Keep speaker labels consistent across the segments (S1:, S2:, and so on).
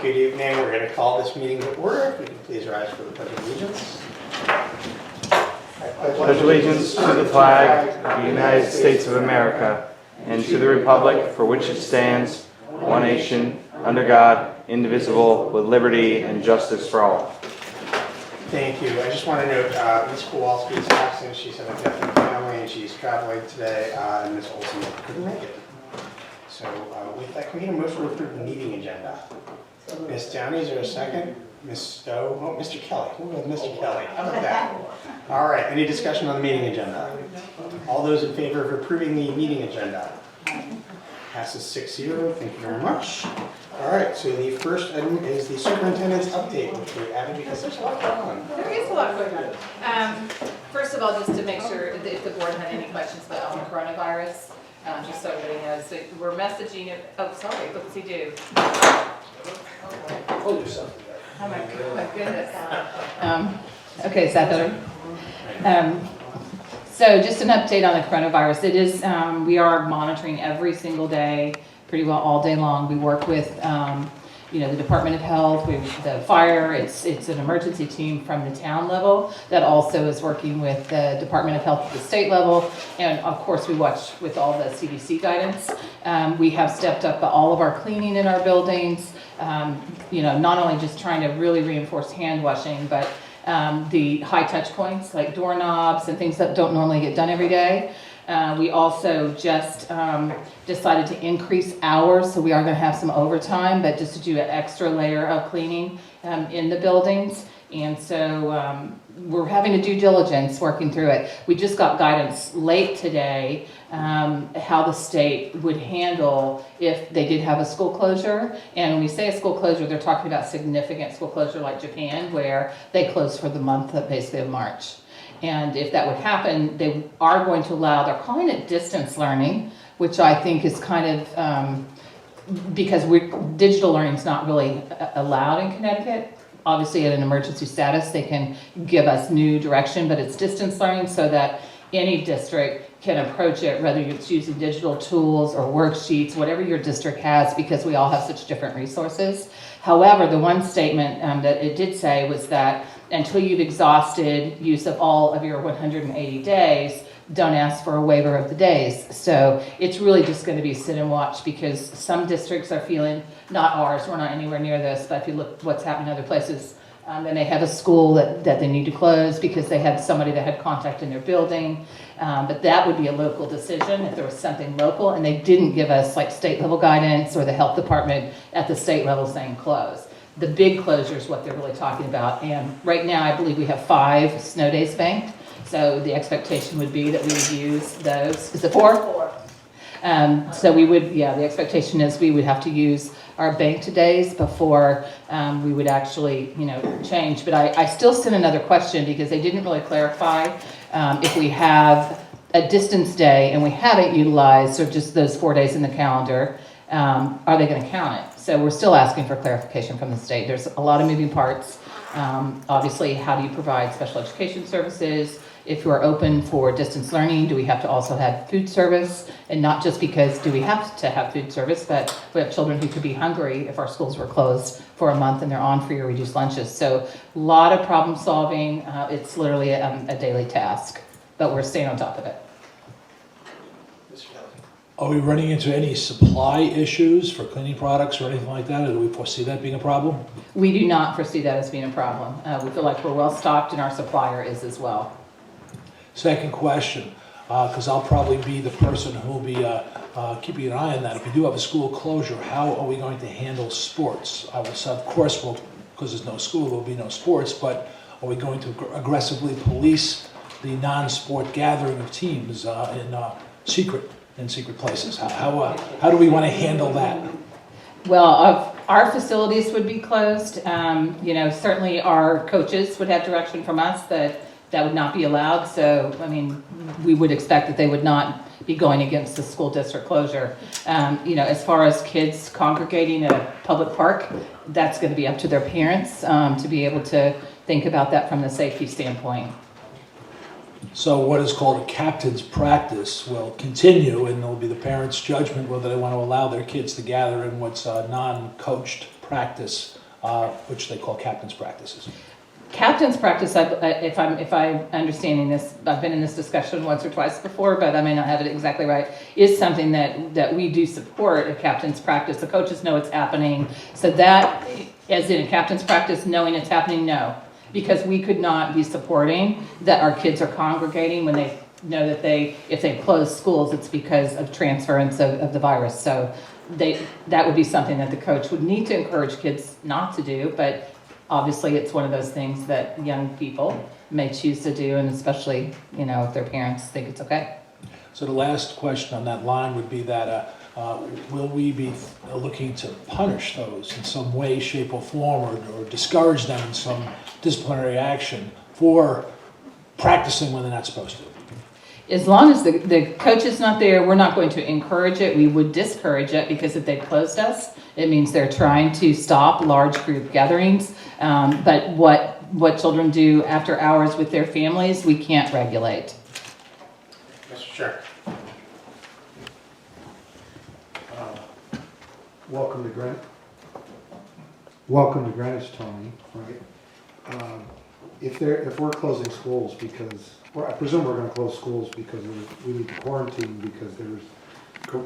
S1: Good evening. We're going to call this meeting to order. If we can please rise for the Pledge of Allegiance.
S2: I pledge allegiance to the flag of the United States of America and to the republic for which it stands, one nation, under God, indivisible, with liberty and justice for all.
S1: Thank you. I just want to note Ms. Kowalski is absent. She's in a death in the family and she's traveling today, and Ms. Olson couldn't make it. So with that, can we get a motion to approve the meeting agenda? Ms. Downey, is there a second? Ms. Stowe? Oh, Mr. Kelly. We'll go with Mr. Kelly. How about that? All right. Any discussion on the meeting agenda? All those in favor of approving the meeting agenda? Passes 6-0. Thank you very much. All right. So the first item is the superintendent's update, which we're adding because there's a lot going on.
S3: There is a lot going on. First of all, just to make sure that if the board had any questions about the coronavirus, just so everybody knows, so we're messaging it. Oh, sorry. What does he do?
S4: Pull yourself together.
S3: Oh my goodness. Okay, is that better? So just an update on the coronavirus. It is, we are monitoring every single day, pretty well all day long. We work with, the Department of Health, the fire. It's an emergency team from the town level that also is working with the Department of Health at the state level. And of course, we watch with all the CDC guidance. We have stepped up all of our cleaning in our buildings. Not only just trying to really reinforce hand washing, but the high touch points like doorknobs and things that don't normally get done every day. We also just decided to increase hours, so we are going to have some overtime, but just to do an extra layer of cleaning in the buildings. And so we're having a due diligence working through it. We just got guidance late today how the state would handle if they did have a school closure. And when we say a school closure, they're talking about significant school closure like Japan, where they close for the month basically of March. And if that would happen, they are going to allow, they're calling it distance learning, which I think is kind of, because digital learning is not really allowed in Connecticut. Obviously at an emergency status, they can give us new direction, but it's distance learning so that any district can approach it, whether it's using digital tools or worksheets, whatever your district has, because we all have such different resources. However, the one statement that it did say was that until you've exhausted use of all of your 180 days, don't ask for a waiver of the days. So it's really just going to be sit and watch, because some districts are feeling, not ours, we're not anywhere near this, but if you look what's happening in other places, then they have a school that they need to close because they had somebody that had contact in their building. But that would be a local decision if there was something local, and they didn't give us like state level guidance or the health department at the state level saying close. The big closure is what they're really talking about. And right now, I believe we have 5 snow days banked. So the expectation would be that we would use those. Is it 4? 4. So we would, the expectation is we would have to use our banked days before we would actually, change. But I still sent another question because they didn't really clarify if we have a distance day and we haven't utilized, or just those 4 days in the calendar, are they going to count it? So we're still asking for clarification from the state. There's a lot of moving parts. Obviously, how do you provide special education services? If we're open for distance learning, do we have to also have food service? And not just because do we have to have food service, but we have children who could be hungry if our schools were closed for a month and they're on free or reduced lunches. So a lot of problem solving. It's literally a daily task, but we're staying on top of it.
S4: Are we running into any supply issues for cleaning products or anything like that? Or do we foresee that being a problem?
S3: We do not foresee that as being a problem. We feel like we're well stocked and our supplier is as well.
S4: Second question, because I'll probably be the person who will be keeping an eye on that. If we do have a school closure, how are we going to handle sports? Of course, because there's no school, there will be no sports, but are we going to aggressively police the non-sport gathering of teams in secret places? How do we want to handle that?
S3: Well, our facilities would be closed. Certainly our coaches would have direction from us that would not be allowed. So, we would expect that they would not be going against the school district closure. As far as kids congregating at a public park, that's going to be up to their parents to be able to think about that from the safety standpoint.
S4: So what is called a captain's practice will continue, and it'll be the parents' judgment whether they want to allow their kids to gather in what's non-coached practice, which they call captain's practices?
S3: Captain's practice, if I'm understanding this, I've been in this discussion once or twice before, but I may not have it exactly right, is something that we do support a captain's practice. The coaches know it's happening. So that, as in a captain's practice, knowing it's happening, no. Because we could not be supporting that our kids are congregating when they know that if they close schools, it's because of transference of the virus. So that would be something that the coach would need to encourage kids not to do, but obviously, it's one of those things that young people may choose to do, and especially, if their parents think it's okay.
S4: So the last question on that line would be that, will we be looking to punish those in some way, shape, or form, or discourage them in some disciplinary action for practicing when they're not supposed to?
S3: As long as the coach is not there, we're not going to encourage it. We would discourage it, because if they've closed us, it means they're trying to stop large group gatherings. But what children do after hours with their families, we can't regulate.
S1: Mr. Chair.
S5: Welcome to Greenwich, Tony, right? If we're closing schools because, I presume we're gonna close schools because we need to quarantine because there's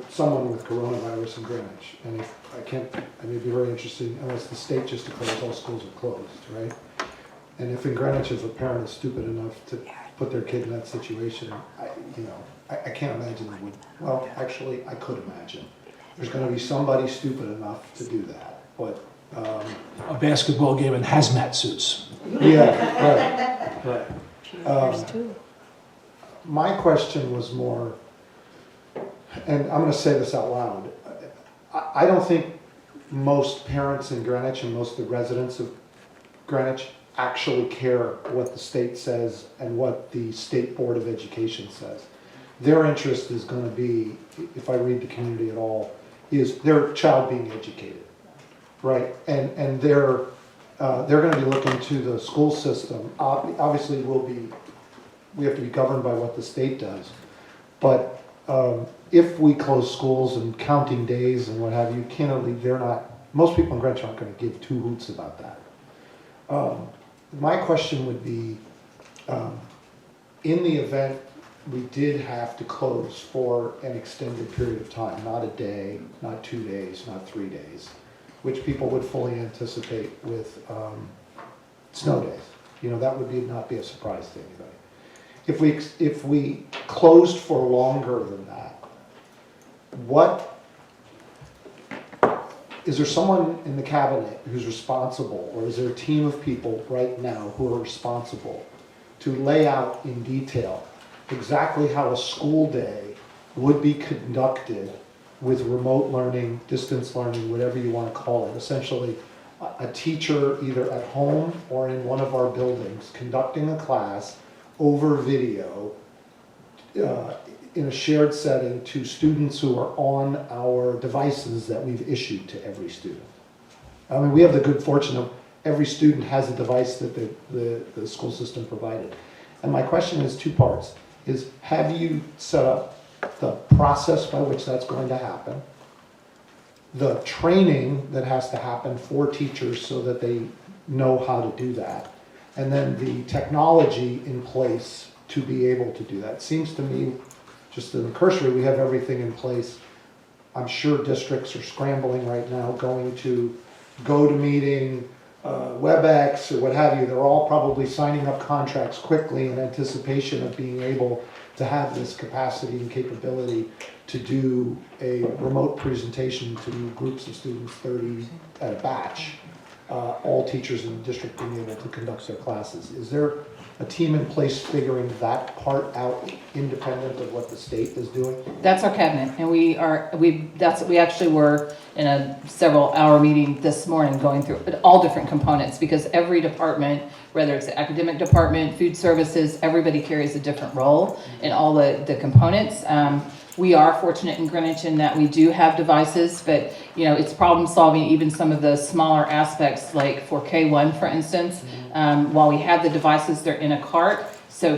S5: someone with coronavirus in Greenwich. And I may be very interested, unless the state just declares all schools are closed, right? And if in Greenwich, if a parent is stupid enough to put their kid in that situation, I can't imagine they would. Well, actually, I could imagine. There's gonna be somebody stupid enough to do that, but.
S4: A basketball game in hazmat suits.
S5: Yeah, right. My question was more, and I'm going to say this out loud. I don't think most parents in Greenwich and most of the residents of Greenwich actually care what the state says and what the State Board of Education says. Their interest is going to be, if I read the community at all, is their child being educated. Right, and they're going to be looking to the school system. Obviously, we have to be governed by what the state does. But if we close schools and counting days and what have you, candidly, most people in Greenwich aren't going to give two hoots about that. My question would be, in the event we did have to close for an extended period of time, not a day, not 2 days, not 3 days, which people would fully anticipate with snow days. That would not be a surprise to anybody. If we closed for longer than that, is there someone in the cabinet who's responsible, or is there a team of people right now who are responsible to lay out in detail exactly how a school day would be conducted with remote learning, distance learning, whatever you want to call it? Essentially, a teacher either at home or in one of our buildings conducting a class over video in a shared setting to students who are on our devices that we've issued to every student. I mean, we have the good fortune of every student has a device that the school system provided. And my question is two parts. Have you set up the process by which that's going to happen, the training that has to happen for teachers so that they know how to do that, and then the technology in place to be able to do that? It seems to me, just in the cursory, we have everything in place. I'm sure districts are scrambling right now, going to GoToMeeting, WebEx, or what have you. They're all probably signing up contracts quickly in anticipation of being able to have this capacity and capability to do a remote presentation to groups of students, 30 at a batch, all teachers in the district being able to conduct their classes. Is there a team in place figuring that part out independent of what the state is doing?
S3: That's our cabinet, and we actually were in a several-hour meeting this morning going through all different components, because every department, whether it's the academic department, food services, everybody carries a different role in all the components. We are fortunate in Greenwich in that we do have devices, but it's problem solving even some of the smaller aspects, like for K1, for instance. While we have the devices, they're in a cart. So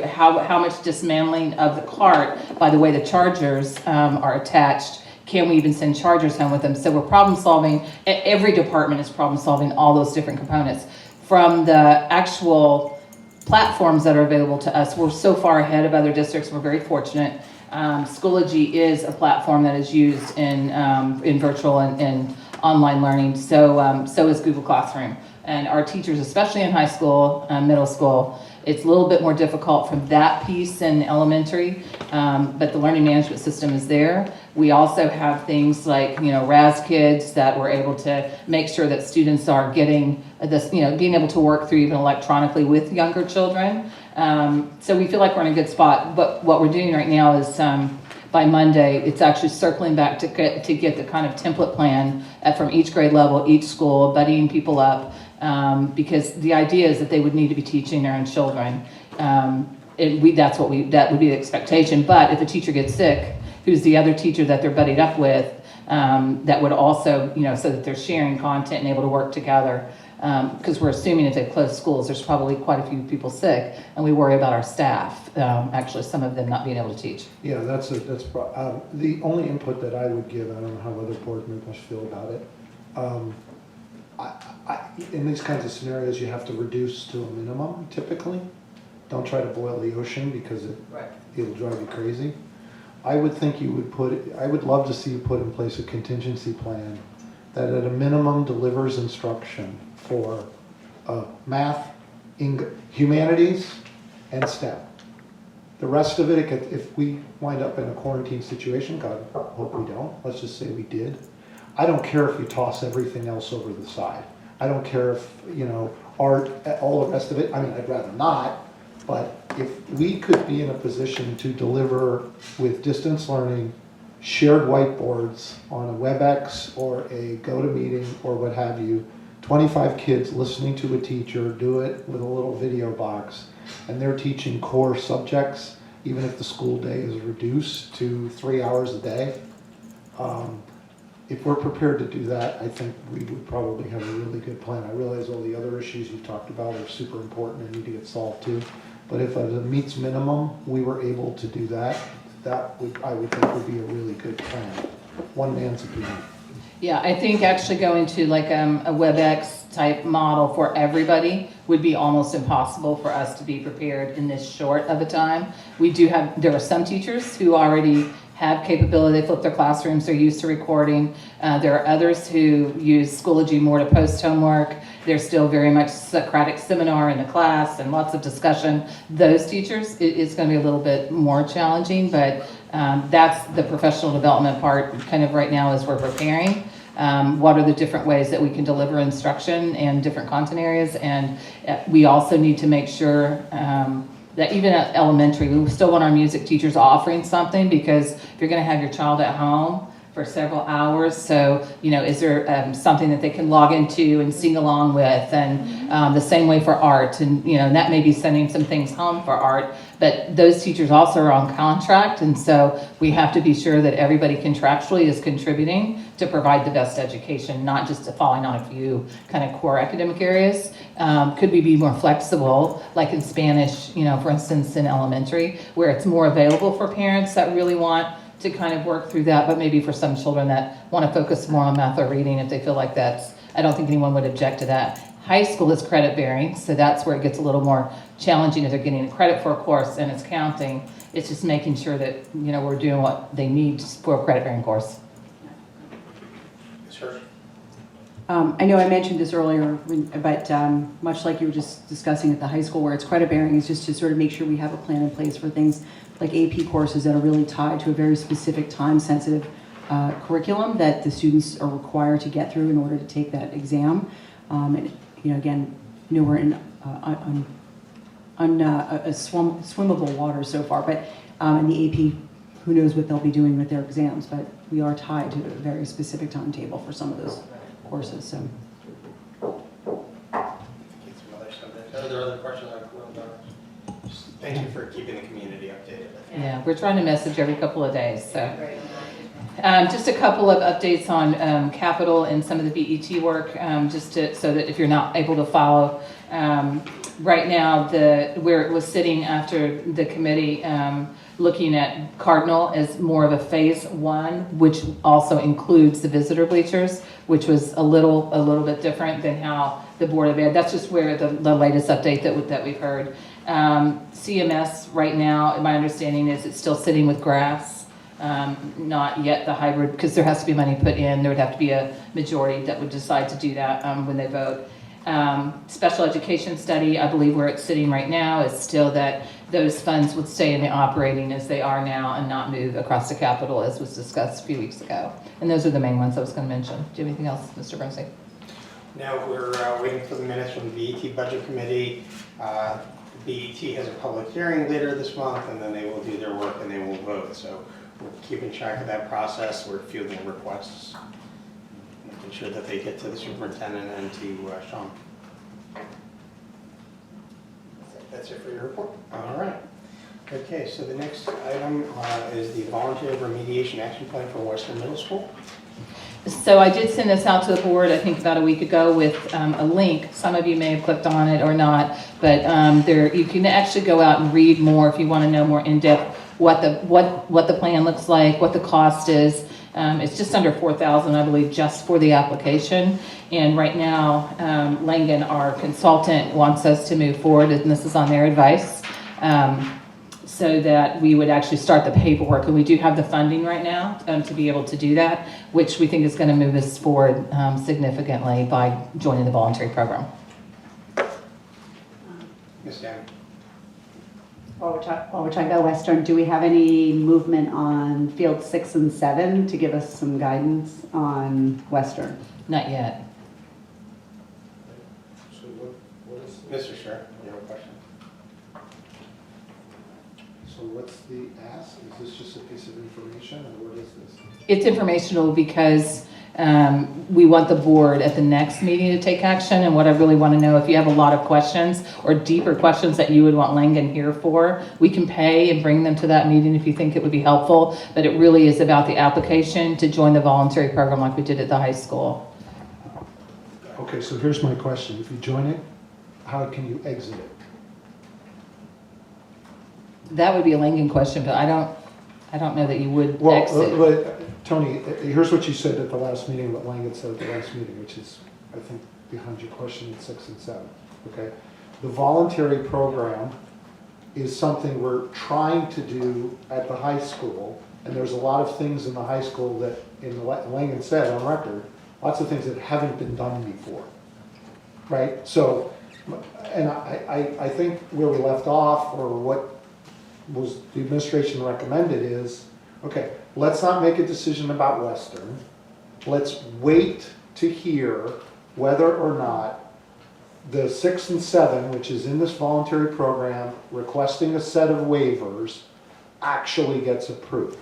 S3: how much dismantling of the cart, by the way the chargers are attached, can we even send chargers home with them? So we're problem solving. Every department is problem solving all those different components. From the actual platforms that are available to us, we're so far ahead of other districts. We're very fortunate. Schoology is a platform that is used in virtual and online learning. So is Google Classroom. And our teachers, especially in high school, middle school, it's a little bit more difficult from that piece in elementary, but the learning management system is there. We also have things like, RAS Kids that we're able to make sure that students are getting this, being able to work through even electronically with younger children. So we feel like we're in a good spot. But what we're doing right now is by Monday, it's actually circling back to get the kind of template plan from each grade level, each school, buddying people up. Because the idea is that they would need to be teaching their own children. That would be the expectation. But if a teacher gets sick, who's the other teacher that they're buddied up with, that would also, so that they're sharing content and able to work together. Because we're assuming if they've closed schools, there's probably quite a few people sick, and we worry about our staff, actually some of them not being able to teach.
S5: Yeah, the only input that I would give, I don't know how other board members feel about it. In these kinds of scenarios, you have to reduce to a minimum typically. Don't try to boil the ocean because it'll drive you crazy. I would think I would love to see you put in place a contingency plan that at a minimum delivers instruction for math, humanities, and STEM. The rest of it, if we wind up in a quarantine situation, God, hope we don't, let's just say we did. I don't care if you toss everything else over the side. I don't care if, art, all the rest of it. I mean, I'd rather not, but if we could be in a position to deliver with distance learning, shared whiteboards on a WebEx or a GoToMeeting or what have you, 25 kids listening to a teacher do it with a little video box, and they're teaching core subjects, even if the school day is reduced to 3 hours a day. If we're prepared to do that, I think we would probably have a really good plan. I realize all the other issues you've talked about are super important and need to get solved too. But if at a meets minimum, we were able to do that, I would think would be a really good plan. One man's opinion.
S3: Yeah, I think actually going to like a WebEx type model for everybody would be almost impossible for us to be prepared in this short of a time. There are some teachers who already have capability, they flip their classrooms, they're used to recording. There are others who use Schoology more to post homework. There's still very much Socratic seminar in the class and lots of discussion. Those teachers, it's going to be a little bit more challenging, but that's the professional development part kind of right now as we're preparing. What are the different ways that we can deliver instruction and different content areas? And we also need to make sure that even at elementary, we still want our music teachers offering something, because if you're going to have your child at home for several hours, so is there something that they can log into and sing along with, and the same way for art, and that may be sending some things home for art, but those teachers also are on contract, and so we have to be sure that everybody contractually is contributing to provide the best education, not just falling on a few kind of core academic areas. Could we be more flexible, like in Spanish, for instance, in elementary, where it's more available for parents that really want to kind of work through that, but maybe for some children that want to focus more on math or reading, if they feel like I don't think anyone would object to that. High school is credit bearing, so that's where it gets a little more challenging if they're getting credit for a course and it's counting. It's just making sure that, we're doing what they need for a credit bearing course.
S1: Sure.
S6: I know I mentioned this earlier, but much like you were just discussing at the high school where it's credit bearing, is just to sort of make sure we have a plan in place for things like AP courses that are really tied to a very specific time-sensitive curriculum that the students are required to get through in order to take that exam. And again, we're in swimmable waters so far, but in the AP, who knows what they'll be doing with their exams, but we are tied to a very specific timetable for some of those courses. So.
S1: Are there other questions? Thank you for keeping the community updated.
S3: Yeah, we're trying to message every couple of days. So, just a couple of updates on capital and some of the BET work, so that if you're not able to follow, right now where it was sitting after the committee looking at Cardinal as more of a phase one, which also includes the visitor bleachers, which was a little bit different than how the Board of Ed, that's just where the latest update that we've heard. CMS right now, my understanding is it's still sitting with grass, not yet the hybrid, because there has to be money put in. There would have to be a majority that would decide to do that when they vote. Special education study, I believe where it's sitting right now is still that those funds would stay in the operating as they are now and not move across the capital as was discussed a few weeks ago. And those are the main ones I was going to mention. Do you have anything else, Mr. Brumsey?
S1: Now we're waiting for the minutes from the BET Budget Committee. BET has a public hearing later this month, and then they will do their work and they will vote. So we're keeping track of that process. We're fielding requests, making sure that they get to the superintendent and to Sean. That's it for your report. All right. Okay, so the next item is the voluntary remediation action plan for Western Middle School.
S3: So I did send this out to the board, I think about a week ago, with a link. Some of you may have clicked on it or not, but there you can actually go out and read more if you want to know more in depth what the plan looks like, what the cost is. It's just under $4,000, I believe, just for the application. And right now, Langen, our consultant, wants us to move forward, and this is on their advice, so that we would actually start the paperwork. And we do have the funding right now to be able to do that, which we think is going to move us forward significantly by joining the voluntary program.
S1: Ms. Dan.
S7: While we're talking about Western, do we have any movement on field 6 and 7 to give us some guidance on Western?
S3: Not yet.
S5: So what is,
S1: Mr. Sher, you have a question?
S5: so what's the ask? Is this just a piece of information, or what is this?
S3: It's informational because we want the board at the next meeting to take action. And what I really want to know, if you have a lot of questions or deeper questions that you would want Langen here for, we can pay and bring them to that meeting if you think it would be helpful. But it really is about the application to join the voluntary program like we did at the high school.
S5: Okay, so here's my question. If you join it, how can you exit it?
S3: That would be a Langen question, but I don't know that you would
S5: Well,
S3: exit.
S5: but Tony, here's what you said at the last meeting, what Langen said at the last meeting, which is, I think, behind your question in 6 and 7, okay? The voluntary program is something we're trying to do at the high school, and there's a lot of things in the high school that, Langen said on record, lots of things that haven't been done before, right? So, and I think where we left off, or what was the administration recommended is, okay, let's not make a decision about Western. Let's wait to hear whether or not the 6 and 7, which is in this voluntary program, requesting a set of waivers, actually gets approved.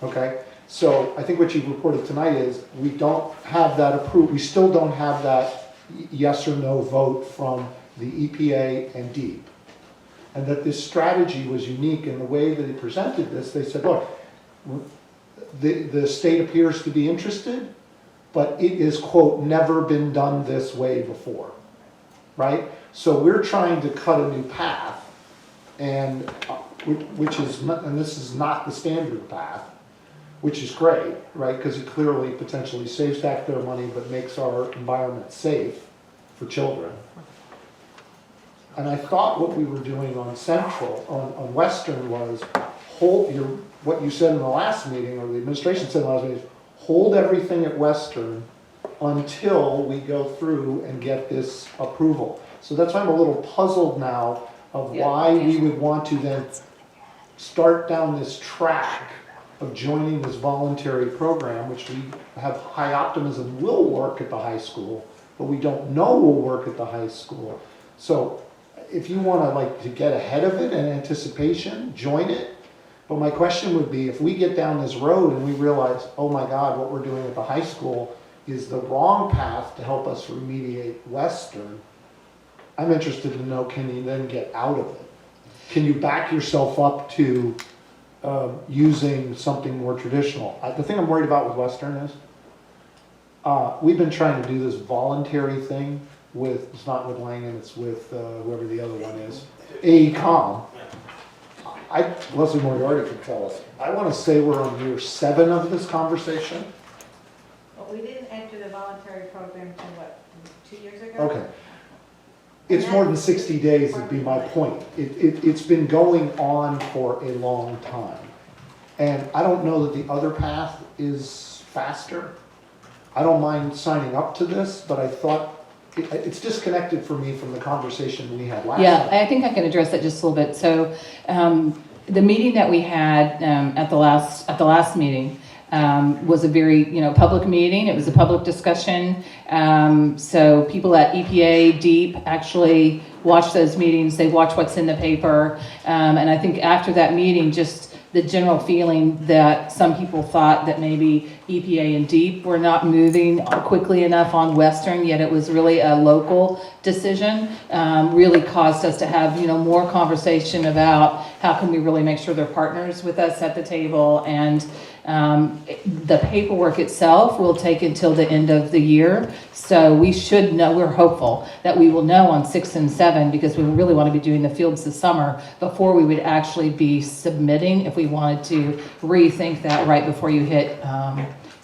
S5: Okay? So I think what you've reported tonight is we don't have that approved. We still don't have that yes or no vote from the EPA and DEEP. And that this strategy was unique in the way that it presented this. They said, look, the state appears to be interested, but it is, quote, never been done this way before, right? So we're trying to cut a new path, and which is not, and this is not the standard path, which is great, right? Because it clearly potentially saves taxpayer money, but makes our environment safe for children. And I thought what we were doing on Central, on Western, was hold what you said in the last meeting, or the administration said in the last meeting, is hold everything at Western until we go through and get this approval. So that's why I'm a little puzzled now of why we would want to then start down this track of joining this voluntary program, which we have high optimism will work at the high school, but we don't know will work at the high school. So if you want to get ahead of it in anticipation, join it. But my question would be, if we get down this road and we realize, oh my God, what we're doing at the high school is the wrong path to help us remediate Western, I'm interested to know, can you then get out of it? Can you back yourself up to using something more traditional? The thing I'm worried about with Western is, we've been trying to do this voluntary thing with, it's not with Langen, it's with whoever the other one is, AECOM. Leslie Moriarty could tell us. I want to say we're on year 7 of this conversation.
S8: But we didn't enter the voluntary program until what, 2 years ago?
S5: Okay. It's more than 60 days would be my point. It's been going on for a long time. And I don't know that the other path is faster. I don't mind signing up to this, but I thought it's disconnected for me from the conversation we had last
S3: Yeah,
S5: time.
S3: I think I can address that just a little bit. So, the meeting that we had at the last meeting was a very public meeting. It was a public discussion. So people at EPA, DEEP actually watch those meetings. They watch what's in the paper, and I think after that meeting, just the general feeling that some people thought that maybe EPA and DEEP were not moving quickly enough on Western, yet it was really a local decision, really caused us to have, more conversation about how can we really make sure they're partners with us at the table. And the paperwork itself will take until the end of the year. So we should know, we're hopeful that we will know on 6 and 7, because we really want to be doing the fields this summer before we would actually be submitting, if we wanted to rethink that right before you hit,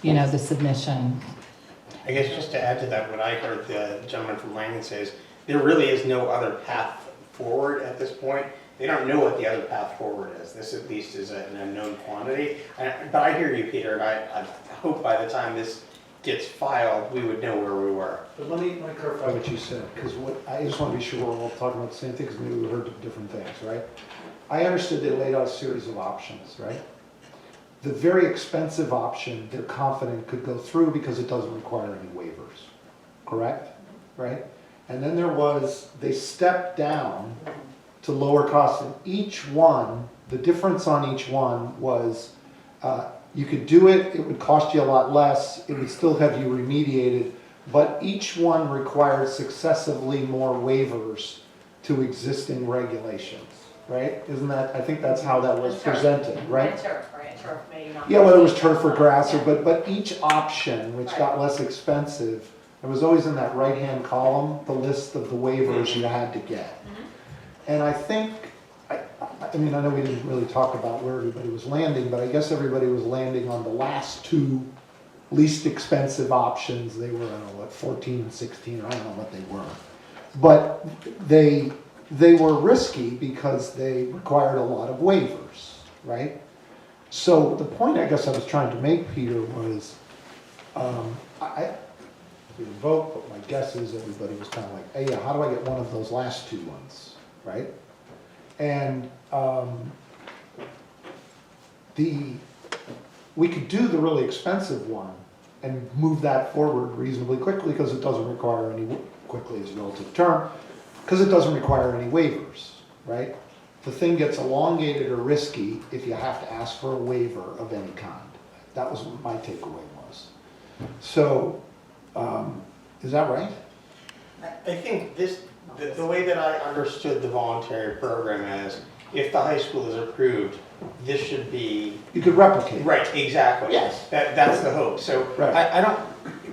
S3: the submission.
S1: I guess just to add to that, what I heard the gentleman from Langen say is there really is no other path forward at this point. They don't know what the other path forward is. This at least is an unknown quantity. But I hear you, Peter, and I hope by the time this gets filed, we would know where we were.
S5: But let me clarify what you said, because I just want to be sure we're all talking about the same thing, because maybe we heard different things, right? I understood they laid out a series of options, right? The very expensive option, they're confident could go through because it doesn't require any waivers, correct? Right? And then they stepped down to lower costs, and each one, the difference on each one was you could do it, it would cost you a lot less, it would still have you remediated, but each one required successively more waivers to existing regulations, right? Isn't that, I think that's how that was presented, right?
S8: Turf, right? Turf may not.
S5: Yeah, whether it was turf or grass, but each option, which got less expensive, it was always in that right-hand column, the list of the waivers you had to get. And I think, I mean, I know we didn't really talk about where everybody was landing, but I guess everybody was landing on the last 2 least expensive options. They were, I don't know, what, 14 and 16, or I don't know what they were. But they were risky because they required a lot of waivers, right? So the point I guess I was trying to make, Peter, was, we didn't vote, but my guess is everybody was kind of like, hey, how do I get one of those last 2 ones, right? And we could do the really expensive one and move that forward reasonably quickly because it doesn't require any, quickly is a relative term, because it doesn't require any waivers, right? The thing gets elongated or risky if you have to ask for a waiver of any kind. That was what my takeaway was. So, is that right?
S1: I think the way that I understood the voluntary program is, if the high school is approved, this should be...
S5: You could replicate.
S1: Right, exactly.
S5: Yes.
S1: That's the hope. So
S5: Right.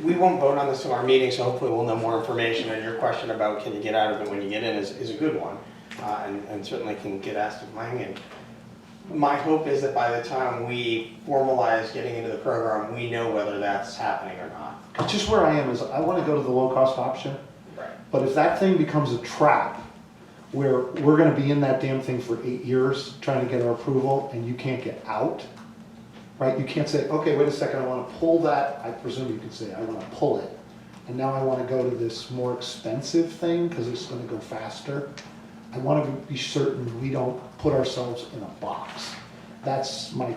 S1: we won't vote on this in our meeting, so hopefully we'll know more information. And your question about can you get out of it when you get in is a good one, and certainly can get asked of Langen. My hope is that by the time we formalize getting into the program, we know whether that's happening or not.
S5: Just where I am is I want to go to the low-cost option.
S1: Right.
S5: But if that thing becomes a trap, where we're gonna be in that damn thing for 8 years trying to get our approval and you can't get out, right? You can't say, okay, wait a second, I wanna pull that, I presume you could say, I wanna pull it. And now I wanna go to this more expensive thing because it's gonna go faster. I wanna be certain we don't put ourselves in a box. That's my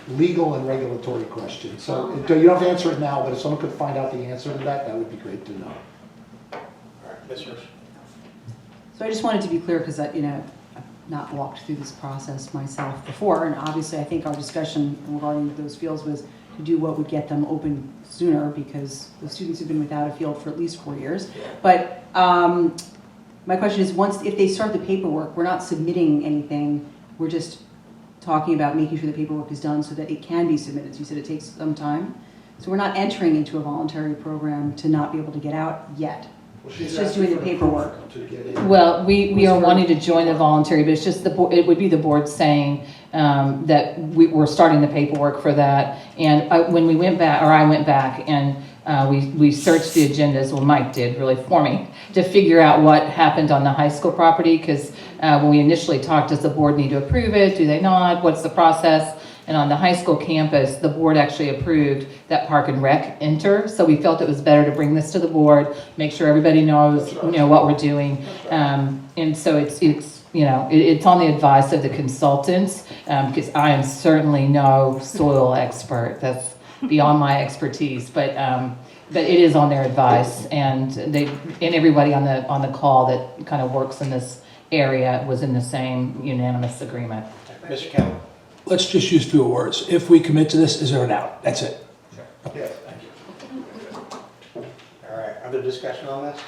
S5: legal and regulatory question. So you don't have to answer it now, but if someone could find out the answer to that, that would be great to know.
S1: All right, Ms. Hirsch.
S6: So I just wanted to be clear because I've not walked through this process myself before, and obviously I think our discussion regarding those fields was to do what would get them open sooner because the students have been without a field for at least 4 years. But my question is, if they start the paperwork, we're not submitting anything, we're just talking about making sure the paperwork is done so that it can be submitted. So you said it takes some time. So we're not entering into a voluntary program to not be able to get out yet.
S5: She's
S6: just
S5: asking
S6: doing the
S5: for
S6: paperwork.
S5: approval to get in.
S3: Well, we are wanting to join the voluntary, but it's just it would be the board saying that we're starting the paperwork for that. And when we went back, or I went back and we searched the agendas, well, Mike did really for me, to figure out what happened on the high school property, because when we initially talked, does the board need to approve it? Do they not? What's the process? And on the high school campus, the board actually approved that Park and Rec enter. So we felt it was better to bring this to the board, make sure everybody knows, what we're doing. And so it's on the advice of the consultants, because I am certainly no soil expert. That's beyond my expertise, but it is on their advice, and everybody on the call that kind of works in this area was in the same unanimous agreement.
S1: Mr. Kelly?
S4: Let's just use fewer words. If we commit to this, is there an out? That's it.
S1: Yes, thank you. All right, other discussion on this?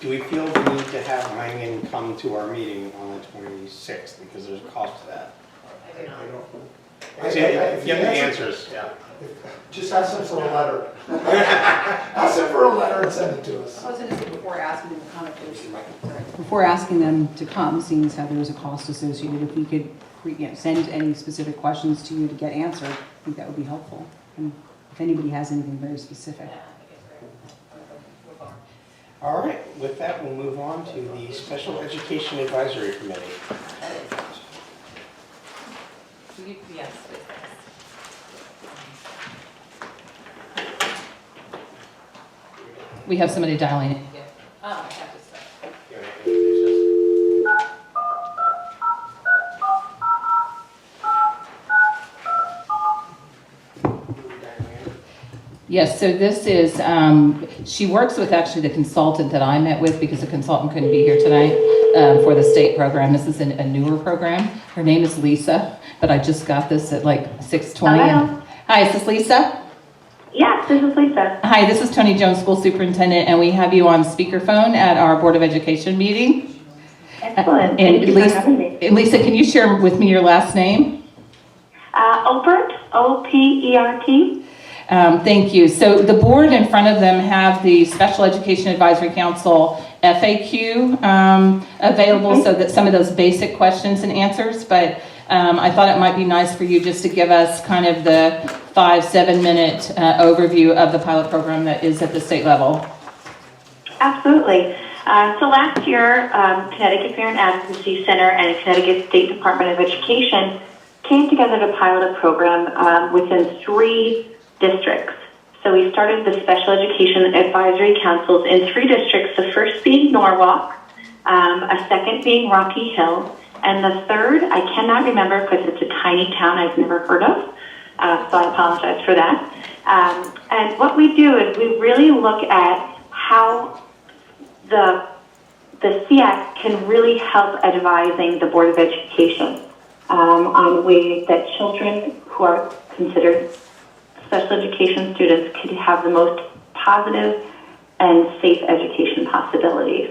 S1: Do we feel the need to have Langen come to our meeting on the 26th, because there's a cost to that? If you have the answers, yeah.
S5: Just ask them for a letter. Ask them for a letter and send it to us.
S6: I was going to say before asking them to come, before asking them to come, seeing as how there is a cost associated, if we could send any specific questions to you to get answered, I think that would be helpful. And if anybody has anything very specific.
S1: All right, with that, we'll move on to the Special Education Advisory Committee.
S3: Yes. We have somebody dialing in. I have to start.
S1: You want to introduce us?
S3: Yes, so this is, she works with actually the consultant that I met with, because the consultant couldn't be here tonight for the state program. This is a newer program. Her name is Lisa, but I just got this at like 6:20.
S9: Hello.
S3: Hi, is this Lisa?
S9: Yes, this is Lisa.
S3: Hi, this is Tony Jones, School Superintendent, and we have you on speakerphone at our Board of Education meeting.
S9: Excellent.
S3: And
S9: Thank you for having me.
S3: Lisa, can you share with me your last name?
S9: Opert, O-P-E-R-T.
S3: Thank you. So the board in front of them have the Special Education Advisory Council FAQ available, so that some of those basic questions and answers, but I thought it might be nice for you just to give us kind of the 5-7 minute overview of the pilot program that is at the state level.
S9: Absolutely. So last year, Connecticut Parent Advocacy Center and Connecticut State Department of Education came together to pilot a program within 3 districts. So we started the Special Education Advisory Councils in 3 districts, the first being Norwalk, a second being Rocky Hill, and the third, I cannot remember because it's a tiny town I've never heard of, so I apologize for that. And what we do is we really look at how the CX can really help advising the Board of Education on ways that children who are considered special education students could have the most positive and safe education possibilities.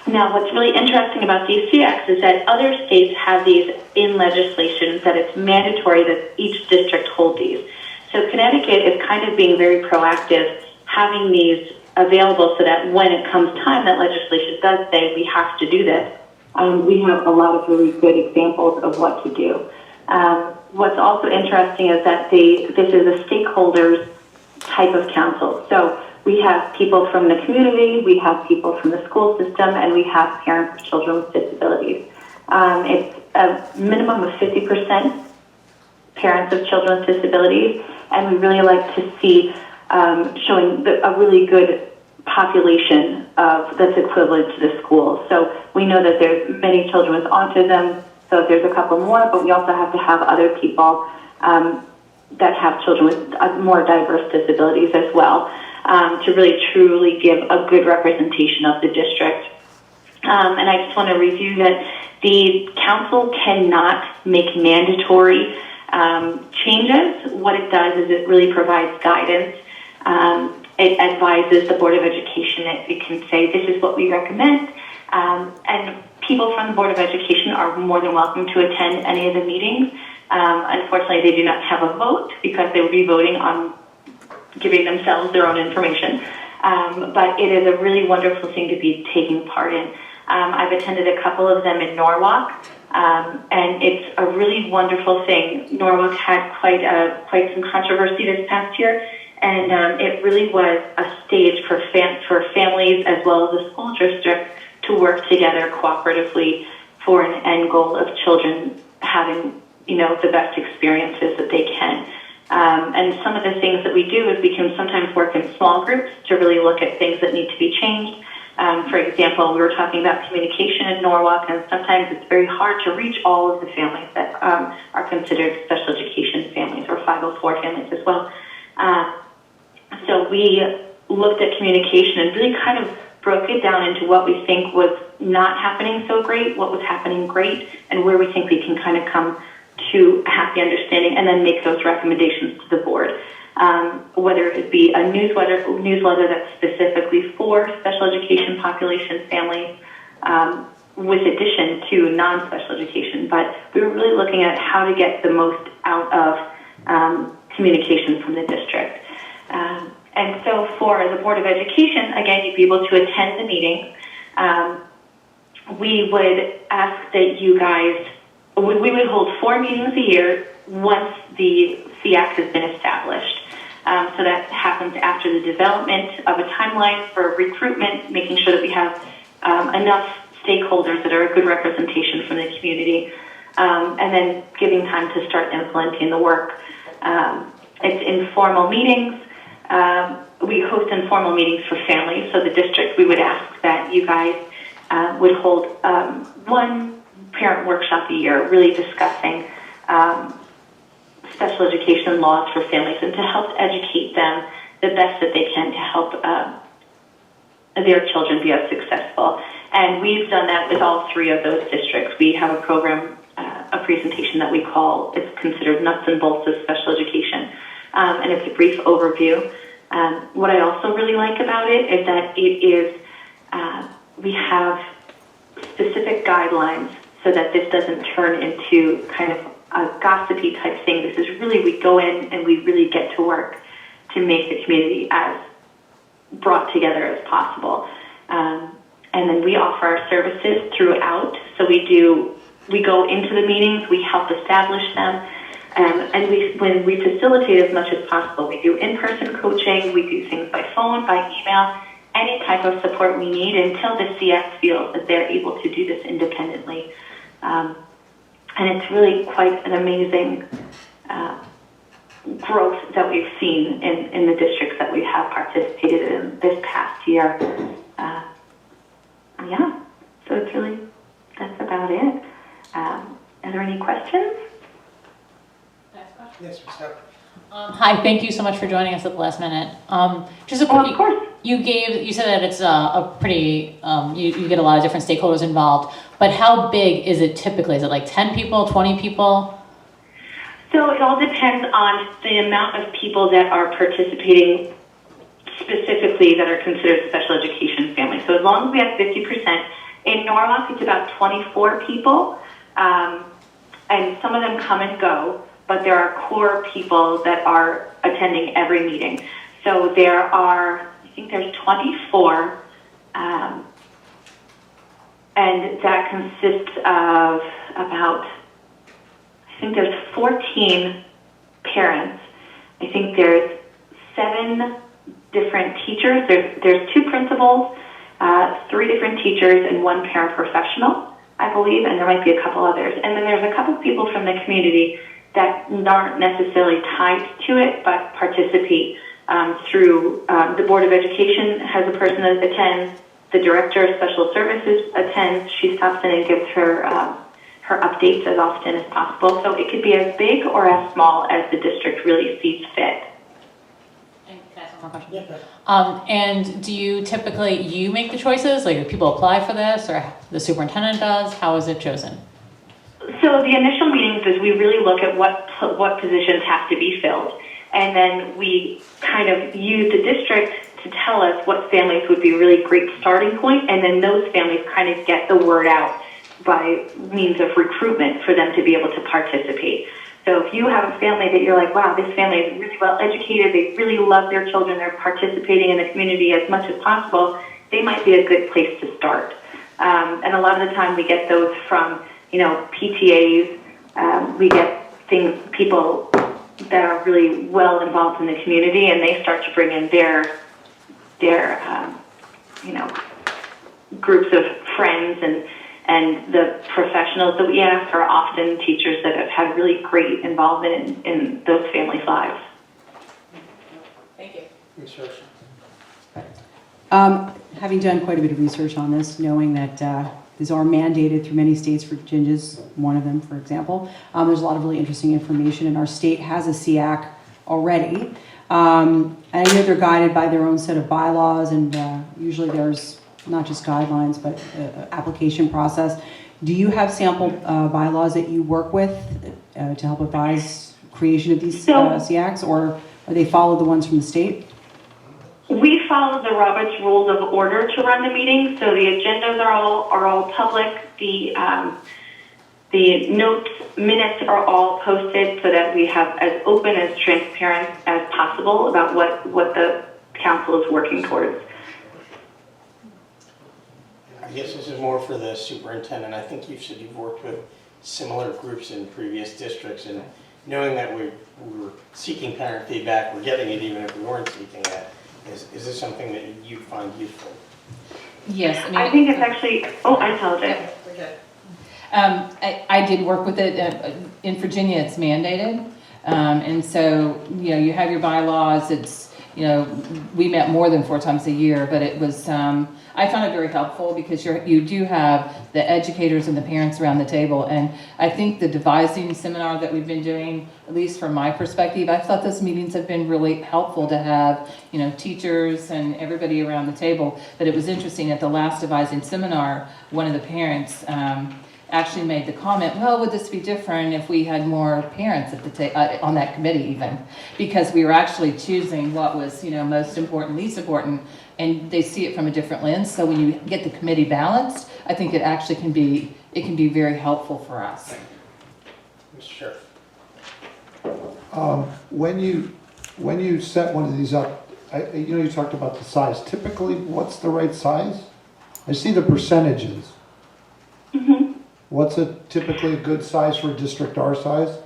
S9: Now, what's really interesting about these CX is that other states have these in legislation, that it's mandatory that each district hold these. So Connecticut is kind of being very proactive, having these available so that when it comes time that legislation does say we have to do this, we have a lot of really good examples of what to do. What's also interesting is that this is a stakeholders type of council. So we have people from the community, we have people from the school system, and we have parents of children with disabilities. It's a minimum of 50% parents of children with disabilities, and we really like to see showing a really good population that's equivalent to the school. So we know that there's many children with autism, so there's a couple more, but we also have to have other people that have children with more diverse disabilities as well, to really truly give a good representation of the district. And I just want to review that the council cannot make mandatory changes. What it does is it really provides guidance. It advises the Board of Education that it can say, this is what we recommend. And people from the Board of Education are more than welcome to attend any of the meetings. Unfortunately, they do not have a vote because they will be voting on giving themselves their own information. but it is a really wonderful thing to be taking part in. I've attended a couple of them in Norwalk, and it's a really wonderful thing. Norwalk had quite some controversy this past year, and it really was a stage for families as well as the school district to work together cooperatively for an end goal of children having, the best experiences that they can. And some of the things that we do is we can sometimes work in small groups to really look at things that need to be changed. For example, we were talking about communication in Norwalk, and sometimes it's very hard to reach all of the families that are considered special education families or 504 families as well. So we looked at communication and really kind of broke it down into what we think was not happening so great, what was happening great, and where we think we can kind of come to a happy understanding and then make those recommendations to the board. Whether it be a newsletter that's specifically for special education population families, with addition to non-special education. But we were really looking at how to get the most out of communication from the district. And so for the Board of Education, again, you'd be able to attend the meeting. We would ask that you guys, we would hold 4 meetings a year once the CAC has been established. So that happens after the development of a timeline for recruitment, making sure that we have enough stakeholders that are a good representation from the community, and then giving time to start implementing the work. It's informal meetings. We host informal meetings for families. So the district, we would ask that you guys would hold one parent workshop a year, really discussing special education laws for families and to help educate them the best that they can to help their children be as successful. And we've done that with all 3 of those districts. We have a program, a presentation that we call, it's considered nuts and bolts of special education. And it's a brief overview. What I also really like about it is that it is, we have specific guidelines so that this doesn't turn into kind of a gossipy type thing. This is really, we go in and we really get to work to make the community as brought together as possible. And then we offer our services throughout. So we go into the meetings, we help establish them, and when we facilitate as much as possible. We do in-person coaching, we do things by phone, by email, any type of support we need until the CX feels that they're able to do this independently. And it's really quite an amazing growth that we've seen in the districts that we have participated in this past year. Yeah, so it's really, that's about it. Are there any questions?
S1: Yes, Ms. Huck.
S10: Hi, thank you so much for joining us at the last minute. Just a quick,
S9: of course.
S10: You said that it's a pretty, you get a lot of different stakeholders involved, but how big is it typically? Is it like 10 people, 20 people?
S9: So it all depends on the amount of people that are participating specifically that are considered special education families. So as long as we have 50%, in Norwalk it's about 24 people, and some of them come and go, but there are core people that are attending every meeting. So there are, I think there's 24, and that consists of about, I think there's 14 parents. I think there's 7 different teachers. There's 2 principals, 3 different teachers, and 1 paraprofessional, I believe, and there might be a couple others. And then there's a couple people from the community that aren't necessarily tied to it, but participate through the Board of Education has a person that attends, the Director of Special Services attends, she stops in and gives her her updates as often as possible. So it could be as big or as small as the district really sees fit.
S10: And can I ask one more question?
S1: Yeah.
S10: And do you typically, make the choices? Like, do people apply for this, or the superintendent does? How is it chosen?
S9: So the initial meetings is we really look at what positions have to be filled. And then we kind of use the district to tell us what families would be a really great starting point, and then those families kind of get the word out by means of recruitment for them to be able to participate. So if you have a family that you're like, wow, this family is really well educated, they really love their children, they're participating in the community as much as possible, they might be a good place to start. And a lot of the time we get those from, PTAs, we get people that are really well involved in the community, and they start to bring in their groups of friends, and the professionals that we ask are often teachers that have had really great involvement in those families' lives.
S10: Thank you.
S1: Ms. Hirsch?
S6: Having done quite a bit of research on this, knowing that these are mandated through many states, Virginia's one of them, for example, there's a lot of really interesting information, and our state has a SEAC already. And I know they're guided by their own set of bylaws, and usually there's not just guidelines, but application process. Do you have sample bylaws that you work with to help advise creation of these SEACs, or are they follow the ones from the state?
S9: We follow the Robert's Rules of Order to run the meetings, so the agendas are all public. The minutes are all posted so that we have as open, as transparent as possible about what the council is working towards.
S1: I guess this is more for the superintendent. I think you said you've worked with similar groups in previous districts, and knowing that we were seeking parent feedback, we're getting it even if we weren't seeking it. Is this something that you find useful?
S3: Yes.
S9: I think it's actually, I apologize.
S3: I did work with it. In Virginia, it's mandated. And so, you have your bylaws. It's, we met more than 4 times a year, but it was, I found it very helpful because you do have the educators and the parents around the table. And I think the devising seminar that we've been doing, at least from my perspective, I thought those meetings have been really helpful to have, teachers and everybody around the table. But it was interesting at the last devising seminar, one of the parents, actually made the comment, well, would this be different if we had more parents at the on that committee even? Because we were actually choosing what was, most important, least important, and they see it from a different lens. So when you get the committee balanced, I think it actually can be very helpful for us.
S1: Sure.
S5: When you set one of these up, you talked about the size. Typically, what's the right size? I see the percentages.
S9: Mm-hmm.
S5: What's typically a good size for a district our size?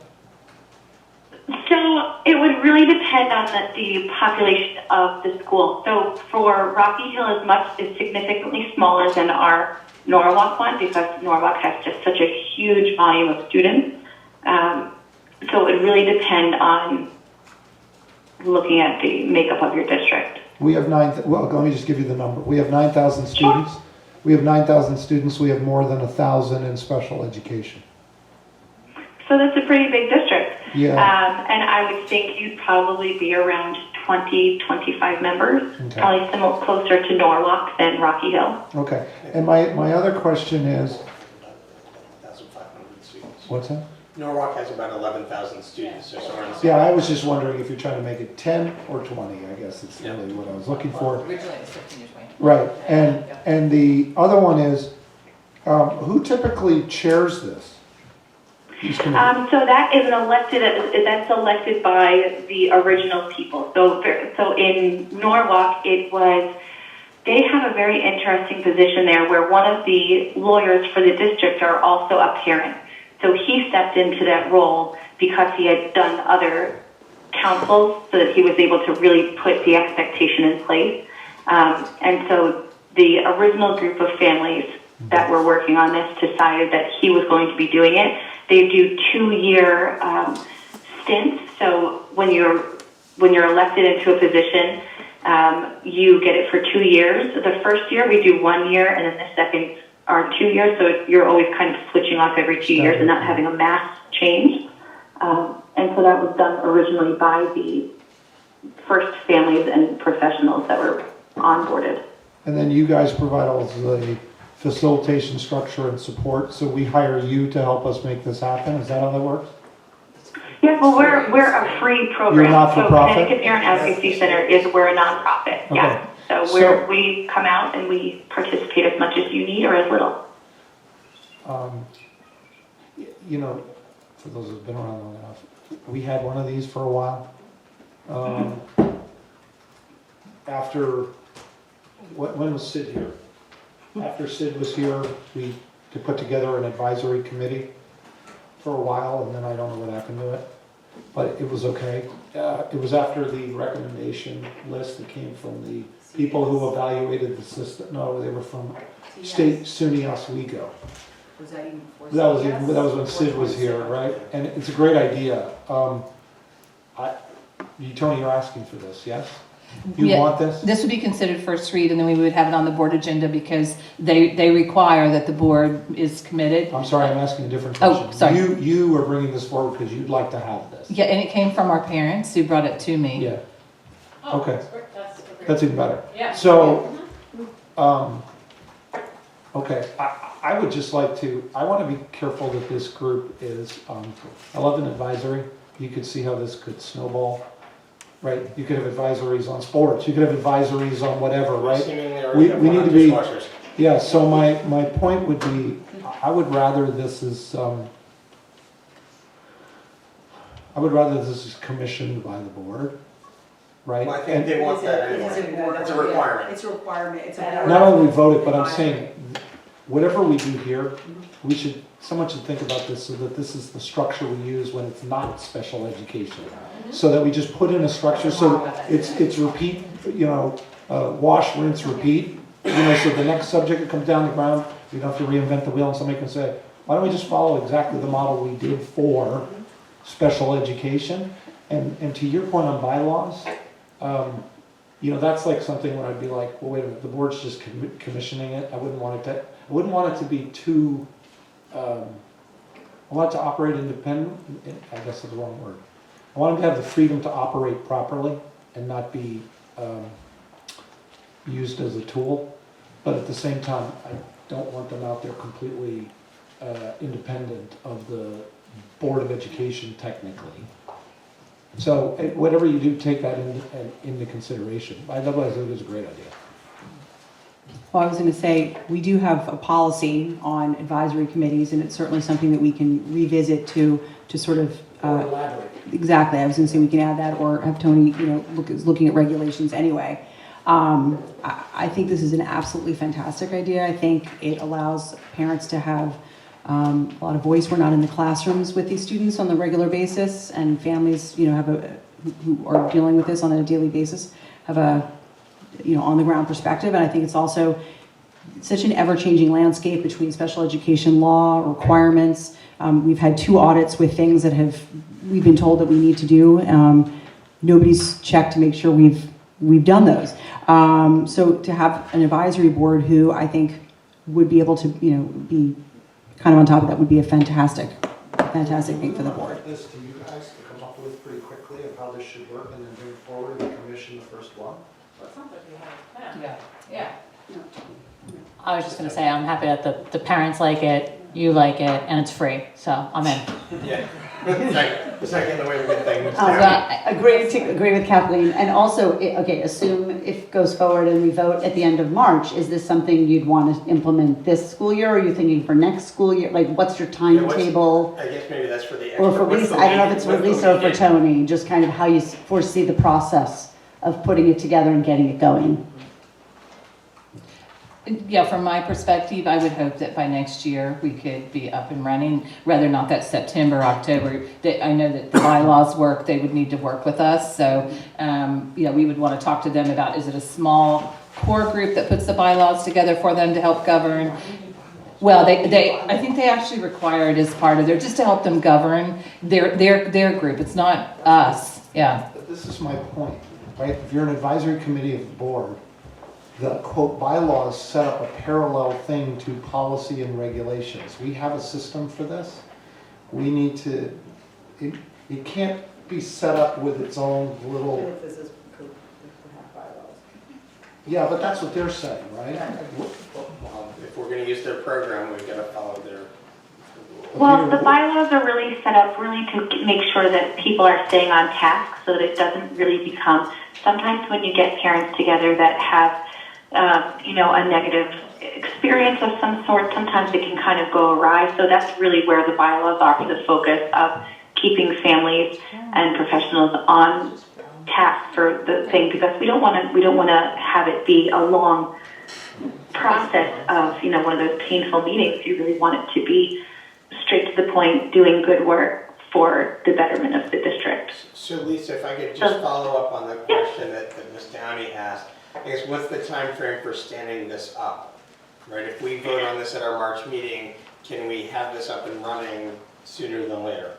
S9: So it would really depend on the population of the school. So for Rocky Hill is significantly smaller than our Norwalk one, because Norwalk has just such a huge volume of students. So it would really depend on looking at the makeup of your district.
S5: We have let me just give you the number. We have 9,000 students.
S9: Sure.
S5: We have 9,000 students. We have more than 1,000 in special education.
S9: So that's a pretty big district.
S5: Yeah.
S9: And I would think you'd probably be around 20, 25 members,
S5: Okay.
S9: probably similar, closer to Norwalk than Rocky Hill.
S5: Okay. And my other question is,
S1: 1,500 students.
S5: what's that?
S1: Norwalk has about 11,000 students, so somewhere in the
S5: Yeah, I was just wondering if you're trying to make it 10 or 20, I guess it's really what I was looking for.
S3: Originally it was 15 to 20.
S5: Right, and the other one is, who typically chairs this? These committees?
S9: So that is that's elected by the original people. So in Norwalk, they have a very interesting position there where one of the lawyers for the district are also a parent. So he stepped into that role because he had done other councils so that he was able to really put the expectation in place. And so the original group of families that were working on this decided that he was going to be doing it. They do 2-year stints. So when you're elected into a position, you get it for 2 years. The first year we do 1 year, and then the second are 2 years. So you're always kind of switching off every 2 years and not having a mass change. And so that was done originally by the first families and professionals that were onboarded.
S5: And then you guys provide all the facilitation structure and support, so we hire you to help us make this happen? Is that how that works?
S9: Yeah, well, we're a free program.
S5: You're not for profit?
S9: So Connecticut Parent Advocacy Center we're a nonprofit.
S5: Okay.
S9: Yeah. So we come out and we participate as much as you need or as little.
S5: for those who've been around long enough, we had one of these for a while. After, when was Sid here? After Sid was here, we could put together an advisory committee for a while, and then I don't know what happened to it, but it was okay. It was after the recommendation list that came from the people who evaluated the system. No, they were from State SUNY Oswego.
S6: Was that even before?
S5: That was when Sid was here, right? And it's a great idea. Tony, you're asking for this, yes? You
S3: Yeah.
S5: want this?
S3: This would be considered first read, and then we would have it on the board agenda because they require that the board is committed.
S5: I'm sorry, I'm asking a different
S3: Oh,
S5: question.
S3: sorry.
S5: You are bringing this forward because you'd like to have this.
S3: Yeah, and it came from our parents who brought it to me.
S5: Yeah,
S10: Oh,
S5: Okay.
S10: that's great.
S5: that's even better.
S10: Yeah.
S5: So, okay, I would just like to, I want to be careful that this group is, I love an advisory. You could see how this could snowball, right? You could have advisories on sports, you could have advisories on whatever, right?
S1: Seemingly
S5: We-
S1: already have
S5: we
S1: one
S5: need
S1: on
S5: to be-
S1: dishwashers.
S5: Yeah, so my point would be, I would rather this is, commissioned by the board, right?
S1: Well, I think they want that anyway. It's a requirement.
S6: It's a requirement, it's
S5: Not only we vote it, but I'm saying, whatever we do here, someone should think about this so that this is the structure we use when it's not special education. So that we just put in a structure, so it's repeat, wash, rinse, repeat. So the next subject that comes down the ground, we don't have to reinvent the wheel, and somebody can say, why don't we just follow exactly the model we did for special education? And to your point on bylaws, that's like something where I'd be like, well, wait a minute, the board's just commissioning it. I wouldn't want it to be too, I want it to operate independent, I guess is the wrong word. I want them to have the freedom to operate properly and not be used as a tool. But at the same time, I don't want them out there completely independent of the Board of Education technically. So whatever you do, take that into consideration. Otherwise, it is a great idea.
S6: Well, I was going to say, we do have a policy on advisory committees, and it's certainly something that we can revisit to sort of.
S5: Or elaborate.
S6: Exactly. I was going to say we can add that, or have Tony, looking at regulations anyway. I think this is an absolutely fantastic idea. I think it allows parents to have a lot of voice. We're not in the classrooms with these students on the regular basis, and families, who are dealing with this on a daily basis have a, on the ground perspective. And I think it's also such an ever-changing landscape between special education law requirements. We've had 2 audits with things that we've been told that we need to do. Nobody's checked to make sure we've done those. So to have an advisory board who I think would be able to, be kind of on top of that would be a fantastic thing for the board.
S5: This to you guys to come up with pretty quickly of how this should work, and then bring forward and commission the first one.
S3: Yeah.
S10: I was just gonna say, I'm happy that the parents like it, you like it, and it's free, so I'm in.
S1: Yeah. It's not getting away with good things.
S7: I agree with Kathleen. And also, assume if it goes forward and we vote at the end of March, is this something you'd want to implement this school year? Or are you thinking for next school year? Like, what's your timetable?
S1: I guess maybe that's for the
S7: Or for
S1: expert.
S7: Lisa, I don't know if it's for Lisa or for Tony, just kind of how you foresee the process of putting it together and getting it going.
S3: Yeah, from my perspective, I would hope that by next year we could be up and running, rather not that September, October. I know that the bylaws work, they would need to work with us. So, we would want to talk to them about, is it a small core group that puts the bylaws together for them to help govern? Well, I think they actually require it as part of their, just to help them govern their group. It's not us, yeah.
S5: But this is my point, right? If you're an advisory committee of the board, the quote bylaws set up a parallel thing to policy and regulations. We have a system for this. We need to, it can't be set up with its own little. Yeah, but that's what they're saying, right?
S1: Well, if we're going to use their program, we've got to follow their.
S9: Well, the bylaws are really set up really to make sure that people are staying on task so that it doesn't really become, sometimes when you get parents together that have a negative experience of some sort, sometimes it can kind of go awry. So that's really where the bylaws are for the focus of keeping families and professionals on task for the thing, because we don't want to have it be a long process of one of those painful meetings. You really want it to be straight to the point, doing good work for the betterment of the district.
S1: So Lisa, if I could just follow up on the question that Ms. Downey asked, I guess what's the time frame for standing this up? Right, if we vote on this at our March meeting, can we have this up and running sooner than later?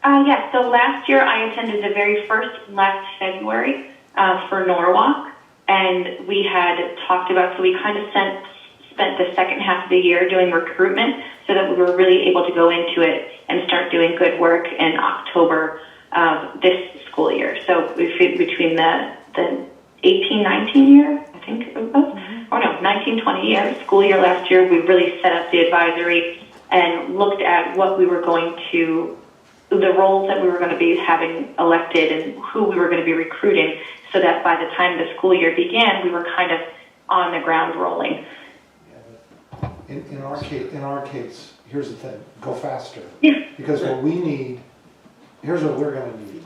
S9: Yes, so last year I attended the very first last February for Norwalk, and we had talked about, so we kind of spent the second half of the year doing recruitment so that we were really able to go into it and start doing good work in October of this school year. So between the 18-19 year, I think it was, or no, 19-20 year, school year last year, we really set up the advisory and looked at what we were going to, the roles that we were going to be having elected and who we were going to be recruiting, so that by the time the school year began, we were kind of on the ground rolling.
S5: In our case, here's the thing, go faster.
S9: Yeah.
S5: Because what we need, here's what we're gonna need.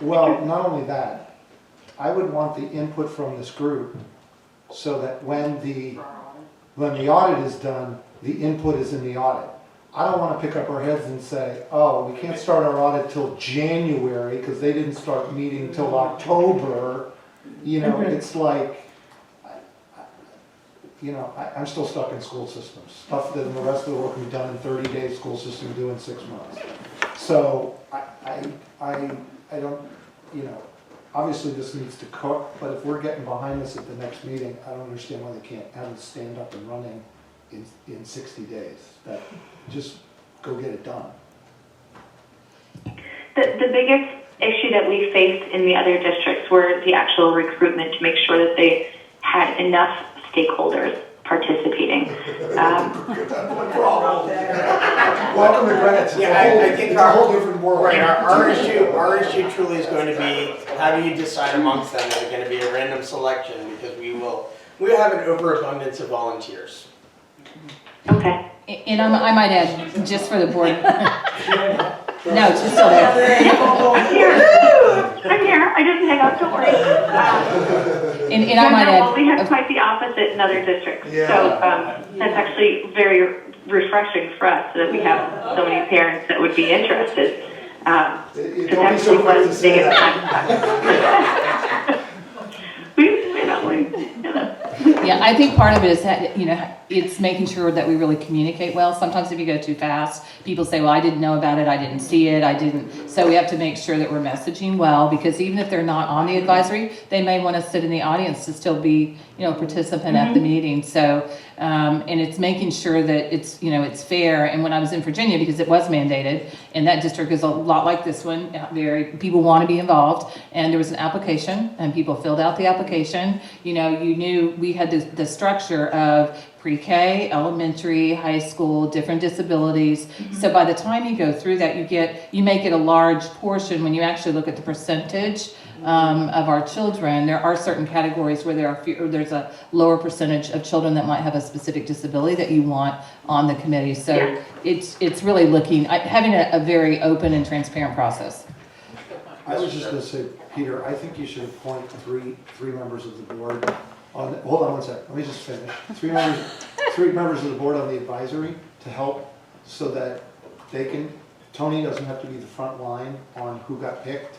S5: Well, not only that, I would want the input from this group so that when the audit is done, the input is in the audit. I don't wanna pick up our heads and say, oh, we can't start our audit till January because they didn't start meeting till October. It's like, I'm still stuck in school systems. Stuff that the rest of the work can be done in 30 days, school system do in 6 months. So I don't, obviously this needs to cook, but if we're getting behind this at the next meeting, I don't understand why they can't have it stand up and running in 60 days. Just go get it done.
S9: The biggest issue that we faced in the other districts were the actual recruitment to make sure that they had enough stakeholders participating.
S5: Welcome to Greenwich.
S1: Yeah, I think
S5: it's a whole different world.
S1: Right, our issue truly is going to be, how do you decide amongst them? Is it going to be a random selection? Because we have an overabundance of volunteers.
S9: Okay.
S3: And I might add, just for the board. No, it's still there.
S9: I'm here. I didn't hang up. Don't worry.
S3: And I might add.
S9: We have quite the opposite in other districts.
S5: Yeah.
S9: So that's actually very refreshing for us, so that we have so many parents that would be interested.
S5: Don't be so quick to say that.
S3: Yeah, I think part of it is that, it's making sure that we really communicate well. Sometimes if you go too fast, people say, well, I didn't know about it, I didn't see it, I didn't. So we have to make sure that we're messaging well, because even if they're not on the advisory, they may want to sit in the audience to still be, participant at the meeting. So, and it's making sure that it's, it's fair. And when I was in Virginia, because it was mandated, and that district is a lot like this one, people want to be involved, and there was an application, and people filled out the application. You knew we had the structure of pre-K, elementary, high school, different disabilities. So by the time you go through that, you make it a large portion. When you actually look at the percentage of our children, there are certain categories where there's a lower percentage of children that might have a specific disability that you want on the committee. So it's really having a very open and transparent process.
S5: I was just going to say, Peter, I think you should appoint three members of the board. Hold on one second. Let me just finish. Three members of the board on the advisory to help, so that Tony doesn't have to be the front line on who got picked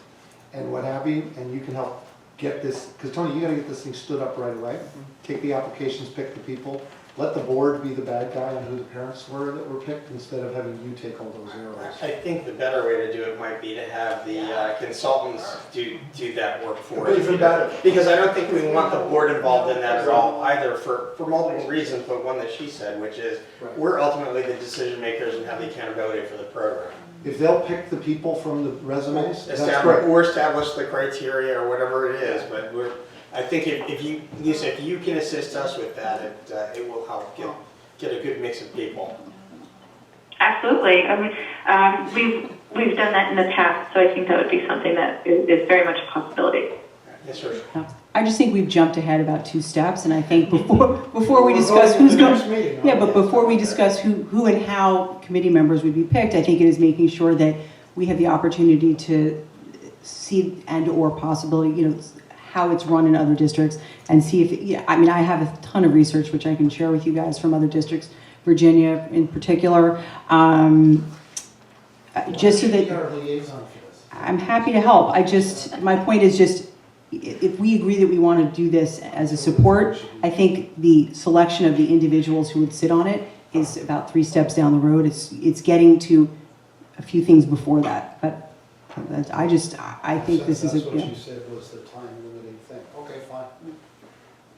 S5: and what have you, and you can help get this, because Tony, you got to get this thing stood up right away. Take the applications, pick the people. Let the board be the bad guy on who the parents were that were picked, instead of having you take all those arrows.
S1: I think the better way to do it might be to have the consultants do that work for us.
S5: Even better.
S1: Because I don't think we want the board involved in that at all either, for multiple reasons, but one that she said, which is we're ultimately the decision makers and have the accountability for the program.
S5: If they'll pick the people from the resumes, that's great.
S1: Or establish the criteria or whatever it is, but I think Lisa, if you can assist us with that, it will help get a good mix of people.
S9: Absolutely. I mean, we've done that in the past, so I think that would be something that is very much a possibility.
S1: Yes, sir.
S6: I just think we've jumped ahead about 2 steps, and I think before we discuss who's going, yeah, but before we discuss who and how committee members would be picked, I think it is making sure that we have the opportunity to see and/or possibility, you know, how it's run in other districts, and see if, yeah, I mean, I have a ton of research which I can share with you guys from other districts, Virginia in particular, just so that I'm happy to help. My point is just, if we agree that we want to do this as a support, I think the selection of the individuals who would sit on it is about 3 steps down the road. It's getting to a few things before that, but I think this is a.
S5: That's what you said was the time limiting thing. Okay, fine.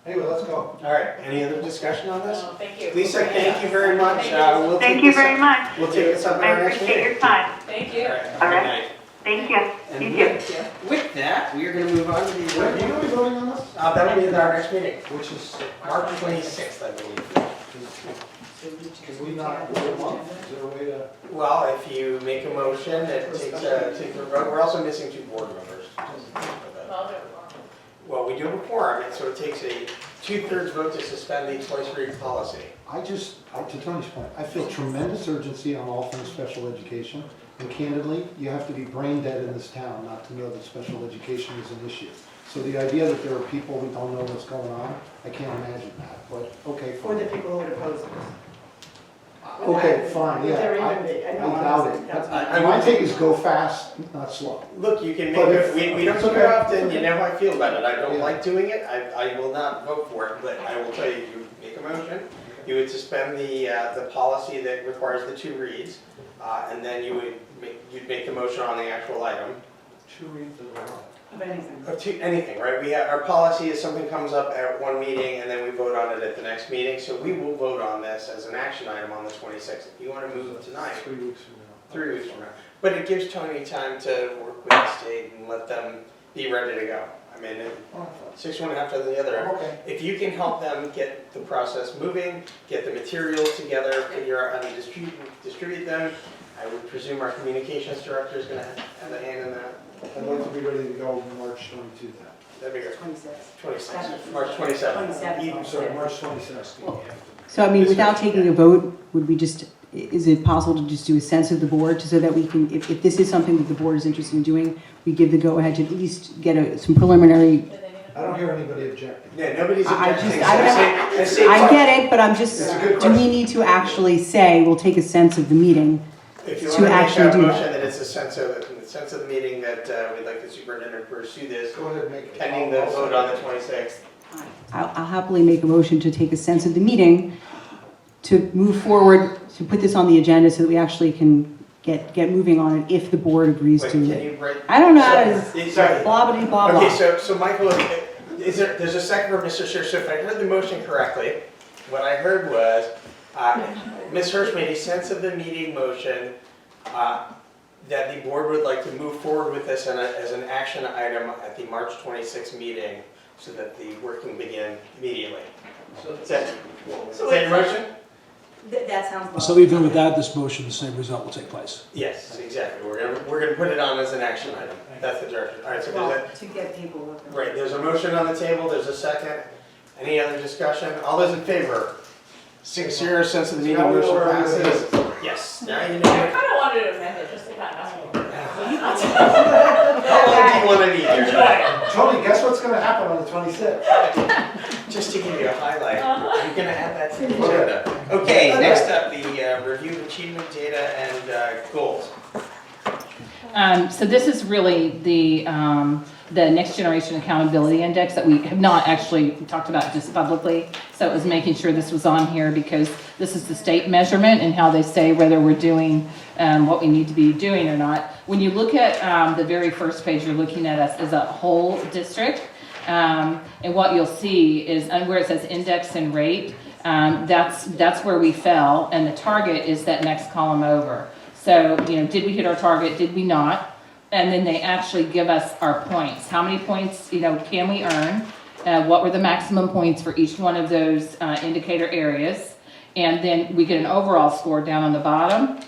S5: Anyway, let's go.
S1: All right, any other discussion on this?
S8: Thank you.
S1: Lisa, thank you very much.
S9: Thank you very much.
S1: We'll take this up at
S9: I
S1: our next
S9: appreciate
S1: meeting.
S9: your time.
S8: Thank you.
S1: All right, have a
S9: All
S1: good
S9: right.
S1: night.
S9: Thank you.
S1: And
S9: You too.
S1: with that, we are going to move on to the.
S5: Are you going to be voting on this?
S1: That'll be at our next meeting,
S5: Which is,
S1: March 26th, I believe.
S5: can we not do a month? Is there a way to?
S1: Well, if you make a motion, it takes a vote. We're also missing 2 board members. Well, we do have a quorum, and so it takes a 2/3 vote to suspend the twice-read policy.
S5: To Tony's point, I feel tremendous urgency on all things special education. And candidly, you have to be brain dead in this town not to know that special education is an issue. So the idea that there are people who don't know what's going on, I can't imagine that, but okay,
S11: For the
S5: fine.
S11: people who would oppose it.
S5: Okay, fine,
S11: If there
S5: yeah,
S11: even be,
S5: I
S11: know,
S5: doubt
S11: honestly,
S5: it.
S11: that's
S5: But My take is go fast, not slow.
S1: Look, you can make
S5: But
S1: it, we don't do it
S5: okay.
S1: often, you know how I feel about it. I don't
S5: Yeah.
S1: like doing it, I will not vote for it, but I will tell you, you make a motion, you would suspend the policy that requires the 2 reads, and then you'd make the motion on the actual item.
S5: 2 reads of the law.
S11: Of anything.
S1: Anything, right? Our policy is something comes up at one meeting and then we vote on it at the next meeting. So we will vote on this as an action item on the 26th. If you want to move it tonight,
S5: 3 weeks from now.
S1: 3 weeks from now. But it gives Tony time to work with the state and let them be ready to go. I mean, 6 one after the other.
S5: Okay.
S1: If you can help them get the process moving, get the materials together, figure out how to distribute them, I would presume our communications director is going to have a hand in that.
S5: I'd like to be ready to go March 22 then.
S1: That'd be great.
S11: 26.
S1: 26th, March 27th.
S5: I'm sorry, March 26th.
S6: So I mean, without taking a vote, would we just, is it possible to just do a sense of the board so that we can, if this is something that the board is interested in doing, we give the go-ahead to at least get some preliminary.
S5: I don't hear anybody objecting.
S1: Yeah, nobody's
S6: I
S1: objecting.
S6: get it, but I'm just,
S5: It's a good
S6: do we
S5: question.
S6: need to actually say, we'll take a sense of the meeting?
S1: If you
S6: to
S1: want to make
S6: actually
S1: a
S6: do
S1: motion
S6: that?
S1: that it's a sense of the meeting that we'd like the superintendent to pursue this,
S5: Go ahead and make it.
S1: pending the vote on the 26th.
S6: I'll happily make a motion to take a sense of the meeting, to move forward, to put this on the agenda so that we actually can get moving on it if the board agrees
S1: Wait,
S6: to
S1: can
S6: it.
S1: you break?
S6: I don't know how
S1: Sorry.
S6: to, blah, blah, blah, blah.
S1: Okay, so Michael, there's a second for Mr. Scher. So if I heard the motion correctly, what I heard was, Ms. Hirsch made a sense of the meeting motion that the board would like to move forward with this as an action item at the March 26th meeting so that the work can begin immediately. Is that your motion?
S11: That sounds.
S4: So even without this motion, the same result will take place.
S1: Yes, exactly. We're gonna put it on as an action item. That's the direction. All right, so there's
S11: To get people looking.
S1: right, there's a motion on the table, there's a second. Any other discussion? All those in favor? 6-0, sense of the meeting
S5: Now we know
S1: motion
S5: where everybody
S1: passes.
S5: is.
S1: Yes, now you
S8: I
S1: know.
S8: kind of wanted to amend it just to kind of.
S1: How long do you want to be here?
S5: Tony, guess what's going to happen on the 26th?
S1: Just to give you a highlight, you're gonna add that to the agenda. Okay, next up, the review of achievement data and goals.
S3: So this is really the Next Generation Accountability Index that we have not actually talked about just publicly. So it was making sure this was on here because this is the state measurement and how they say whether we're doing what we need to be doing or not. When you look at the very first page, you're looking at us as a whole district. And what you'll see is where it says index and rate, that's where we fell. And the target is that next column over. So, did we hit our target? Did we not? And then they actually give us our points. How many points, can we earn? What were the maximum points for each one of those indicator areas? And then we get an overall score down on the bottom,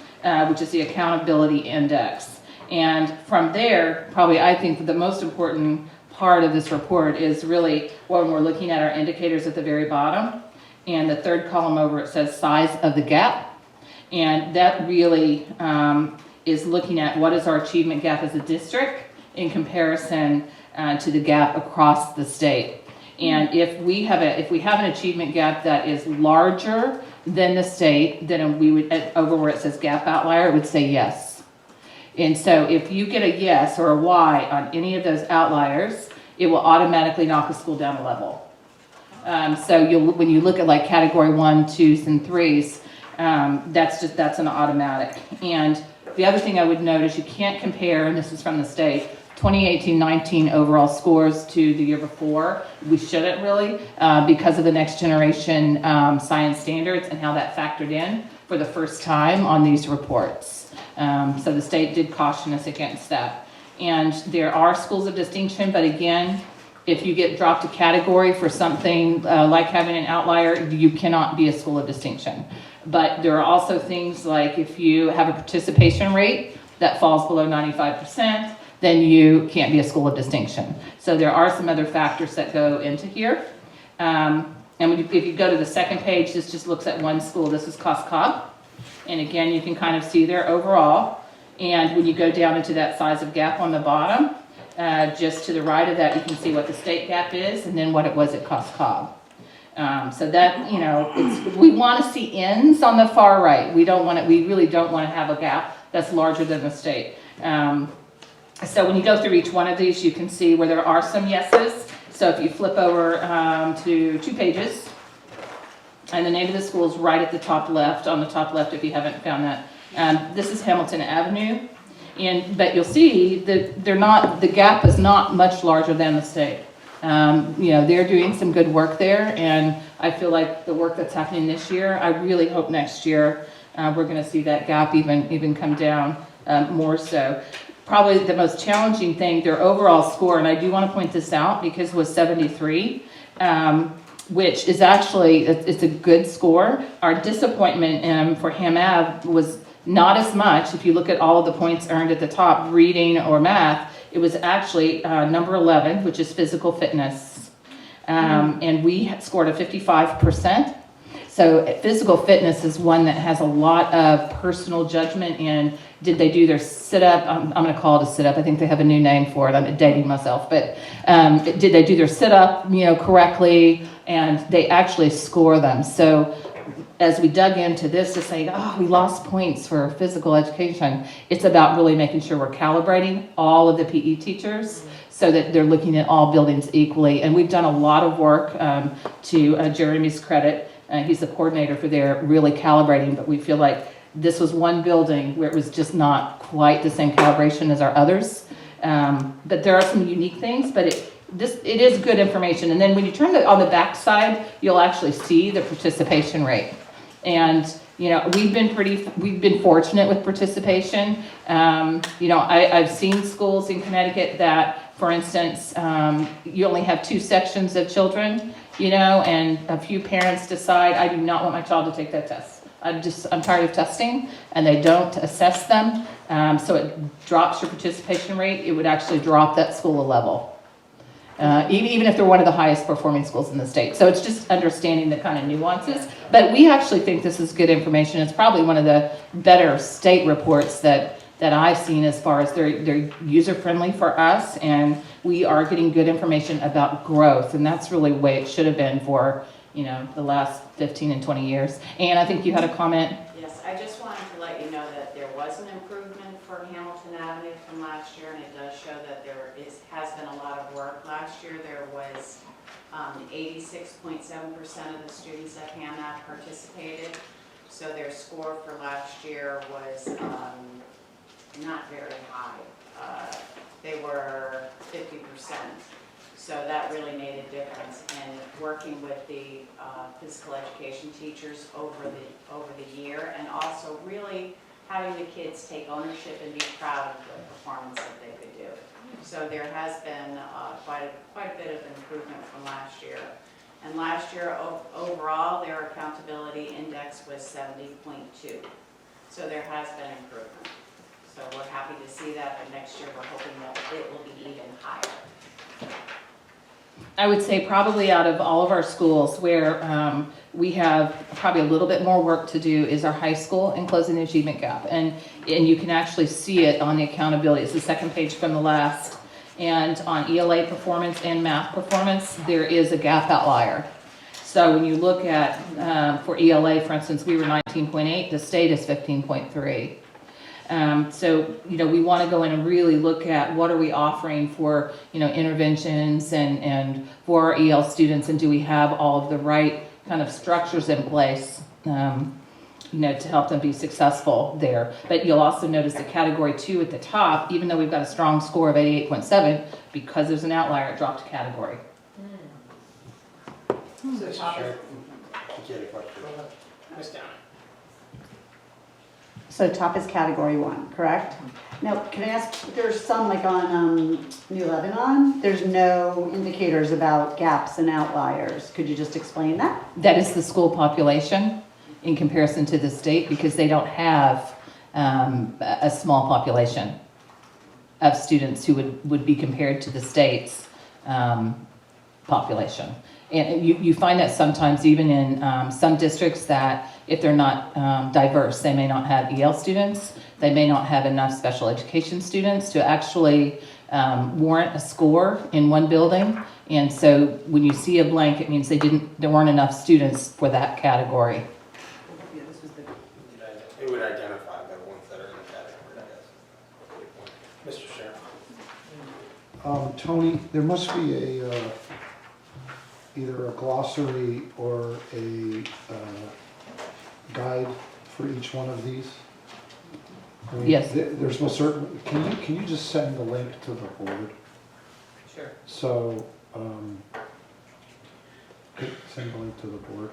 S3: which is the accountability index. And from there, probably I think the most important part of this report is really when we're looking at our indicators at the very bottom. And the third column over, it says size of the gap. And that really is looking at what is our achievement gap as a district in comparison to the gap across the state. And if we have an achievement gap that is larger than the state, then we would, over where it says gap outlier, it would say yes. And so if you get a yes or a Y on any of those outliers, it will automatically knock a school down a level. So when you look at like category 1, 2s, and 3s, that's an automatic. And the other thing I would note is you can't compare, and this is from the state, 2018-19 overall scores to the year before. We shouldn't really because of the next generation science standards and how that factored in for the first time on these reports. So the state did caution us against that. And there are schools of distinction, but again, if you get dropped a category for something like having an outlier, you cannot be a school of distinction. But there are also things like if you have a participation rate that falls below 95%, then you can't be a school of distinction. So there are some other factors that go into here. And if you go to the second page, this just looks at one school. This is Coscob. And again, you can kind of see there overall. And when you go down into that size of gap on the bottom, just to the right of that, you can see what the state gap is and then what it was at Coscob. So that, we want to see ends on the far right. We really don't want to have a gap that's larger than the state. So when you go through each one of these, you can see where there are some yeses. So if you flip over to 2 pages, and the name of the school is right at the top left, on the top left if you haven't found that. This is Hamilton Avenue. But you'll see that the gap is not much larger than the state. They're doing some good work there, and I feel like the work that's happening this year, I really hope next year we're going to see that gap even come down more so. Probably the most challenging thing, their overall score, and I do want to point this out because it was 73, which is actually, it's a good score. Our disappointment for Ham Ave was not as much. If you look at all of the points earned at the top, reading or math, it was actually number 11, which is physical fitness. And we scored a 55%. So physical fitness is one that has a lot of personal judgment in, did they do their sit-up? I'm going to call it a sit-up. I think they have a new name for it. I'm dating myself. But did they do their sit-up correctly? And they actually score them. So as we dug into this to say, we lost points for physical education, it's about really making sure we're calibrating all of the PE teachers so that they're looking at all buildings equally. And we've done a lot of work to Jeremy's credit. He's the coordinator for there, really calibrating, but we feel like this was one building where it was just not quite the same calibration as our others. But there are some unique things, but it is good information. And then when you turn on the back side, you'll actually see the participation rate. And we've been fortunate with participation. I've seen schools in Connecticut that, for instance, you only have 2 sections of children, and a few parents decide, I do not want my child to take that test. I'm tired of testing, and they don't assess them. So it drops your participation rate. It would actually drop that school a level. Even if they're one of the highest performing schools in the state. So it's just understanding the kind of nuances. But we actually think this is good information. It's probably one of the better state reports that I've seen as far as they're user-friendly for us, and we are getting good information about growth. And that's really the way it should have been for, the last 15 and 20 years. And I think you had a comment.
S12: Yes, I just wanted to let you know that there was an improvement for Hamilton Avenue from last year, and it does show that has been a lot of work. Last year there was 86.7% of the students at Ham Ave participated, so their score for last year was not very high. They were 50%, so that really made a difference. And working with the physical education teachers over the year, and also really having the kids take ownership and be proud of the performance that they could do. So there has been quite a bit of improvement from last year. And last year overall, their accountability index was 70.2. So there has been improvement. So we're happy to see that, but next year we're hoping that it will be even higher.
S3: I would say probably out of all of our schools where we have probably a little bit more work to do is our high school in closing the achievement gap. And you can actually see it on the accountability. It's the second page from the last. And on Ela Performance and Math Performance, there is a gap outlier. So when you look at, for ELA, for instance, we were 19.8, the state is 15.3. So, we want to go in and really look at what are we offering for, interventions and for our EL students, and do we have all of the right kind of structures in place, to help them be successful there. But you'll also notice the category 2 at the top, even though we've got a strong score of 88.7, because there's an outlier, it dropped a category.
S11: So top is,
S1: You had a question. Ms. Downing.
S7: So top is category 1, correct? Now, can I ask, there's some like on New Lebanon, there's no indicators about gaps and outliers. Could you just explain that?
S3: That is the school population in comparison to the state, because they don't have a small population of students who would be compared to the state's population. And you find that sometimes even in some districts that if they're not diverse, they may not have EL students, they may not have enough special education students to actually warrant a score in one building. And so when you see a blank, it means there weren't enough students for that category.
S11: yeah, this was the,
S1: It would identify the ones that are in the category, I guess. Mr. Sheriff.
S5: Tony, there must be either a glossary or a guide for each one of these. I mean,
S3: Yes.
S5: There's no certain, can you just send the link to the board?
S3: Sure.
S5: So, send the link to the board.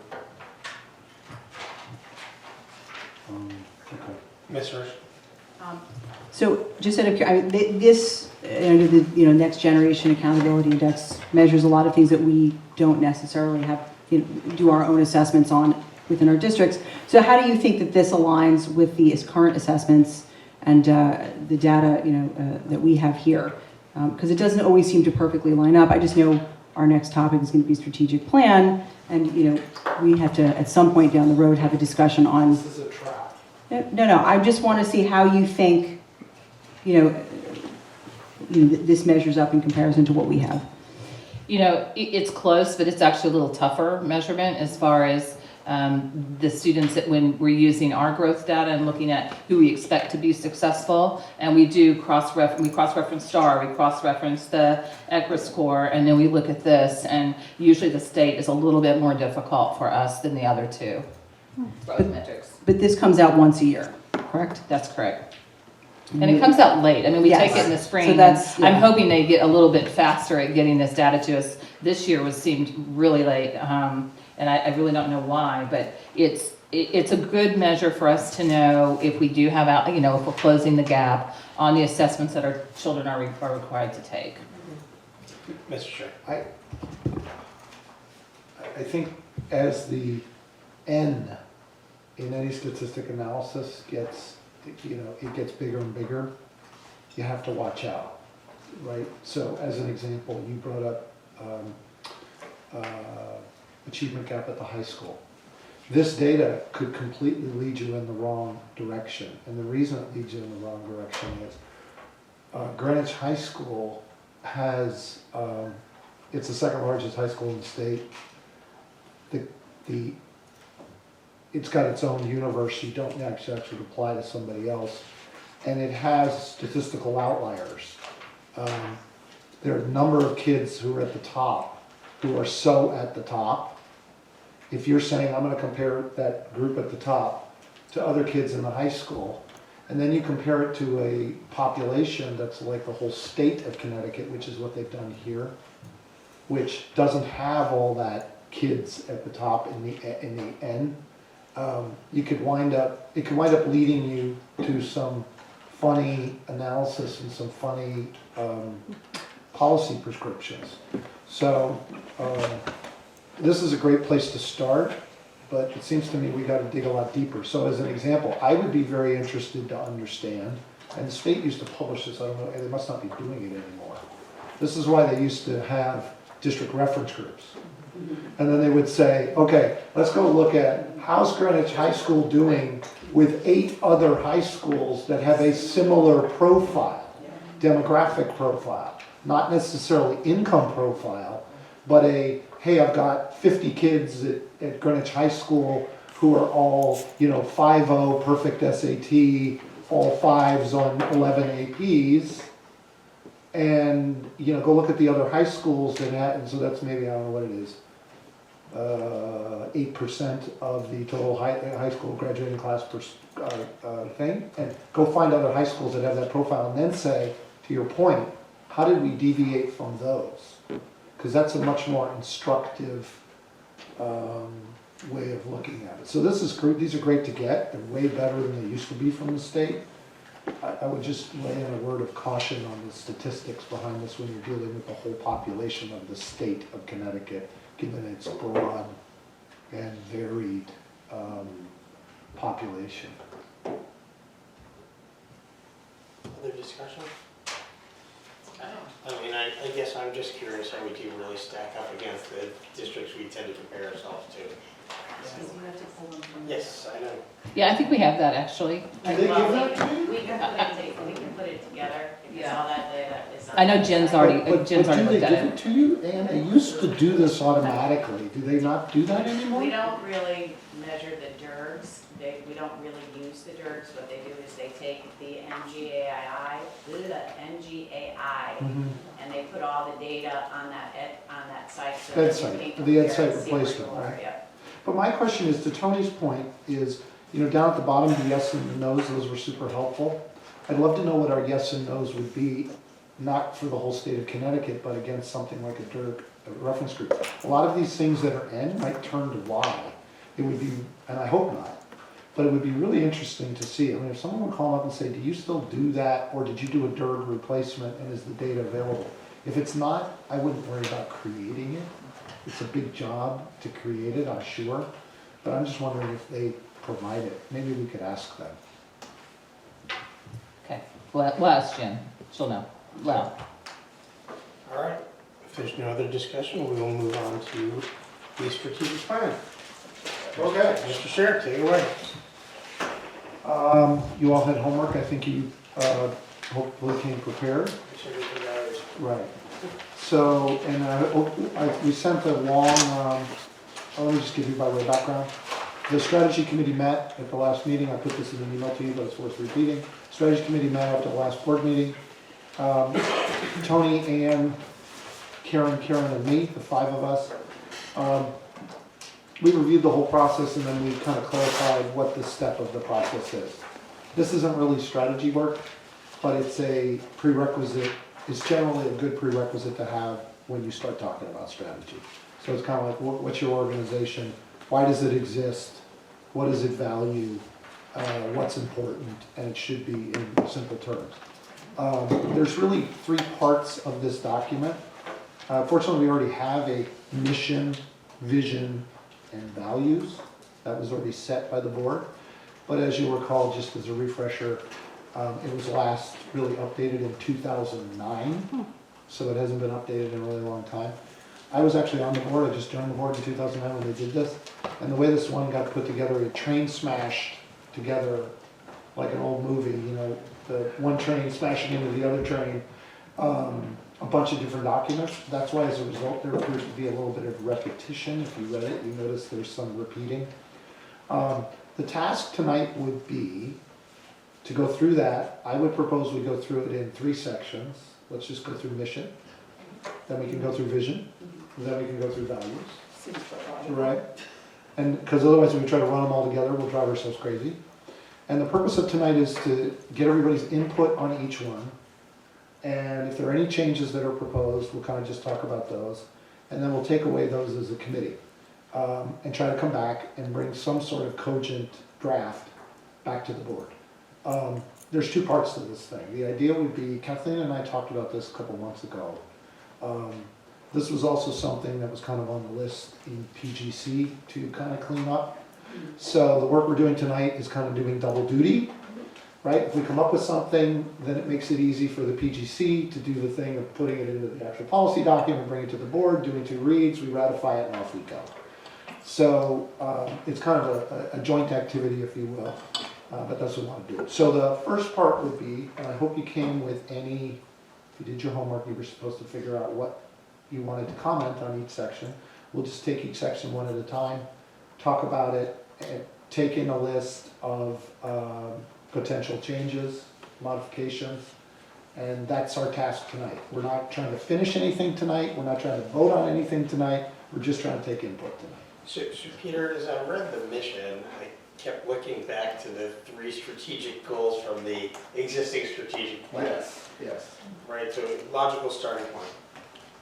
S5: Okay.
S1: Ms. Hirsch.
S6: So just out of this, under the next generation accountability index measures a lot of things that we don't necessarily have do our own assessments on within our districts. So how do you think that this aligns with the current assessments and the data that we have here? Because it doesn't always seem to perfectly line up. I just know our next topic is going to be strategic plan, and we have to at some point down the road have a discussion on.
S5: This is a trap.
S6: No. I just want to see how you think, this measures up in comparison to what we have.
S3: It's close, but it's actually a little tougher measurement as far as the students that when we're using our growth data and looking at who we expect to be successful, and we do cross-reference STAR, we cross-reference the ECRA score, and then we look at this, and usually the state is a little bit more difficult for us than the other two growth metrics.
S6: But this comes out once a year, correct?
S3: That's correct. And it comes out late. I mean, we
S6: Yes.
S3: take it in the spring.
S6: So that's,
S3: I'm
S6: yeah.
S3: hoping they get a little bit faster at getting this data to us. This year seemed really late, and I really don't know why, but it's a good measure for us to know if we do have out, if we're closing the gap on the assessments that our children are required to take.
S1: Mr. Chair.
S5: I think as the N in any statistic analysis gets, it gets bigger and bigger, you have to watch out, right? So as an example, you brought up achievement gap at the high school. This data could completely lead you in the wrong direction. And the reason it leads you in the wrong direction is Greenwich High School has, it's the second largest high school in the state. It's got its own universe. You don't actually apply to somebody else. And it has statistical outliers. There are a number of kids who are at the top, who are so at the top. If you're saying, I'm going to compare that group at the top to other kids in the high school, and then you compare it to a population that's like the whole state of Connecticut, which is what they've done here, which doesn't have all that kids at the top in the end. It could wind up leading you to some funny analysis and some funny policy prescriptions. So this is a great place to start, but it seems to me we got to dig a lot deeper. So as an example, I would be very interested to understand And the state used to publish this, I don't know, and they must not be doing it anymore. This is why they used to have district reference groups. And then they would say, okay, let's go look at how's Greenwich High School doing with 8 other high schools that have a similar profile, demographic profile, not necessarily income profile, but a, hey, I've got 50 kids at Greenwich High School who are all, 5.0 perfect SAT, all 5s on 11 APs, and, go look at the other high schools and so that's maybe, I don't know what it is, 8% of the total high school graduating class per thing, and go find other high schools that have that profile, and then say, to your point, how did we deviate from those? Because that's a much more instructive way of looking at it. So this is great. These are great to get. They're way better than they used to be from the state. I would just lay in a word of caution on the statistics behind this when you're dealing with the whole population of the state of Connecticut, given its broad and varied population.
S1: Other discussion? I mean, I guess I'm just curious how we do really stack up against the districts we tend to compare ourselves to. Yes, I know.
S3: Yeah, I think we have that actually.
S5: Do they give that to you?
S12: We can put it together, because all that data is.
S3: I know Jen's already,
S5: But
S3: Jen's already
S5: do they
S3: looked
S5: give
S3: at
S5: it
S3: it.
S5: to you? And they used to do this automatically. Do they not do that anymore?
S12: We don't really measure the DIRGs. We don't really use the DIRGs. What they do is they take the NGAI, and they put all the data on that site. So that you
S5: EdSite,
S12: can
S5: the
S12: compare
S5: EdSite
S12: and see where you
S5: replacement,
S12: are,
S5: right?
S12: yeah.
S5: But my question is, to Tony's point, is, down at the bottom, the yes and the no's, those were super helpful. I'd love to know what our yes and no's would be, not for the whole state of Connecticut, but against something like a DIRG a reference group. A lot of these things that are N might turn to Y. It would be, and I hope not, but it would be really interesting to see. I mean, if someone would call up and say, do you still do that, or did you do a DIRG replacement, and is the data available? If it's not, I wouldn't worry about creating it. It's a big job to create it, I'm sure, but I'm just wondering if they provide it. Maybe we could ask them.
S3: Okay, we'll ask Jen, she'll know. Well,
S1: All right. If there's no other discussion, we will move on to the strategic plan.
S5: Okay.
S1: Mr. Sheriff, take it away.
S5: You all had homework, I think you hopefully came prepared. Right. So, and we sent a long, let me just give you by way of background. The strategy committee met at the last meeting. I put this in an email to you, but it's worth repeating. Strategy committee met after the last board meeting. Tony, Ann, Karen, and me, the 5 of us. We reviewed the whole process, and then we kind of clarified what the step of the process is. This isn't really strategy work, but it's a prerequisite. It's generally a good prerequisite to have when you start talking about strategy. So it's kind of like, what's your organization? Why does it exist? What does it value? What's important? And it should be in simple terms. There's really 3 parts of this document. Fortunately, we already have a mission, vision, and values. That was already set by the board. But as you recall, just as a refresher, it was last really updated in 2009, so it hasn't been updated in a really long time. I was actually on the board. I just joined the board in 2009 when they did this. And the way this one got put together, it train smashed together like an old movie, the one train smashing into the other train, a bunch of different documents. That's why, as a result, there appears to be a little bit of repetition. If you read it, you notice there's some repeating. The task tonight would be to go through that. I would propose we go through it in 3 sections. Let's just go through mission, then we can go through vision, then we can go through values. Right? And because otherwise, if we try to run them all together, we'll drive ourselves crazy. And the purpose of tonight is to get everybody's input on each one. And if there are any changes that are proposed, we'll kind of just talk about those. And then we'll take away those as a committee and try to come back and bring some sort of cogent draft back to the board. There's 2 parts to this thing. The idea would be, Kathleen and I talked about this a couple months ago. This was also something that was kind of on the list in PGC to kind of clean up. So the work we're doing tonight is kind of doing double duty. right? If we come up with something, then it makes it easy for the PGC to do the thing of putting it into the actual policy document, bring it to the board, doing 2 reads, we ratify it, and off we go. So it's kind of a joint activity, if you will, but that's what we want to do. So the first part would be, and I hope you came with any, if you did your homework, you were supposed to figure out what you wanted to comment on each section. We'll just take each section one at a time, talk about it, and take in a list of potential changes, modifications, and that's our task tonight. We're not trying to finish anything tonight, we're not trying to vote on anything tonight, we're just trying to take input tonight.
S1: So Peter, as I read the mission, I kept looking back to the 3 strategic goals from the existing strategic plan.
S5: Yes.
S1: Right, so logical starting point.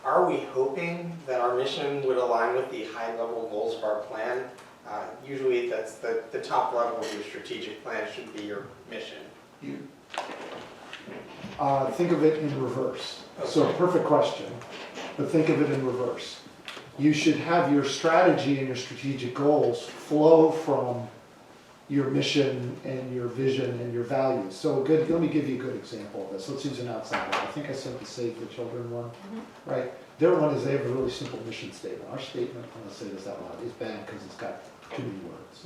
S1: Are we hoping that our mission would align with the high-level goals of our plan? Usually that's the top level of your strategic plan should be your mission.
S5: You think of it in reverse. So perfect question, but think of it in reverse. You should have your strategy and your strategic goals flow from your mission and your vision and your values. So let me give you a good example of this. Let's use an outside one. I think I sent the Save the Children one, right? Their one is they have a really simple mission statement. Our statement, I'm gonna say this out loud, is bad because it's got too many words.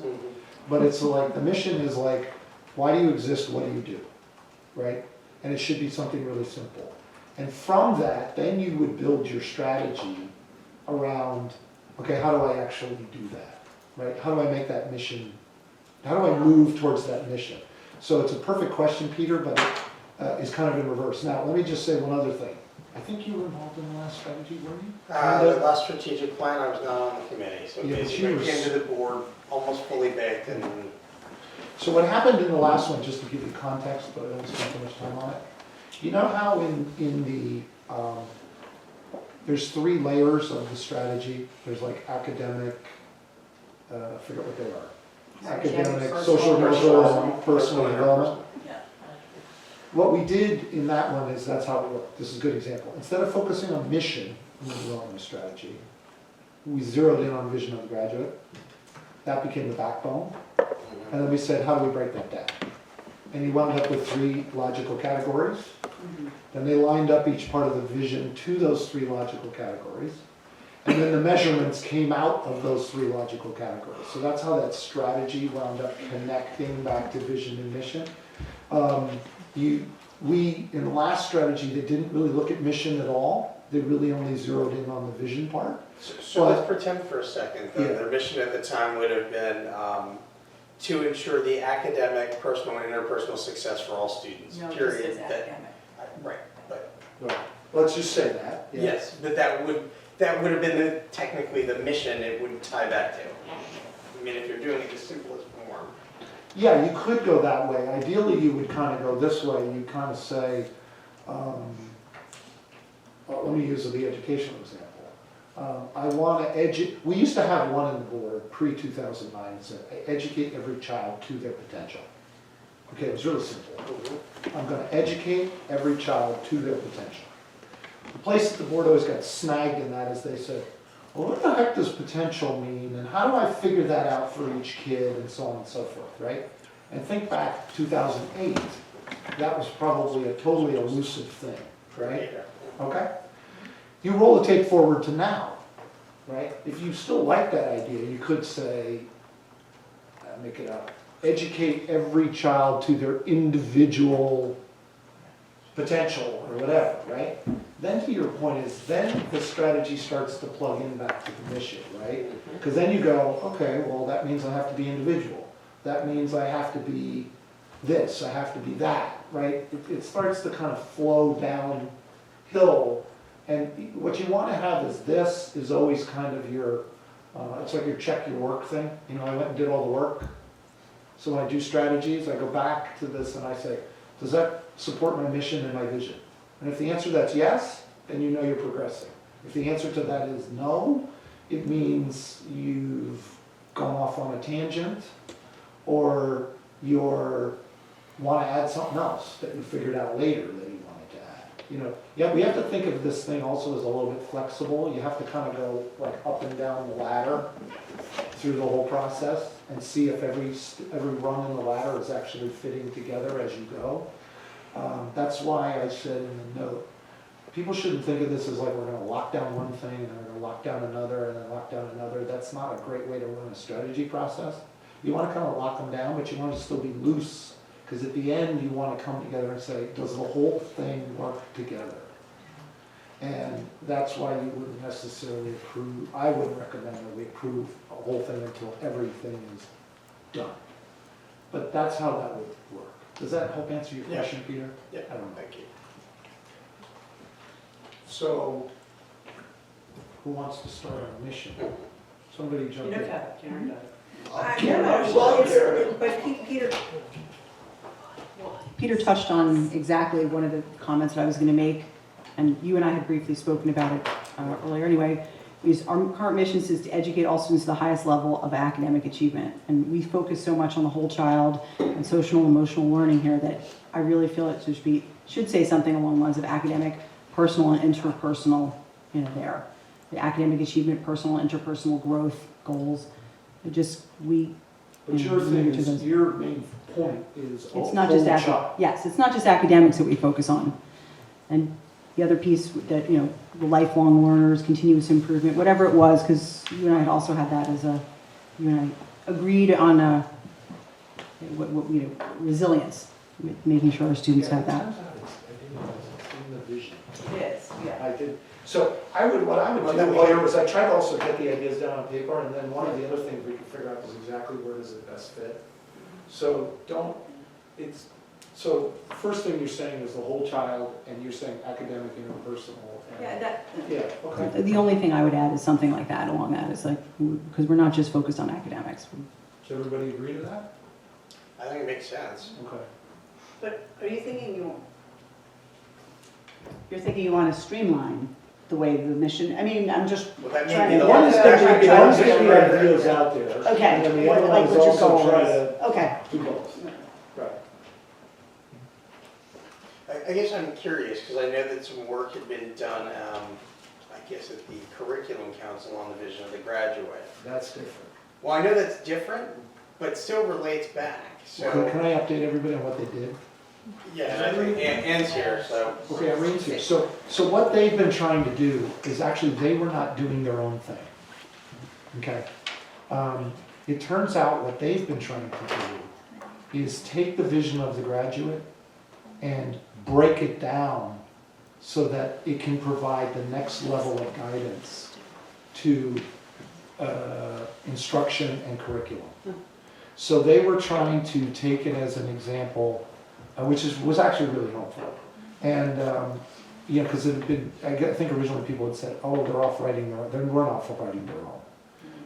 S5: But it's like, the mission is like, why do you exist, what do you do, right? And it should be something really simple. And from that, then you would build your strategy around, okay, how do I actually do that, right? How do I make that mission, how do I move towards that mission? So it's a perfect question, Peter, but it is kind of in reverse. Now, let me just say one other thing. I think you were involved in the last strategy, weren't you?
S1: The last strategic plan, I was not on the committee, so
S5: Yeah, but
S1: basically
S5: you
S1: I
S5: were
S1: came to the board almost fully baked and
S5: So what happened in the last one, just to give you context, but I don't spend too much time on it. You know how in the, there's 3 layers of the strategy. There's like academic, I forget what they are. Academic, social, emotional, and personal development. What we did in that one is, that's how it worked. This is a good example. Instead of focusing on mission in the development strategy, we zeroed in on vision of the graduate. That became the backbone. And then we said, how do we break that down? And you wound up with 3 logical categories. Then they lined up each part of the vision to those 3 logical categories. And then the measurements came out of those 3 logical categories. So that's how that strategy wound up connecting back to vision and mission. We, in the last strategy, they didn't really look at mission at all. They really only zeroed in on the vision part.
S1: So let's pretend for a second that their mission at the time would have been to ensure the academic, personal, and interpersonal success for all students,
S11: No,
S1: period.
S11: this is academic.
S1: Right, but,
S5: Right. Let's just say that. Yeah.
S1: yes, but that would have been technically the mission it would tie back to. I mean, if you're doing it the simplest form.
S5: Yeah, you could go that way. Ideally, you would kind of go this way. You kind of say, well, let me use the educational example. I want to we used to have one in the board pre-2009 that said, educate every child to their potential. Okay, it was really simple. I'm going to educate every child to their potential. The place that the board always got snagged in that is they said, well, what the heck does potential mean, and how do I figure that out for each kid, and so on and so forth, right? And think back to 2008, that was probably a totally elusive thing, right? Okay? You roll the tape forward to now, right? If you still like that idea, you could say, make it up, educate every child to their individual potential or whatever, right? Then to your point is, then the strategy starts to plug in back to the mission, right? Because then you go, okay, well, that means I have to be individual. That means I have to be this, I have to be that, right? It starts to kind of flow downhill. And what you want to have is this is always kind of your, it's like your check your work thing. You know, I went and did all the work. So when I do strategies, I go back to this and I say, does that support my mission and my vision? And if the answer to that's yes, then you know you're progressing. If the answer to that is no, it means you've gone off on a tangent or you're want to add something else that you figured out later that you wanted to add. You know, yeah, we have to think of this thing also as a little bit flexible. You have to kind of go like up and down the ladder. through the whole process and see if every rung in the ladder is actually fitting together as you go. That's why I said in the note, people shouldn't think of this as like we're gonna lock down one thing and then we're gonna lock down another and then lock down another. That's not a great way to run a strategy process. You wanna kind of lock them down, but you want to still be loose, because at the end you want to come together and say, does the whole thing work together? And that's why you wouldn't necessarily approve, I wouldn't recommend that we approve a whole thing until everything is done. But that's how that would work. Does that help answer your
S1: Yeah.
S5: question, Peter?
S1: Yeah,
S5: I don't know.
S1: thank you.
S5: So, who wants to start on a mission? Somebody jump in.
S11: Well, but Peter,
S6: Peter touched on exactly one of the comments that I was going to make, and you and I had briefly spoken about it earlier anyway. Our current mission is to educate all students to the highest level of academic achievement. And we focus so much on the whole child and social and emotional learning here that I really feel it should say something along the lines of academic, personal, and interpersonal, there. The academic achievement, personal, interpersonal growth goals.
S5: But your thing is, your main point is a
S6: It's not just
S5: whole child.
S6: yes, it's not just academics that we focus on. And the other piece that, the lifelong learners, continuous improvement, whatever it was, because you and I had also had that as you and I agreed on resilience, making sure our students have that.
S5: It's in the vision.
S11: yes, yeah.
S5: I did. So what I would do here was I tried to also get the ideas down on paper, and then one of the other things we could figure out is exactly where does it best fit. So so first thing you're saying is the whole child, and you're saying academic, interpersonal. Yeah, okay.
S6: The only thing I would add is something like that, along that, is like, because we're not just focused on academics.
S5: Does everybody agree to that?
S1: I think it makes sense.
S5: Okay.
S11: But are you thinking you're thinking you want to streamline the way the mission, I mean, I'm just
S1: Well, that may
S11: trying
S1: be
S11: to.
S1: the
S5: One is
S1: last
S5: going to
S1: action.
S5: be one is getting the ideas out there.
S11: Okay,
S5: And then the other
S11: like
S5: one is
S11: what your
S5: also
S11: goal
S5: try
S11: is.
S5: to
S11: Okay.
S5: do both. Right.
S1: I guess I'm curious, because I know that some work had been done, I guess at the Curriculum Council on the vision of the graduate.
S5: That's different.
S1: Well, I know that's different, but still relates back, so.
S5: Can I update everybody on what they did?
S1: Yeah, and I think Ann's here, so.
S5: Okay, Irene's here. So what they've been trying to do is actually, they were not doing their own thing. Okay? It turns out what they've been trying to do is take the vision of the graduate and break it down so that it can provide the next level of guidance to instruction and curriculum. So they were trying to take it as an example, which was actually really helpful. And, because it had been, I think originally people had said, oh, they're off writing their own. They weren't off writing their own.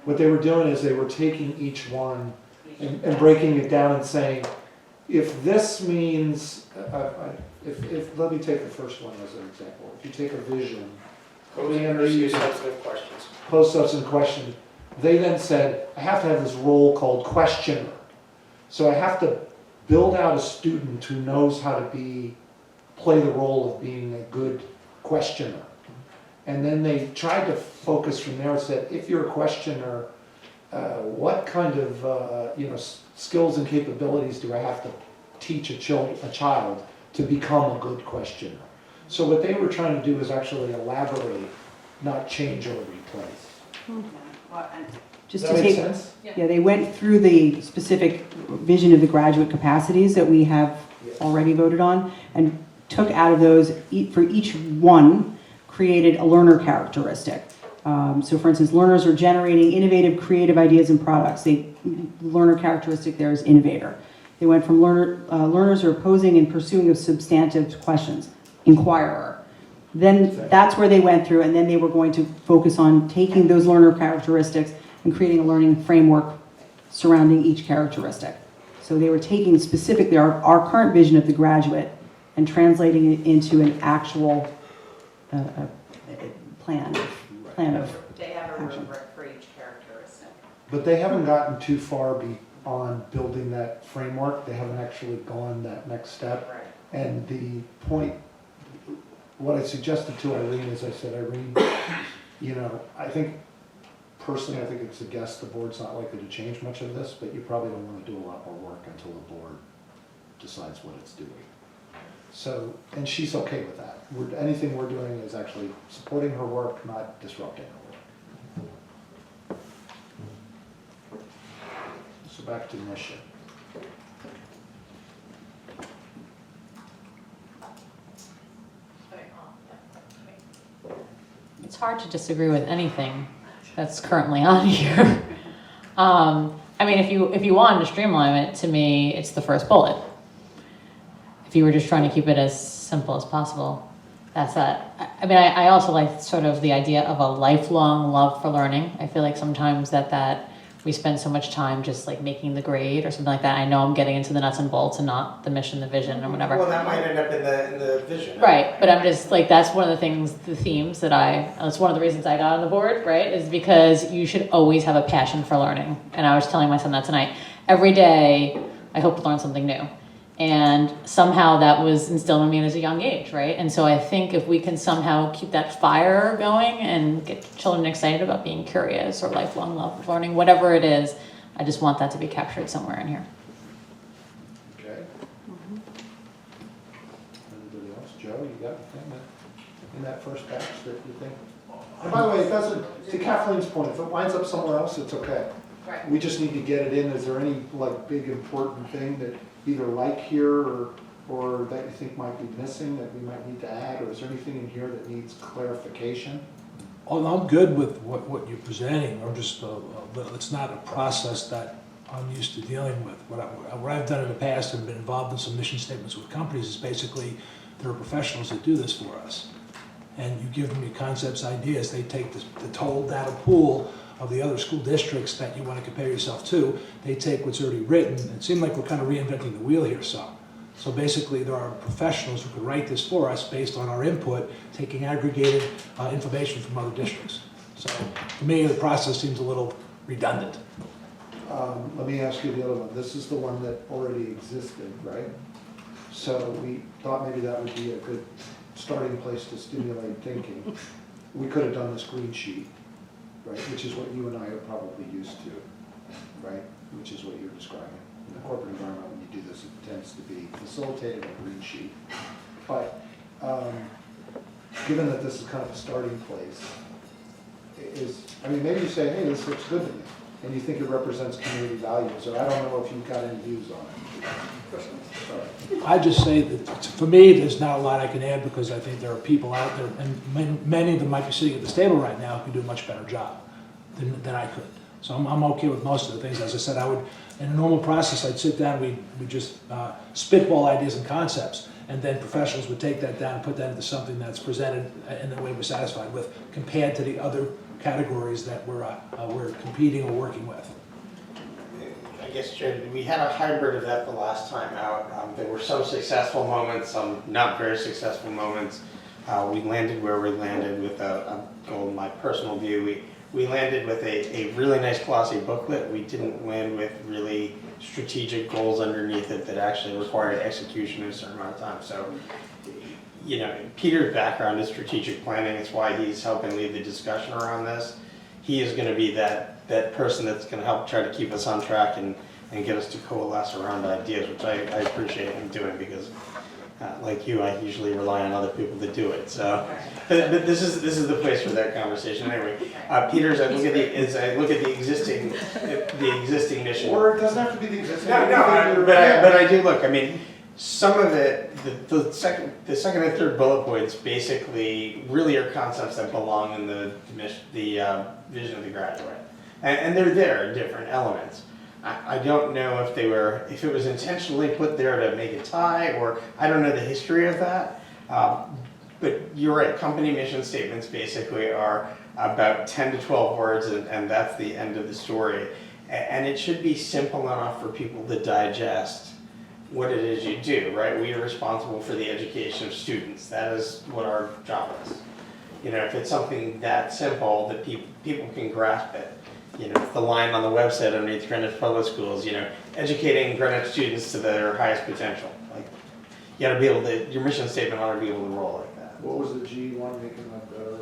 S5: What they were doing is they were taking each one and breaking it down and saying, if this means, let me take the first one as an example. If you take a vision,
S1: Substantive questions.
S5: post substantive question, they then said, I have to have this role called questioner. So I have to build out a student who knows how to play the role of being a good questioner. And then they tried to focus from there and said, if you're a questioner, what kind of skills and capabilities do I have to teach a child to become a good questioner? So what they were trying to do is actually elaborate, not change or replace.
S6: Just
S5: Does that
S6: to
S5: make
S6: take,
S5: sense?
S6: yeah, they went through the specific vision of the graduate capacities that we have already voted on, and took out of those, for each one, created a learner characteristic. So for instance, learners are generating innovative, creative ideas and products. The learner characteristic there is innovator. They went from learners are posing and pursuing of substantive questions, inquirer. Then that's where they went through, and then they were going to focus on taking those learner characteristics and creating a learning framework surrounding each characteristic. So they were taking specifically our current vision of the graduate and translating it into an actual plan of
S12: They have a
S6: action.
S12: rubric for each characteristic.
S5: But they haven't gotten too far beyond building that framework. They haven't actually gone that next step.
S12: Right.
S5: And the point, what I suggested to Irene is I said, Irene, I think personally, I think it's a guess, the board's not likely to change much of this, but you probably don't want to do a lot more work until the board decides what it's doing. So, and she's okay with that. Anything we're doing is actually supporting her work, not disrupting her work. So back to mission.
S10: It's hard to disagree with anything that's currently on here. I mean, if you wanted to streamline it, to me, it's the first bullet. If you were just trying to keep it as simple as possible, that's that. I mean, I also like sort of the idea of a lifelong love for learning. I feel like sometimes that we spend so much time just like making the grade or something like that. I know I'm getting into the nuts and bolts and not the mission, the vision, or whatever.
S1: Well, that might end up in the vision.
S10: Right, but I'm just like, that's one of the things, the themes that's one of the reasons I got on the board, right, is because you should always have a passion for learning. And I was telling my son that tonight. Every day, I hope to learn something new. And somehow that was instilled in me at a young age, right? And so I think if we can somehow keep that fire going and get children excited about being curious or lifelong love of learning, whatever it is, I just want that to be captured somewhere in here.
S5: Okay. Anybody else? Joe, you got anything in that first batch that you think? And by the way, it doesn't, to Kathleen's point, if it winds up somewhere else, it's okay.
S3: Right.
S5: We just need to get it in. Is there any like big important thing that either like here or that you think might be missing that we might need to add, or is there anything in here that needs clarification?
S4: Oh, I'm good with what you're presenting. I'm just, it's not a process that I'm used to dealing with. What I've done in the past and been involved in some mission statements with companies is basically there are professionals that do this for us. And you give them your concepts, ideas, they take the total data pool of the other school districts that you want to compare yourself to, they take what's already written. It seemed like we're kind of reinventing the wheel here some. So basically there are professionals who could write this for us based on our input, taking aggregated information from other districts. So to me, the process seems a little redundant.
S5: Let me ask you the other one. This is the one that already existed, right? So we thought maybe that would be a good starting place to stimulate thinking. We could have done this green sheet, right, which is what you and I are probably used to, right, which is what you're describing. In the corporate environment, when you do this, it tends to be facilitated on green sheet. But given that this is kind of a starting place, I mean, maybe you say, hey, this looks good to me, and you think it represents community values, or I don't know if you've got any views on it. Sorry.
S4: I just say that for me, there's not a lot I can add because I think there are people out there, and many of them might be sitting at this table right now who can do a much better job than I could. So I'm okay with most of the things. As I said, I would, in a normal process, I'd sit down, we'd just spitball ideas and concepts, and then professionals would take that down and put that into something that's presented in a way we're satisfied with, compared to the other categories that we're competing or working with.
S1: I guess, Jay, we had a hybrid of that the last time out. There were some successful moments, some not very successful moments. We landed where we landed with a goal, in my personal view. We landed with a really nice glossy booklet. We didn't land with really strategic goals underneath it that actually required execution in a certain amount of time. So, you know, Peter's background is strategic planning. It's why he's helping lead the discussion around this. He is going to be that person that's going to help try to keep us on track and get us to coalesce around ideas, which I appreciate him doing because, like you, I usually rely on other people to do it. So, but this is the place for that conversation anyway. Peter, as I look at the existing mission.
S5: Or it doesn't have to be the existing.
S1: But I do look. I mean, some of it, the second and third bullet points basically really are concepts that belong in the vision of the graduate, and they're there in different elements. I don't know if it was intentionally put there to make a tie, or I don't know the history of that. But you're right. Company mission statements basically are about 10 to 12 words, and that's the end of the story. And it should be simple enough for people to digest what it is you do, right? We are responsible for the education of students. That is what our job is. You know, if it's something that simple that people can grasp it. You know, the line on the website underneath Greenwich Public Schools, you know, educating Greenwich students to their highest potential. Like, you got to be able to, your mission statement ought to be able to roll like that.
S5: What was the G1 making that better?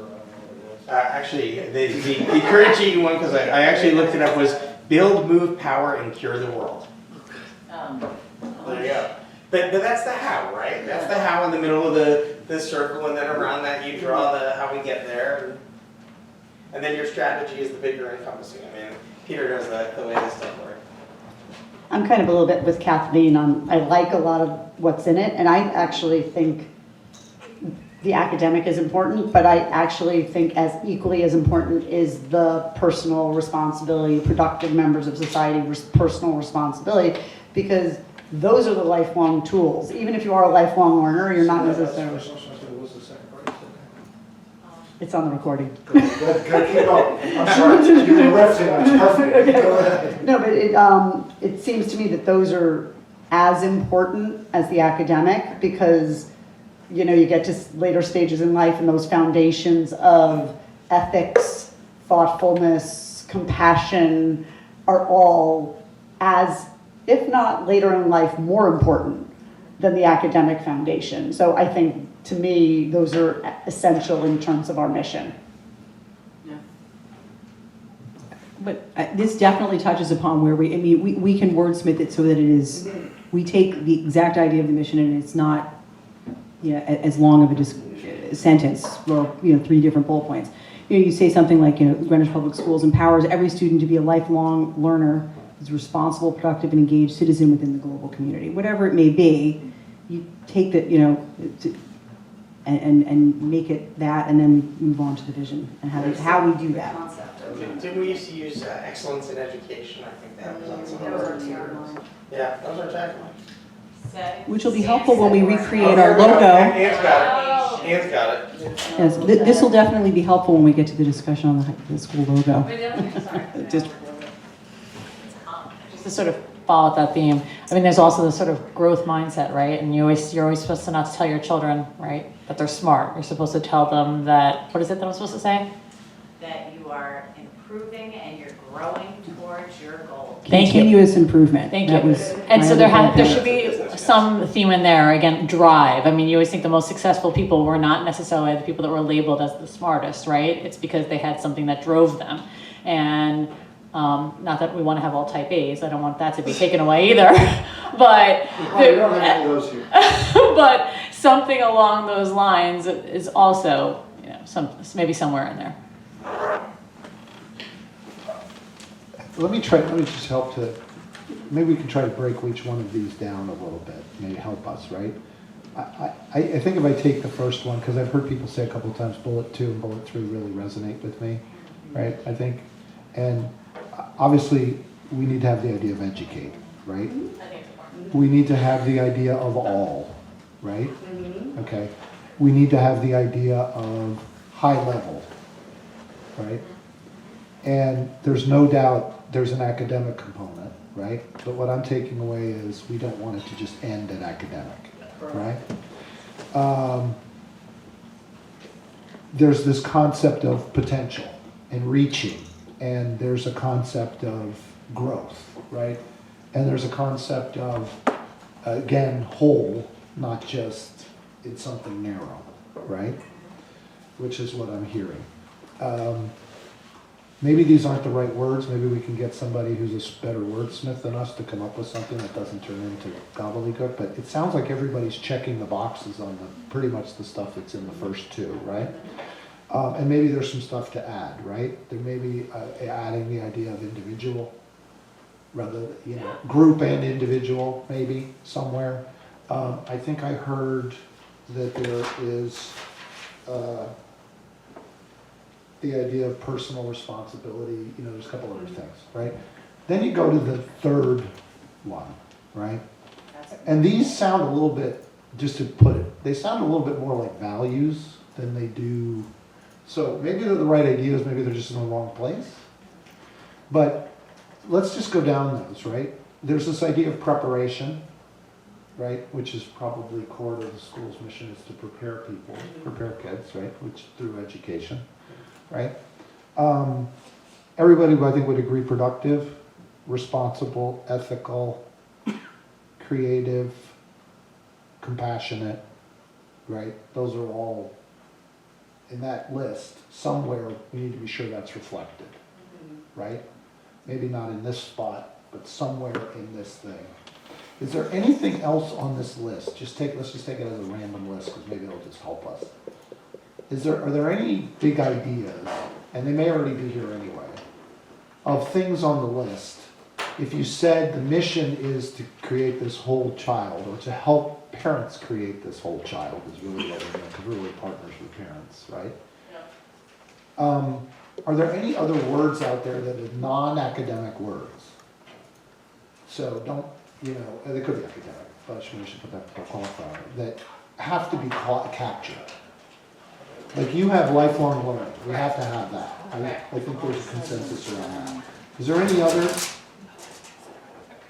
S1: Actually, the current cheating one, because I actually looked it up, was build, move, power, and cure the world. There you go. But that's the how, right? That's the how in the middle of the circle, and then around that you draw the how we get there. And then your strategy is the bigger encompassing. I mean, Peter knows the way this stuff works.
S7: I'm kind of a little bit with Kathleen on, I like a lot of what's in it, and I actually think the academic is important, but I actually think as equally as important is the personal responsibility, productive members of society, personal responsibility, because those are the lifelong tools. Even if you are a lifelong learner, you're not necessarily. It's on the recording.
S5: Good, keep going. I'm sorry, you were riffing, it's perfect. Go ahead.
S7: No, but it seems to me that those are as important as the academic, because you know, you get to later stages in life and those foundations of ethics, thoughtfulness, compassion are all as, if not later in life, more important than the academic foundation. So I think, to me, those are essential in terms of our mission.
S6: But this definitely touches upon where we can wordsmith it so that it is, we take the exact idea of the mission and it's not, you know, as long of a sentence or, you know, 3 different bullet points. You know, you say something like, you know, Greenwich Public Schools empowers every student to be a lifelong learner, is a responsible, productive, and engaged citizen within the global community. Whatever it may be, you take that, you know, and make it that, and then move on to the vision and how we do that.
S1: Didn't we used to use excellence in education? I think that was on some of our tiers. Yeah, those are taglines.
S6: Which will be helpful when we recreate our logo.
S1: Anne's got it. Anne's got it.
S6: Yes, this will definitely be helpful when we get to the discussion on the school logo. Just
S10: to sort of follow that theme, I mean, there's also the sort of growth mindset, right? And you're always supposed to not tell your children, right, that they're smart. You're supposed to tell them that, what is it that I'm supposed to say?
S12: That you are improving and you're growing towards your goal.
S10: Thank you.
S6: Continuous improvement.
S10: Thank
S6: That
S10: you.
S6: was
S10: And
S6: my
S10: so
S6: other
S10: there
S6: thing.
S10: should be some theme in there. Again, drive. I mean, you always think the most successful people were not necessarily the people that were labeled as the smartest, right? It's because they had something that drove them. And not that we want to have all type A's. I don't want that to be taken away either. But
S5: We don't have any of those here.
S10: but something along those lines is also, you know, maybe somewhere in there.
S5: Let me just help to, maybe we can try to break each one of these down a little bit, maybe help us, right? I think if I take the first one, because I've heard people say a couple of times, bullet 2 and bullet 3 really resonate with me, right? I think, and obviously we need to have the idea of educate, right? We need to have the idea of all, right? Okay. We need to have the idea of high level, right? And there's no doubt there's an academic component, right? But what I'm taking away is we don't want it to just end at academic, right? There's this concept of potential and reaching, and there's a concept of growth, right? And there's a concept of, again, whole, not just it's something narrow, right? Which is what I'm hearing. Maybe these aren't the right words. Maybe we can get somebody who's a better wordsmith than us to come up with something that doesn't turn into gobbledygook. But it sounds like everybody's checking the boxes on pretty much the stuff that's in the first 2, right? And maybe there's some stuff to add, right? There may be adding the idea of individual, rather, you know, group and individual, maybe somewhere. I think I heard that there is the idea of personal responsibility, you know, there's a couple other things, right? Then you go to the third one, right? And these sound a little bit, just to put it, they sound a little bit more like values than they do. So maybe they're the right ideas, maybe they're just in the wrong place. But let's just go down those, right? There's this idea of preparation, right? Which is probably core to the school's mission, is to prepare people, prepare kids, right? Which through education. Right? Everybody, I think, would agree productive, responsible, ethical, creative, compassionate, right? Those are all in that list, somewhere, we need to be sure that's reflected, right? Maybe not in this spot, but somewhere in this thing. Is there anything else on this list? Let's just take it as a random list, because maybe it'll just help us. Are there any big ideas, and they may already be here anyway, of things on the list? If you said the mission is to create this whole child, or to help parents create this whole child, is really what we're doing, because we're really partners with parents, right? Are there any other words out there that are non-academic words? So don't, they could be academic, but we should put that qualifier, that have to be captured. Like you have lifelong learning, we have to have that. I think there's a consensus around that. Is there any other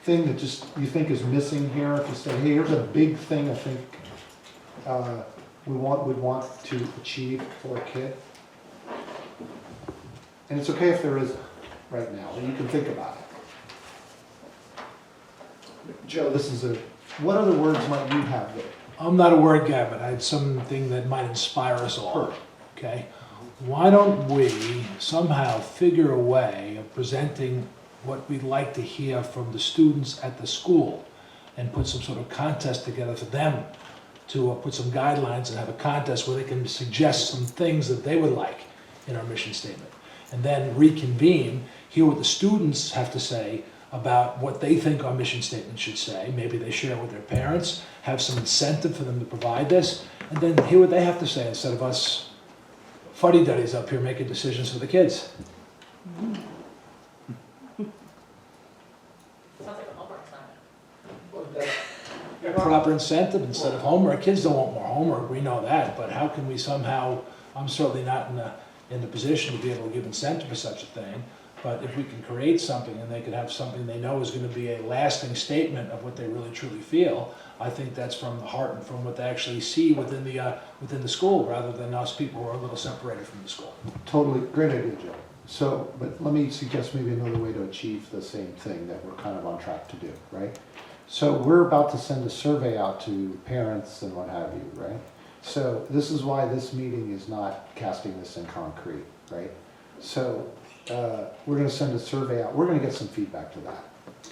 S5: thing that just you think is missing here? If you say, hey, here's a big thing I think would want to achieve for a kid. And it's okay if there isn't right now, and you can think about it. Joe, what other words might you have there?
S4: I'm not a word guy, but I had something that might inspire us all, okay? Why don't we somehow figure a way of presenting what we'd like to hear from the students at the school and put some sort of contest together for them to put some guidelines and have a contest where they can suggest some things that they would like in our mission statement. And then reconvene, hear what the students have to say about what they think our mission statement should say. Maybe they share it with their parents, have some incentive for them to provide this, and then hear what they have to say instead of us fuddy-duddies up here making decisions for the kids.
S10: Sounds like a homework assignment.
S4: Proper incentive instead of homework. Kids don't want more homework, we know that, but how can we somehow, I'm certainly not in the position to be able to give incentive for such a thing, but if we can create something and they could have something they know is going to be a lasting statement of what they really truly feel, I think that's from the heart and from what they actually see within the school, rather than us people who are a little separated from the school.
S5: Totally, great idea, Joe. So, but let me suggest maybe another way to achieve the same thing that we're kind of on track to do, right? So we're about to send a survey out to parents and what have you, right? So this is why this meeting is not casting this in concrete, right? So we're going to send a survey out. We're going to get some feedback to that,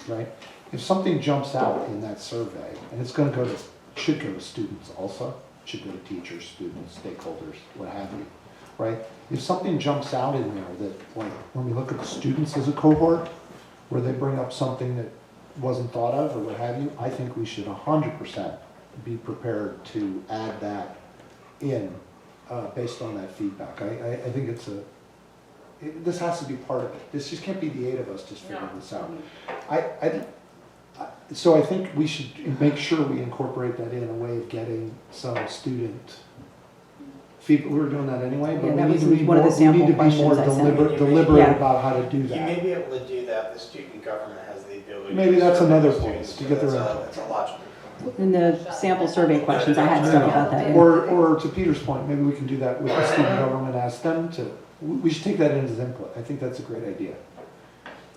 S5: right? If something jumps out in that survey, and it's going to should go to students also, should go to teachers, students, stakeholders, what have you, right? If something jumps out in there that, like, when we look at the students as a cohort, where they bring up something that wasn't thought of or what have you, I think we should 100% be prepared to add that in based on that feedback. I think this has to be part of it. This just can't be the 8 of us just figuring this out. So I think we should make sure we incorporate that in a way of getting some student feedback. We were doing that anyway, but
S6: Yeah,
S5: we need to be
S6: one of the sample
S5: more
S6: questions I sent.
S5: deliberate
S6: Yeah.
S5: about how to do
S1: You may
S5: that.
S1: be able to do that, the student government has the ability.
S5: Maybe
S1: to
S5: that's
S1: survey
S5: another
S1: the
S5: point,
S1: students,
S5: to get their
S1: so
S5: input.
S1: It's a logical.
S6: In the sample survey questions, I had stuff about that, yeah.
S5: Or to Peter's point, maybe we can do that with the student government, ask them to, we should take that in as input. I think that's a great idea.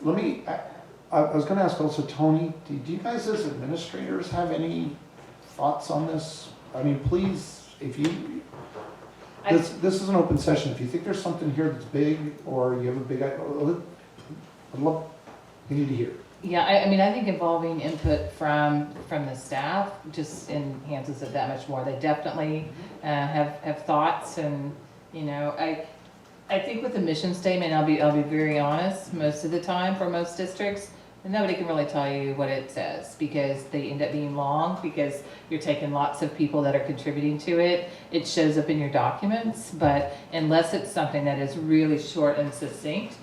S5: I was gonna ask also, Tony, do you guys as administrators have any thoughts on this? I mean, please, if you, this is an open session. If you think there's something here that's big, or you have a big, I'd love, you need to hear.
S3: Yeah, I think involving input from the staff just enhances it that much more. They definitely have thoughts, and I think with the mission statement, I'll be very honest, most of the time for most districts, nobody can really tell you what it says, because they end up being long, because you're taking lots of people that are contributing to it. It shows up in your documents, but unless it's something that is really short and succinct,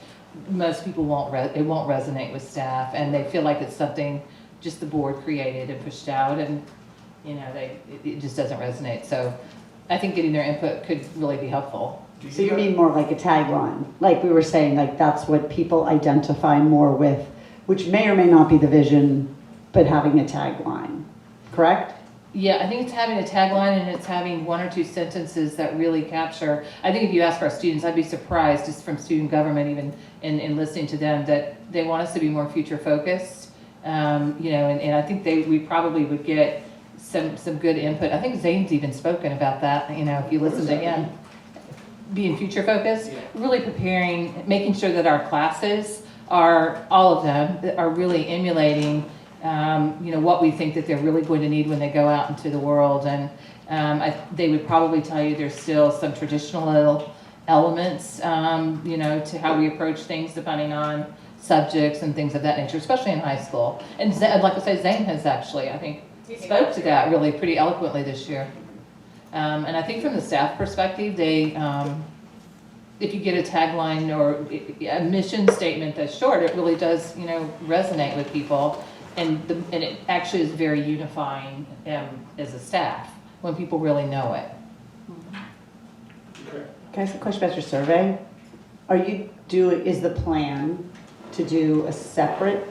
S3: most people won't resonate with staff, and they feel like it's something just the board created and pushed out, and it just doesn't resonate. So I think getting their input could really be helpful.
S7: So you mean more like a tagline, like we were saying, like that's what people identify more with, which may or may not be the vision, but having a tagline, correct?
S3: Yeah, I think it's having a tagline, and it's having 1 or 2 sentences that really capture. I think if you ask our students, I'd be surprised just from student government, even in listening to them, that they want us to be more future focused. And I think we probably would get some good input. I think Zane's even spoken about that. If you listen to him. being future focused, really preparing, making sure that our classes are, all of them, are really emulating, what we think that they're really going to need when they go out into the world. And they would probably tell you there's still some traditional elements, to how we approach things depending on subjects and things of that nature, especially in high school. And I'd like to say Zane has actually, I think, spoke to that really pretty eloquently this year. And I think from the staff perspective, they, if you get a tagline or a mission statement that's short, it really does, resonate with people. And it actually is very unifying as a staff when people really know it.
S11: Can I ask a question about your survey? Is the plan to do a separate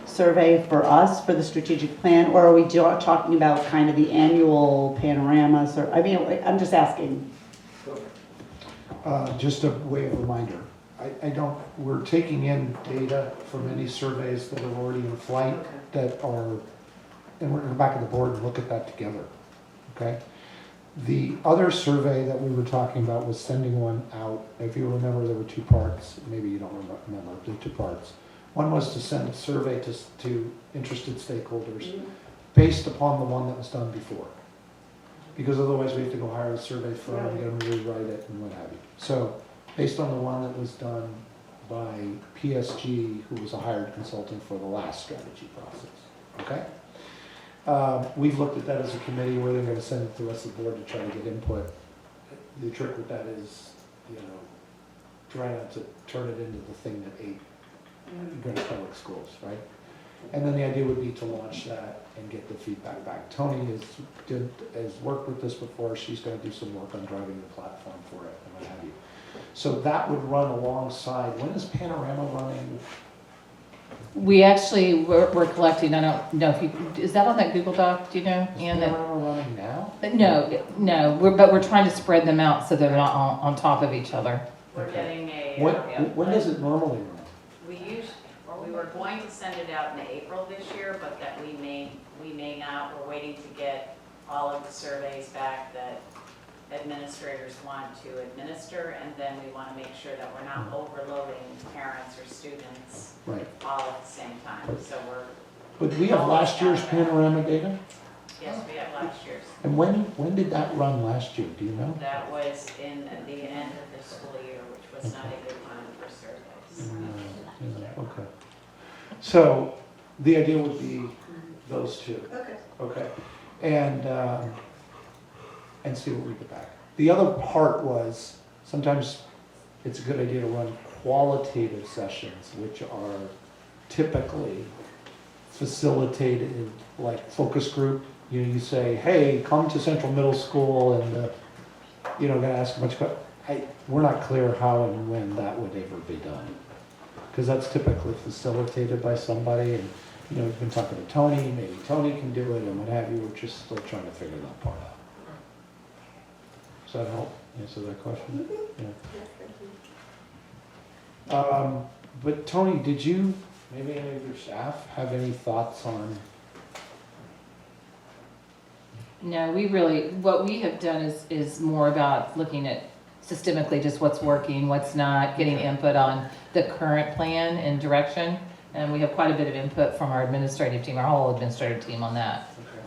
S11: survey for us for the strategic plan, or are we talking about kind of the annual panorama? I'm just asking.
S5: Just a way of reminder, we're taking in data from any surveys that are already in flight and we're going to go back to the board and look at that together, okay? The other survey that we were talking about was sending one out. If you remember, there were two parts. Maybe you don't remember, there were two parts. One was to send a survey to interested stakeholders based upon the one that was done before. Because otherwise we have to go hire a survey firm and get them to rewrite it and what have you. So based on the one that was done by PSG, who was a hired consultant for the last strategy process, okay? We've looked at that as a committee. We're then going to send it to the rest of the board to try to get input. The trick with that is, try not to turn it into the thing that ate Greenwich Public Schools, right? And then the idea would be to launch that and get the feedback back. Tony has worked with this before. She's going to do some work on driving the platform for it and what have you. So that would run alongside. When is Panorama running?
S3: We actually, we're collecting, I don't know if you, is that on that Google Doc, do you know?
S5: Is Panorama running now?
S3: No, but we're trying to spread them out so they're not on top of each other.
S12: We're getting a.
S5: When does it normally run?
S12: We were going to send it out in April this year, but that we may not. We're waiting to get all of the surveys back that administrators want to administer, and then we want to make sure that we're not overloading parents or students all at the same time. So
S5: But we have last year's Panorama data?
S12: Yes, we have last year's.
S5: And when did that run last year? Do you know?
S12: That was in the end of the school year, which was not a good time for surveys.
S5: Okay. So the idea would be those two. Okay. And see what we get back. The other part was sometimes it's a good idea to run qualitative sessions, which are typically facilitated, like focus group. You say, hey, come to Central Middle School and going to ask a bunch of questions. We're not clear how and when that would ever be done. Because that's typically facilitated by somebody, and you've been talking to Tony, maybe Tony can do it, and what have you. We're just still trying to figure that part out. Does that help answer that question? Yeah. But Tony, did you, maybe any of your staff, have any thoughts on?
S3: No, what we have done is more about looking at systemically just what's working, what's not, getting input on the current plan and direction. And we have quite a bit of input from our administrative team, our whole administrative team on that.
S5: Okay.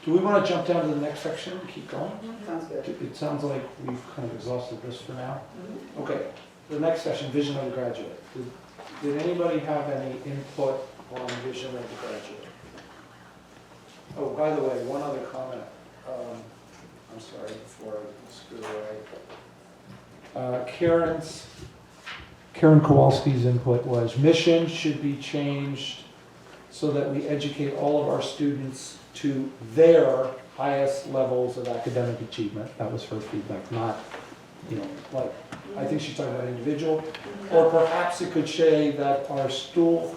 S5: Do we want to jump down to the next section and keep going?
S11: Sounds good.
S5: It sounds like we've kind of exhausted this for now. Okay, the next session, vision of the graduate. Did anybody have any input on vision of the graduate? Oh, by the way, one other comment. I'm sorry, before I screw away. Karen Kowalski's input was mission should be changed so that we educate all of our students to their highest levels of academic achievement. That was her feedback, not, I think she's talking about individual. Or perhaps it could say that our school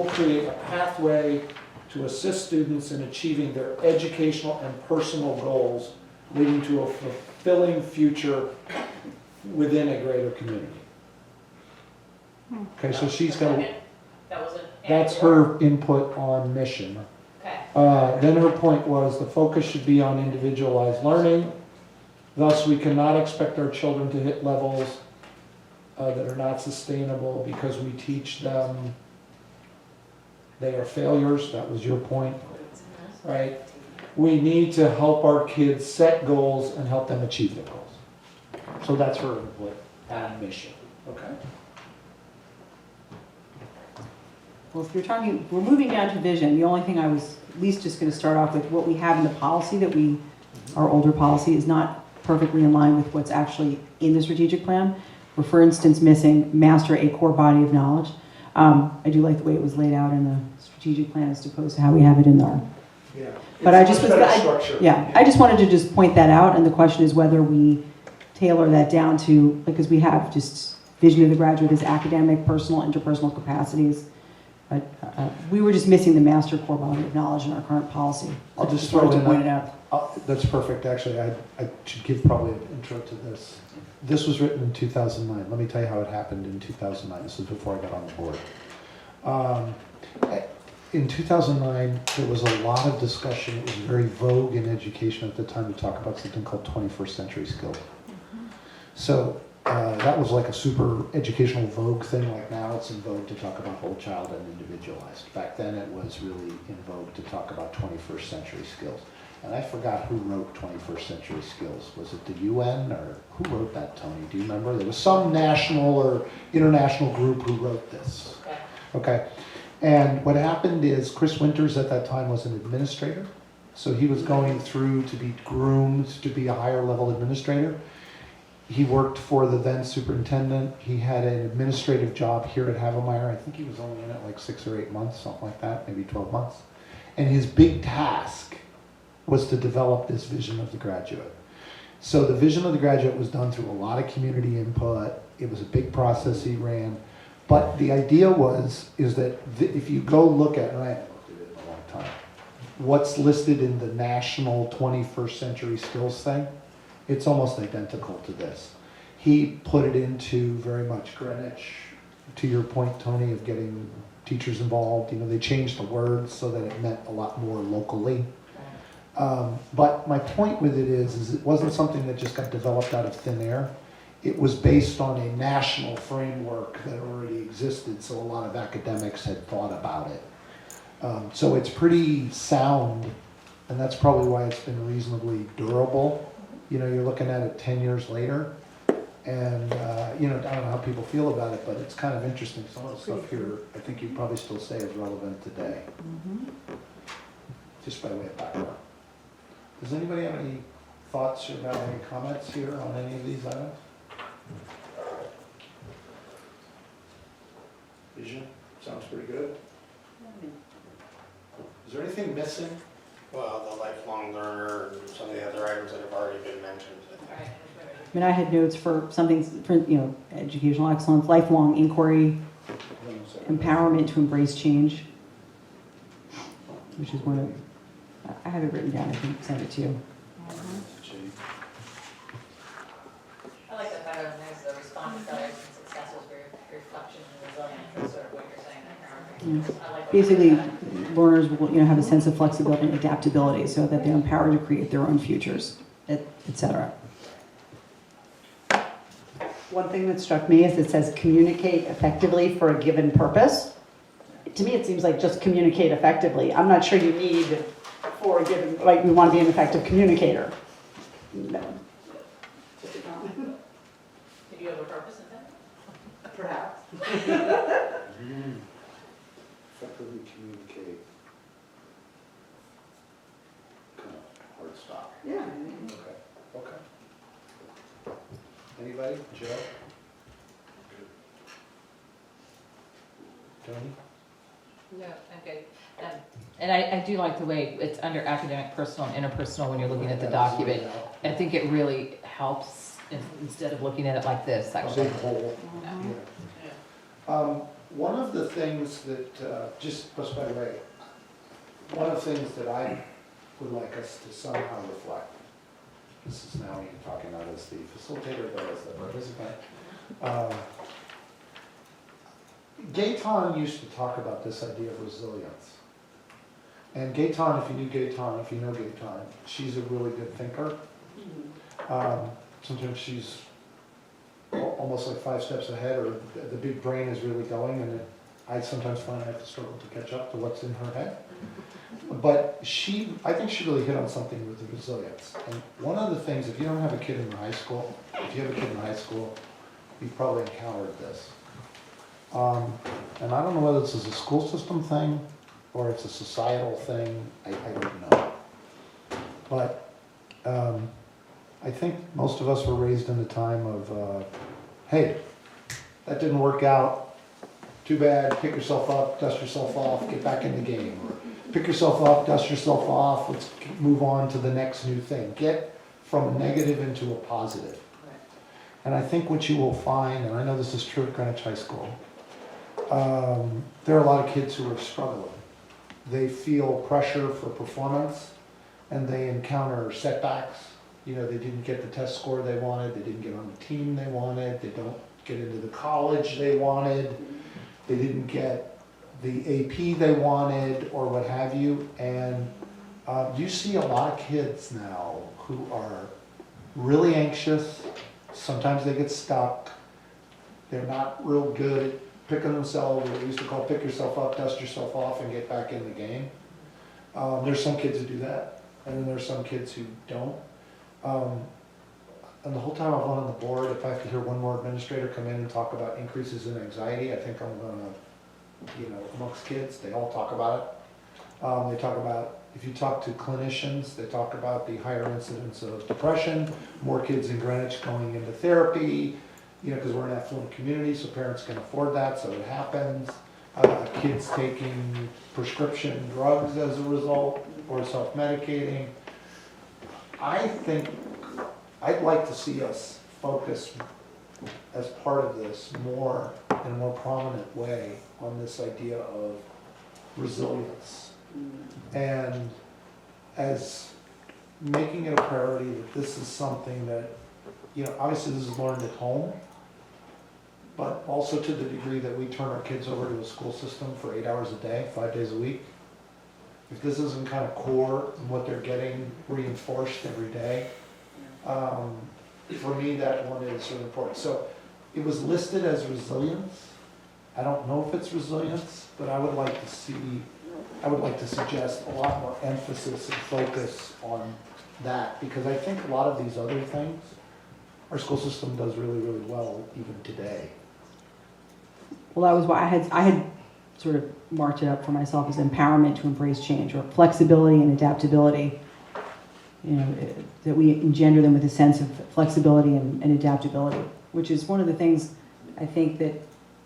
S5: create a pathway to assist students in achieving their educational and personal goals, leading to a fulfilling future within a greater community. Okay, so she's got, that's her input on mission.
S12: Okay.
S5: Then her point was the focus should be on individualized learning, Thus, we cannot expect our children to hit levels that are not sustainable because we teach them they are failures. That was your point, right? We need to help our kids set goals and help them achieve their goals. So that's her mission. Okay.
S6: Well, if you're talking, we're moving down to vision. The only thing I was at least just going to start off with, what we have in the policy that our older policy is not perfectly in line with what's actually in the strategic plan. We're, for instance, missing master a core body of knowledge. I do like the way it was laid out in the strategic plan as opposed to how we have it in our.
S5: Yeah.
S6: But I just wanted to just point that out, and the question is whether we tailor that down to, because we have just vision of the graduate as academic, personal, interpersonal capacities. But we were just missing the master core body of knowledge in our current policy.
S5: I'll just
S6: wanted
S5: throw
S6: to point it out.
S5: That's perfect, actually. I should give probably an intro to this. This was written in 2009. Let me tell you how it happened in 2009. This is before I got on the board. In 2009, there was a lot of discussion. It was very vogue in education at the time to talk about something called 21st century skills. So that was like a super educational vogue thing. Like now it's in vogue to talk about whole child and individualized. Back then it was really in vogue to talk about 21st century skills. And I forgot who wrote 21st century skills. Was it the UN or who wrote that, Tony? Do you remember? There was some national or international group who wrote this. Okay. And what happened is Chris Winters at that time was an administrator. So he was going through to be groomed to be a higher level administrator. He worked for the then superintendent. He had an administrative job here at Havemeyer. I think he was only in it like 6 or 8 months, something like that, maybe 12 months. And his big task was to develop this vision of the graduate. So the vision of the graduate was done through a lot of community input. It was a big process he ran. But the idea is that if you go look at, and I haven't looked at it in a long time, what's listed in the national 21st century skills thing, it's almost identical to this. He put it into very much Greenwich, to your point, Tony, of getting teachers involved. You know, they changed the words so that it meant a lot more locally. But my point with it is it wasn't something that just got developed out of thin air. It was based on a national framework that already existed, so a lot of academics had thought about it. So it's pretty sound, and that's probably why it's been reasonably durable. You know, you're looking at it 10 years later, and you know, I don't know how people feel about it, but it's kind of interesting. Some of the stuff here, I think you'd probably still say is relevant today, just by way of background. Does anybody have any thoughts or any comments here on any of these items? Vision, sounds pretty good. Is there anything missing?
S1: Well, the lifelong learner and some of the other items that have already been mentioned.
S6: I mean, I had notes for something, for, you know, educational excellence, lifelong inquiry, empowerment to embrace change, which is one of, I have it written down, I can send it to you.
S10: I like that better than there's the response to failures and successes, reflection and resilience. That's sort of what you're saying there, Karen. I like what
S6: Basically,
S10: you're saying.
S6: learners will, you know, have a sense of flexibility and adaptability so that they're empowered to create their own futures, et cetera.
S11: One thing that struck me is it says communicate effectively for a given purpose. To me, it seems like just communicate effectively. I'm not sure you need for a given, like we want to be an effective communicator. No. Just a comment.
S10: Did you have a purpose in that?
S11: Perhaps.
S5: Effectively communicate. Kind of hard stop.
S11: Yeah.
S5: Okay. Anybody? Joe? Tony?
S3: No, okay. And I do like the way it's under academic, personal, and interpersonal when you're looking at the document. I think it really helps instead of looking at it like this. Actually.
S5: One of the things that, just by the way, one of the things that I would like us to somehow reflect, this is now me talking not as the facilitator, but as the participant. Gaetan used to talk about this idea of resilience. And Gaetan, if you know Gaetan, she's a really good thinker. Sometimes she's almost like 5 steps ahead, or the big brain is really going, and I sometimes find I have to struggle to catch up to what's in her head. But I think she really hit on something with the resilience. And one of the things, if you don't have a kid in high school, you've probably encountered this. And I don't know whether this is a school system thing or it's a societal thing, I don't know. But I think most of us were raised in a time of, hey, that didn't work out, too bad, pick yourself up, dust yourself off, get back in the game. Or pick yourself up, dust yourself off, let's move on to the next new thing. Get from a negative into a positive. And I think what you will find, and I know this is true at Greenwich High School, there are a lot of kids who are struggling. They feel pressure for performance, and they encounter setbacks. You know, they didn't get the test score they wanted, they didn't get on the team they wanted, they don't get into the college they wanted, they didn't get the AP they wanted, or what have you. And you see a lot of kids now who are really anxious. Sometimes they get stuck. They're not real good at picking themselves, what we used to call pick yourself up, dust yourself off, and get back in the game. There's some kids who do that, and then there's some kids who don't. And the whole time I've been on the board, if I have to hear one more administrator come in and talk about increases in anxiety, I think I'm gonna, amongst kids, they all talk about it. They talk about, if you talk to clinicians, they talk about the higher incidence of depression, more kids in Greenwich going into therapy, because we're an affluent community, so parents can afford that, so it happens. Kids taking prescription drugs as a result, or self-medicating. I think I'd like to see us focus as part of this more, in a more prominent way, on this idea of resilience. And as making it a priority that this is something that, obviously this is learned at home, but also to the degree that we turn our kids over to a school system for 8 hours a day, 5 days a week. If this isn't kind of core in what they're getting reinforced every day, for me that one is really important. So it was listed as resilience. I don't know if it's resilience, but I would like to suggest a lot more emphasis and focus on that, because I think a lot of these other things, our school system does really, really well even today.
S6: Well, that was why I had sort of marked it up for myself as empowerment to embrace change, or flexibility and adaptability. That we engender them with a sense of flexibility and adaptability, which is one of the things I think that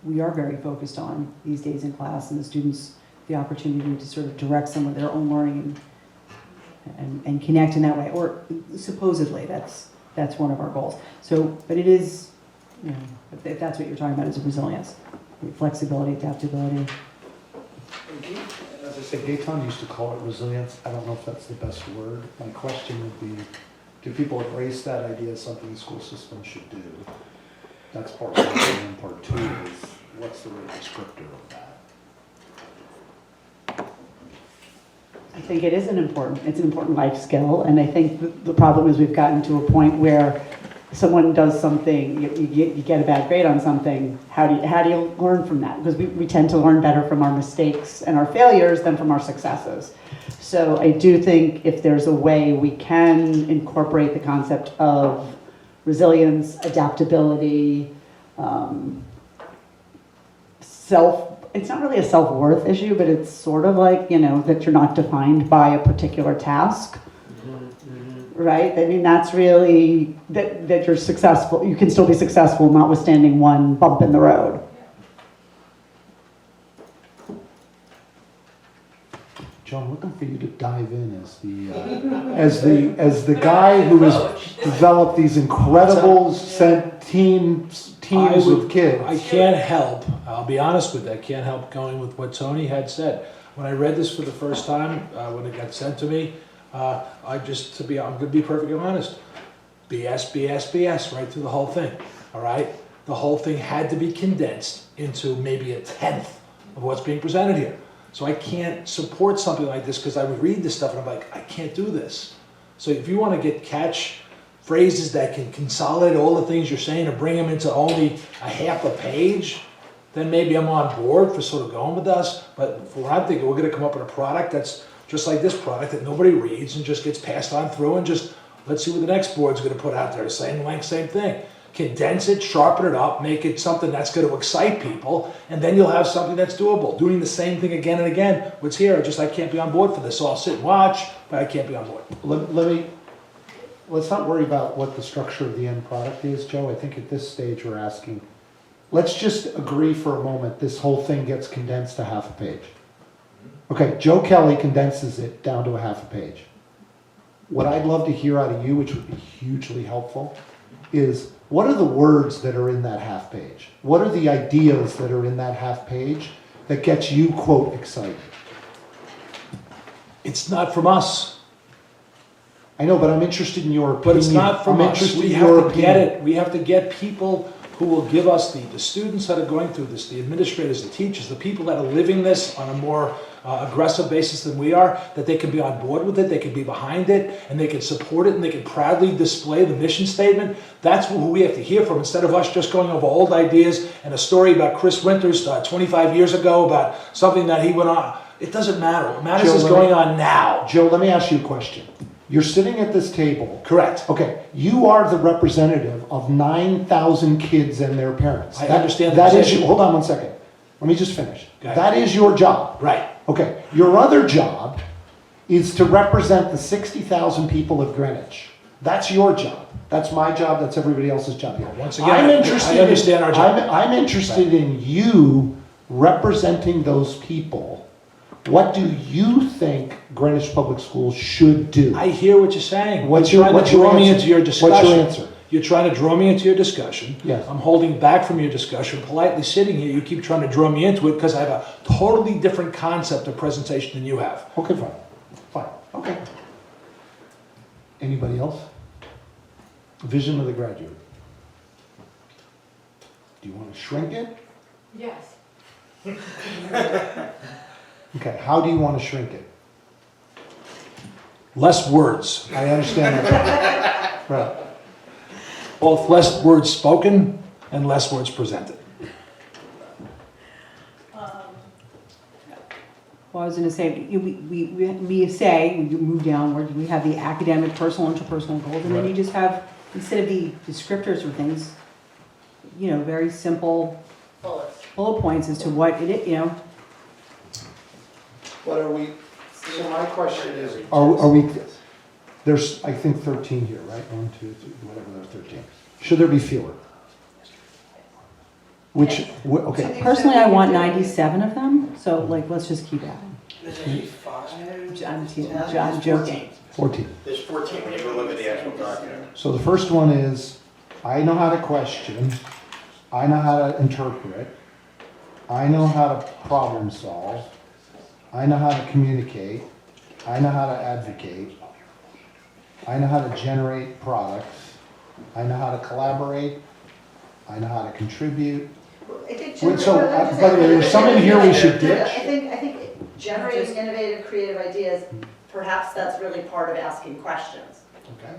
S6: we are very focused on these days in class, and the students the opportunity to sort of direct some of their own learning and connect in that way, or supposedly that's one of our goals. So, but it is, if that's what you're talking about, is resilience, flexibility, adaptability.
S5: As I said, Gaetan used to call it resilience. I don't know if that's the best word. My question would be, do people embrace that idea as something the school system should do? That's part one, and part two is, what's the right descriptor of that?
S11: I think it's an important life skill, and I think the problem is we've gotten to a point where someone does something, you get a bad grade on something, how do you learn from that? Because we tend to learn better from our mistakes and our failures than from our successes. So I do think if there's a way we can incorporate the concept of resilience, adaptability, it's not really a self-worth issue, but it's sort of like, that you're not defined by a particular task. Right? I mean, that's really, that you're successful. You can still be successful notwithstanding one bump in the road.
S5: John, looking for you to dive in as the guy who has developed these incredible teams of kids.
S4: I can't help, I'll be honest with you, I can't help going with what Tony had said. When I read this for the first time, when it got sent to me, I'm going to be perfectly honest. BS, right through the whole thing, all right? The whole thing had to be condensed into maybe a tenth of what's being presented here. So I can't support something like this because I would read this stuff and I'm like, I can't do this. So if you want to catch phrases that can consolidate all the things you're saying and bring them into only a half a page, then maybe I'm on board for sort of going with us. But for what I'm thinking, we're gonna come up with a product that's just like this product that nobody reads and just gets passed on through, and just, let's see what the next board's gonna put out there, same length, same thing. Condense it, sharpen it up, make it something that's gonna excite people, and then you'll have something that's doable. Doing the same thing again and again, what's here, I can't be on board for this, so I'll sit and watch, but I can't be on board.
S5: Let's not worry about what the structure of the end product is, Joe. I think at this stage we're asking, let's just agree for a moment this whole thing gets condensed to half a page. Okay, Joe Kelly condenses it down to a half a page. What I'd love to hear out of you, which would be hugely helpful, is what are the words that are in that half page? What are the ideas that are in that half page that gets you, quote, excited?
S4: It's not from us.
S5: I know, but I'm interested in your opinion.
S4: But it's not from
S5: I'm
S4: us.
S5: interested
S4: We
S5: in your
S4: have to get
S5: opinion.
S4: it. We have to get people who will give us the students that are going through this, the administrators, the teachers, the people that are living this on a more aggressive basis than we are, that they can be on board with it, they can be behind it, and they can support it, and they can proudly display the mission statement. That's who we have to hear from, instead of us just going over old ideas and a story about Chris Winters 25 years ago about something that he went on. It doesn't matter. What matters is going on now.
S5: Joe, let me ask you a question. You're sitting at this table.
S4: Correct.
S5: Okay, you are the representative of 9,000 kids and their parents.
S4: I understand the
S5: that is
S4: position.
S5: hold on one second. Let me just finish.
S4: Okay.
S5: That is your job.
S4: Right.
S5: Okay, your other job is to represent the 60,000 people of Greenwich. That's your job. That's my job. That's everybody else's job here.
S4: Once again, I understand our job.
S5: I'm interested in you representing those people. What do you think Greenwich Public Schools should do?
S4: I hear what you're saying.
S5: What's
S4: You're
S5: your
S4: trying to draw me
S5: answer?
S4: into your discussion.
S5: What's your answer?
S4: You're trying to draw me into your discussion.
S5: Yes.
S4: I'm holding back from your discussion, politely sitting here. You keep trying to draw me into it because I have a totally different concept of presentation than you have.
S5: Okay, fine. Fine. Okay. Anybody else? Vision of the graduate. Do you want to shrink it?
S8: Yes.
S5: Okay, how do you want to shrink it?
S4: Less words.
S5: I understand that. Right.
S4: Both less words spoken and less words presented.
S6: Well, I was going to say, we say, we move downward, we have the academic, personal, interpersonal goals, and then you just have, instead of the descriptors or things, very simple bullet points as to what it is,
S5: What are we, so my question is, are we, there's, I think 13 here, right? 1, 2, 3, whatever, there are 13. Should there be fewer? Okay.
S6: Personally, I want 97 of them, so let's just keep adding.
S1: There's actually 5.
S6: I'm joking.
S5: 14.
S1: There's 14 when you go look at the actual document.
S5: So the first one is, I know how to question, I know how to interpret, I know how to problem solve, I know how to communicate, I know how to advocate, I know how to generate products, I know how to collaborate, I know how to contribute.
S11: I think
S5: Wait, so, by the way, there's some in here we should ditch?
S11: I think generating innovative, creative ideas, perhaps that's really part of asking questions.
S5: Okay.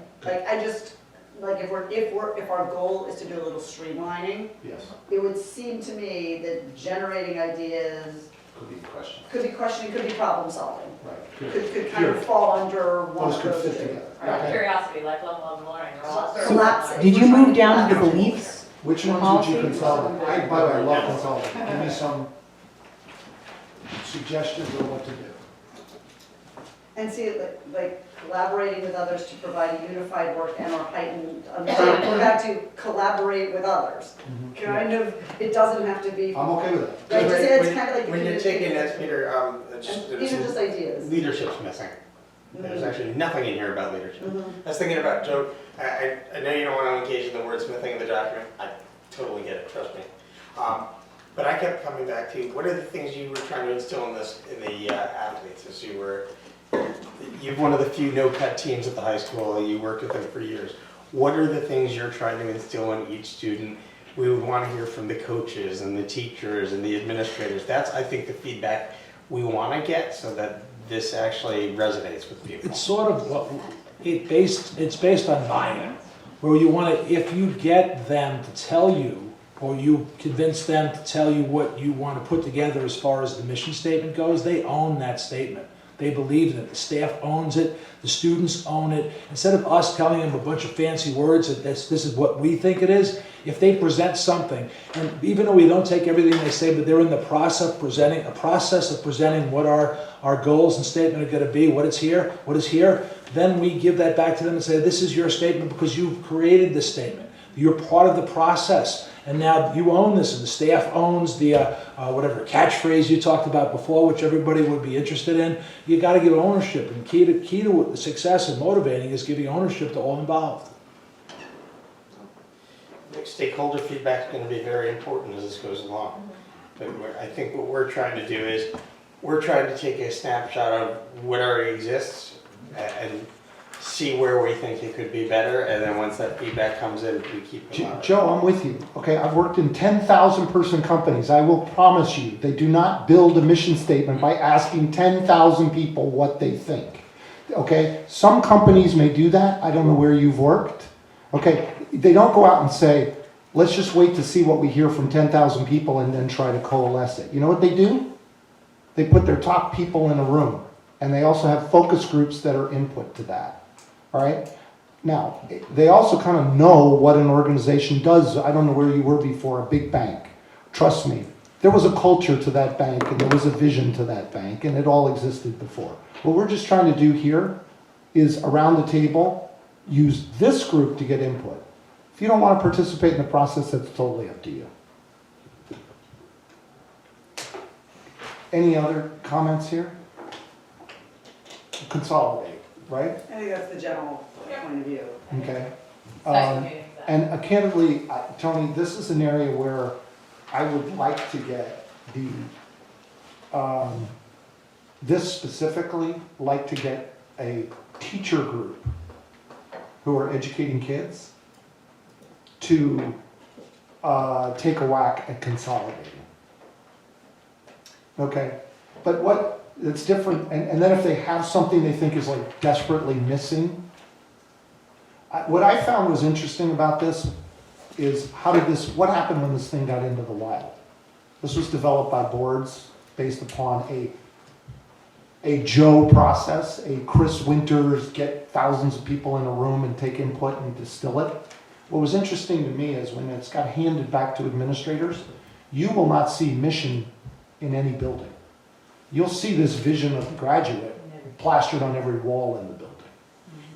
S11: If our goal is to do a little streamlining,
S5: Yes.
S11: it would seem to me that generating ideas
S5: Could be a question.
S11: could be questioning, could be problem solving.
S5: Right.
S11: Could kind of fall under one
S5: Those
S11: of
S5: could
S11: those
S5: fit
S11: two.
S5: together.
S12: Or
S5: Okay.
S12: curiosity, like level of learning, or all sorts
S11: So
S12: of.
S11: that's-
S6: Did you move down to the beliefs?
S5: Which ones would you consolidate? By the way, I love consolidate. Give me some suggestions of what to do.
S11: And see, like collaborating with others to provide a unified work and or heightened understanding. We're back to collaborate with others. Kind of, it doesn't have to be,
S5: I'm okay with it.
S11: right, it's kind of like.
S1: When you're taking that, Peter,
S11: These are just ideas.
S1: leadership's missing. There's actually nothing in here about leadership.
S11: Mhm.
S1: I was thinking about, Joe, I know you don't want to engage in the wordsmithing of the document. I totally get it, trust me. But I kept coming back to, what are the things you were trying to instill in the athletes as you're one of the few no-cut teams at the high school, you worked with them for years. What are the things you're trying to instill in each student? We would want to hear from the coaches and the teachers and the administrators. That's, I think, the feedback we want to get so that this actually resonates with people.
S4: It's sort of it's based on buy-in. where you want to, if you get them to tell you, or you convince them to tell you what you want to put together as far as the mission statement goes, they own that statement. They believe in it. The staff owns it. The students own it. Instead of us telling them a bunch of fancy words that this is what we think it is, if they present something, and even though we don't take everything they say, but they're in the process of presenting what our goals and statement are going to be, what is here, then we give that back to them and say, this is your statement because you've created this statement. You're part of the process. And now you own this, and the staff owns the whatever catchphrase you talked about before, which everybody would be interested in. You got to give ownership, and key to success and motivating is giving ownership to all involved.
S1: Stakeholder feedback is going to be very important as this goes along. But I think what we're trying to do is we're trying to take a snapshot of what already exists and see where we think it could be better, and then once that feedback comes in, we keep it on.
S5: Joe, I'm with you. Okay, I've worked in 10,000 person companies. I will promise you, they do not build a mission statement by asking 10,000 people what they think. Okay, some companies may do that. I don't know where you've worked. Okay, they don't go out and say, let's just wait to see what we hear from 10,000 people and then try to coalesce it. You know what they do? They put their top people in a room, and they also have focus groups that are input to that. All right. Now, they also kind of know what an organization does. I don't know where you were before, a big bank. Trust me, there was a culture to that bank, and there was a vision to that bank, and it all existed before. What we're just trying to do here is, around the table, use this group to get input. If you don't want to participate in the process, that's totally up to you. Any other comments here? Consolidate. Right?
S11: I think that's the general point of view.
S5: Okay. And candidly, Tony, this is an area where I would like to get this specifically, like to get a teacher group who are educating kids to take a whack at consolidating. Okay. But it's different, and then if they have something they think is like desperately missing, what I found was interesting about this is what happened when this thing got into the wild? This was developed by boards based upon a Joe process, a Chris Winters, get thousands of people in a room and take input and distill it. What was interesting to me is when it's got handed back to administrators, you will not see mission in any building. You'll see this vision of the graduate plastered on every wall in the building.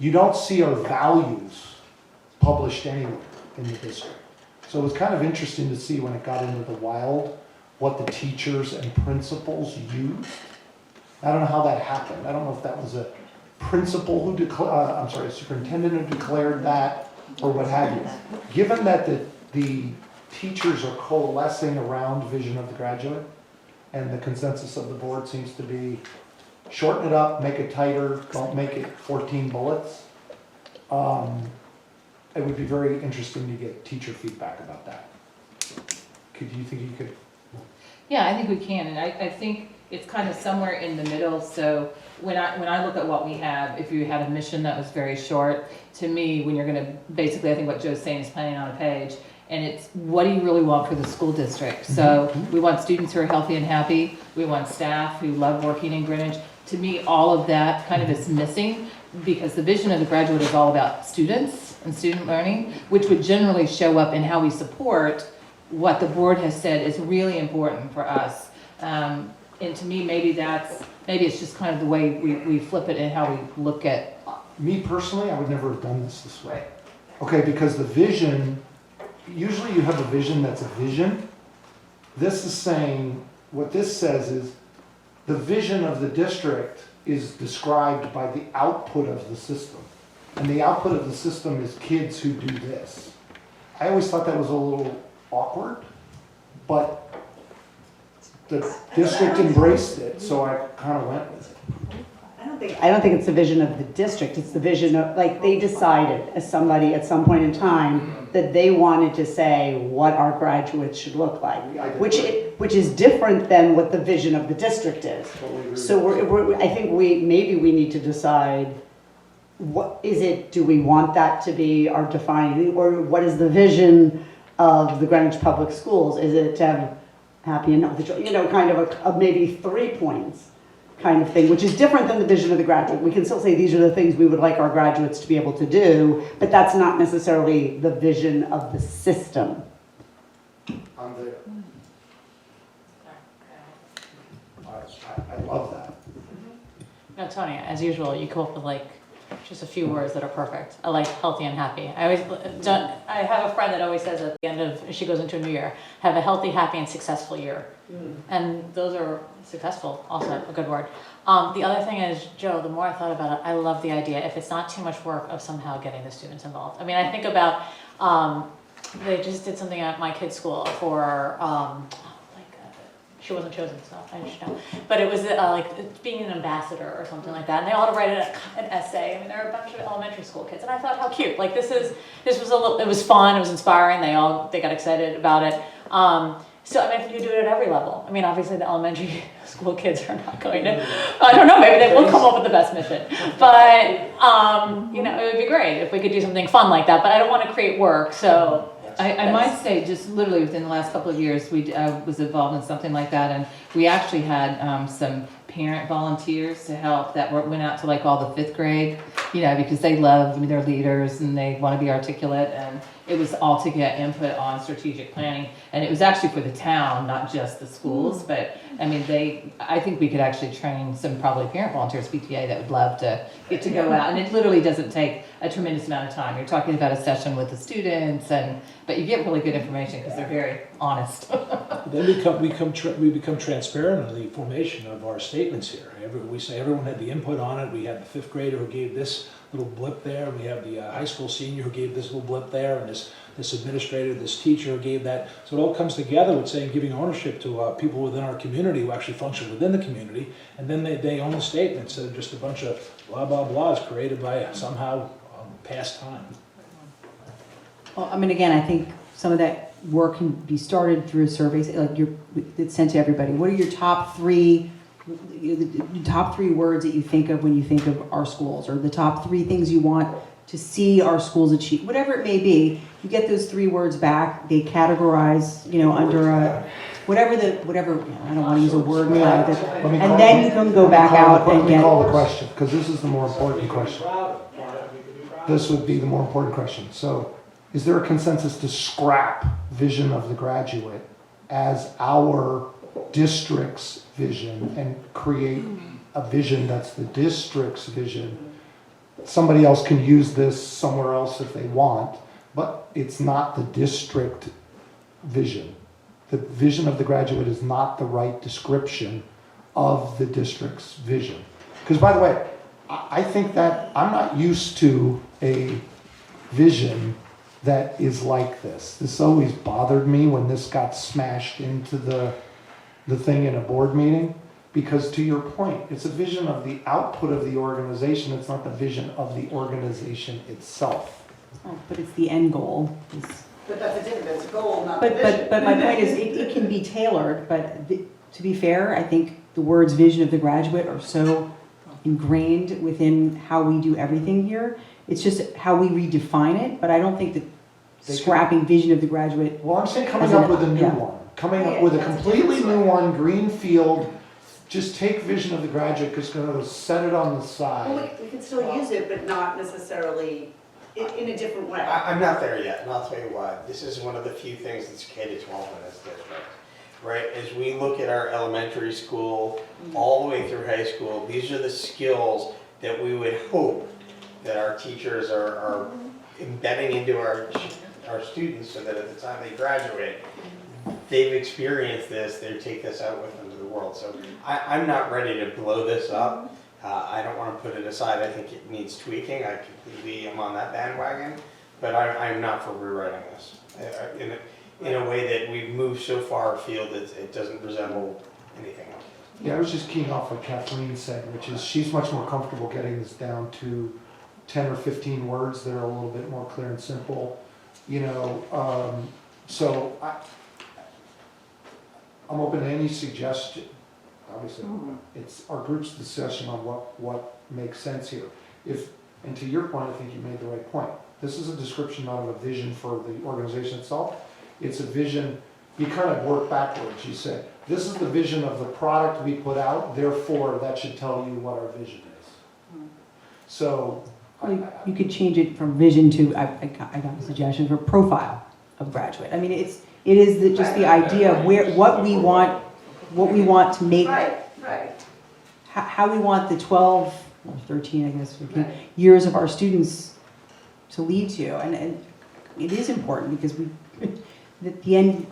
S5: You don't see our values published anywhere in the district. So it was kind of interesting to see when it got into the wild what the teachers and principals used. I don't know how that happened. I don't know if that was a principal who a superintendent who declared that or what have you. Given that the teachers are coalescing around vision of the graduate, and the consensus of the board seems to be shorten it up, make it tighter, don't make it 14 bullets. It would be very interesting to get teacher feedback about that. Do you think you could?
S3: Yeah, I think we can, and I think it's kind of somewhere in the middle. So when I look at what we have, if you had a mission that was very short, to me, when you're going to basically, I think what Joe's saying is planning on a page. And it's, what do you really want for the school district? So we want students who are healthy and happy. We want staff who love working in Greenwich. To me, all of that kind of is missing because the vision of the graduate is all about students and student learning, which would generally show up in how we support what the board has said is really important for us. And to me, maybe it's just kind of the way we flip it and how we look at.
S5: Me personally, I would never have done this way. Okay, because the vision, usually you have a vision that's a vision. This is saying, what this says is, the vision of the district is described by the output of the system. And the output of the system is kids who do this. I always thought that was a little awkward, but the district embraced it, so I kind of went with it.
S11: I don't think it's the vision of the district. It's the vision of, like, they decided as somebody at some point in time that they wanted to say what our graduates should look like, which is different than what the vision of the district is. So I think we need to decide what is it, do we want that to be our defining, or what is the vision of the Greenwich Public Schools? Is it happy and healthy, kind of a maybe 3 points kind of thing, which is different than the vision of the graduate. We can still say these are the things we would like our graduates to be able to do, but that's not necessarily the vision of the system.
S5: I'm there. I love that.
S10: No, Tony, as usual, you come up with like just a few words that are perfect. I like healthy and happy. I have a friend that always says at the end of, she goes into a new year, have a healthy, happy, and successful year. And those are successful, also a good word. The other thing is, Joe, the more I thought about it, I love the idea, if it's not too much work, of somehow getting the students involved. I mean, I think about, they just did something at my kid's school for, she wasn't chosen, so I just know. But it was like being an ambassador or something like that. And they all had to write an essay. I mean, there were a bunch of elementary school kids. And I thought, how cute. Like, this was it was fun, it was inspiring. They got excited about it. So, I mean, if you do it at every level. I mean, obviously the elementary school kids are not going to, I don't know, maybe they will come up with the best mission. But, it would be great if we could do something fun like that. But I don't want to create work, so.
S3: I might say, just literally within the last couple of years, we was involved in something like that, and we actually had some parent volunteers to help that went out to like all the 5th grade, because they love, their leaders and they want to be articulate, and it was all to get input on strategic planning, and it was actually for the town, not just the schools, but I mean, I think we could actually train some probably parent volunteers, PTA, that would love to get to go out, and it literally doesn't take a tremendous amount of time. You're talking about a session with the students, but you get really good information because they're very honest.
S4: Then we become transparent in the formation of our statements here. We say everyone had the input on it. We had the 5th grader who gave this little blip there. We have the high school senior who gave this little blip there, and this administrator, this teacher who gave that. So it all comes together with saying giving ownership to people within our community who actually function within the community, and then they own the statement instead of just a bunch of blah blah blahs created by somehow past time.
S6: Well, I mean, again, I think some of that work can be started through surveys, like it's sent to everybody. What are your top 3 words that you think of when you think of our schools, or the top 3 things you want to see our schools achieve, whatever it may be? You get those 3 words back, they categorize, under whatever, I don't want to use a word, and then you can go back out and get.
S5: Let me call the question, because this is the more important question. This would be the more important question. So, is there a consensus to scrap vision of the graduate as our district's vision and create a vision that's the district's vision? Somebody else can use this somewhere else if they want, but it's not the district vision. The vision of the graduate is not the right description of the district's vision. Because, by the way, I think that I'm not used to a vision that is like this. This always bothered me when this got smashed into the thing in a board meeting, because to your point, it's a vision of the output of the organization. It's not the vision of the organization itself.
S6: Oh, but it's the end goal.
S11: But that's a different, it's a goal, not
S6: But my point is, it can be tailored, but to be fair, I think the words vision of the graduate are so ingrained within how we do everything here. It's just how we redefine it, but I don't think that scrapping vision of the graduate.
S5: Well, I'm saying coming up with a new one. Coming up with a completely new one, green field. Just take vision of the graduate, because it's going to set it on the side.
S11: Well, we can still use it, but not necessarily in a different way.
S1: I'm not there yet, and I'll tell you why. This is one of the few things that's K-12 in this district, right? As we look at our elementary school, all the way through high school, these are the skills that we would hope that our teachers are embedding into our students, so that at the time they graduate, they've experienced this, they take this out with them to the world. So I'm not ready to blow this up. I don't want to put it aside. I think it needs tweaking. I completely am on that bandwagon, but I'm not for rewriting this in a way that we've moved so far afield that it doesn't resemble anything else.
S5: Yeah, I was just keying off what Kathleen said, which is she's much more comfortable getting this down to 10 or 15 words that are a little bit more clear and simple. So I'm open to any suggestion. Obviously, it's our group's discussion on what makes sense here. And to your point, I think you made the right point. This is a description, not of a vision for the organization itself. It's a vision, you kind of work backwards. You say, this is the vision of the product we put out, therefore that should tell you what our vision is. So,
S6: You could change it from vision to, I got a suggestion for profile of graduate. I mean, it is just the idea of what we want to make, how we want the 12 or 13, I guess, 15 years of our students to lead to. And it is important because the end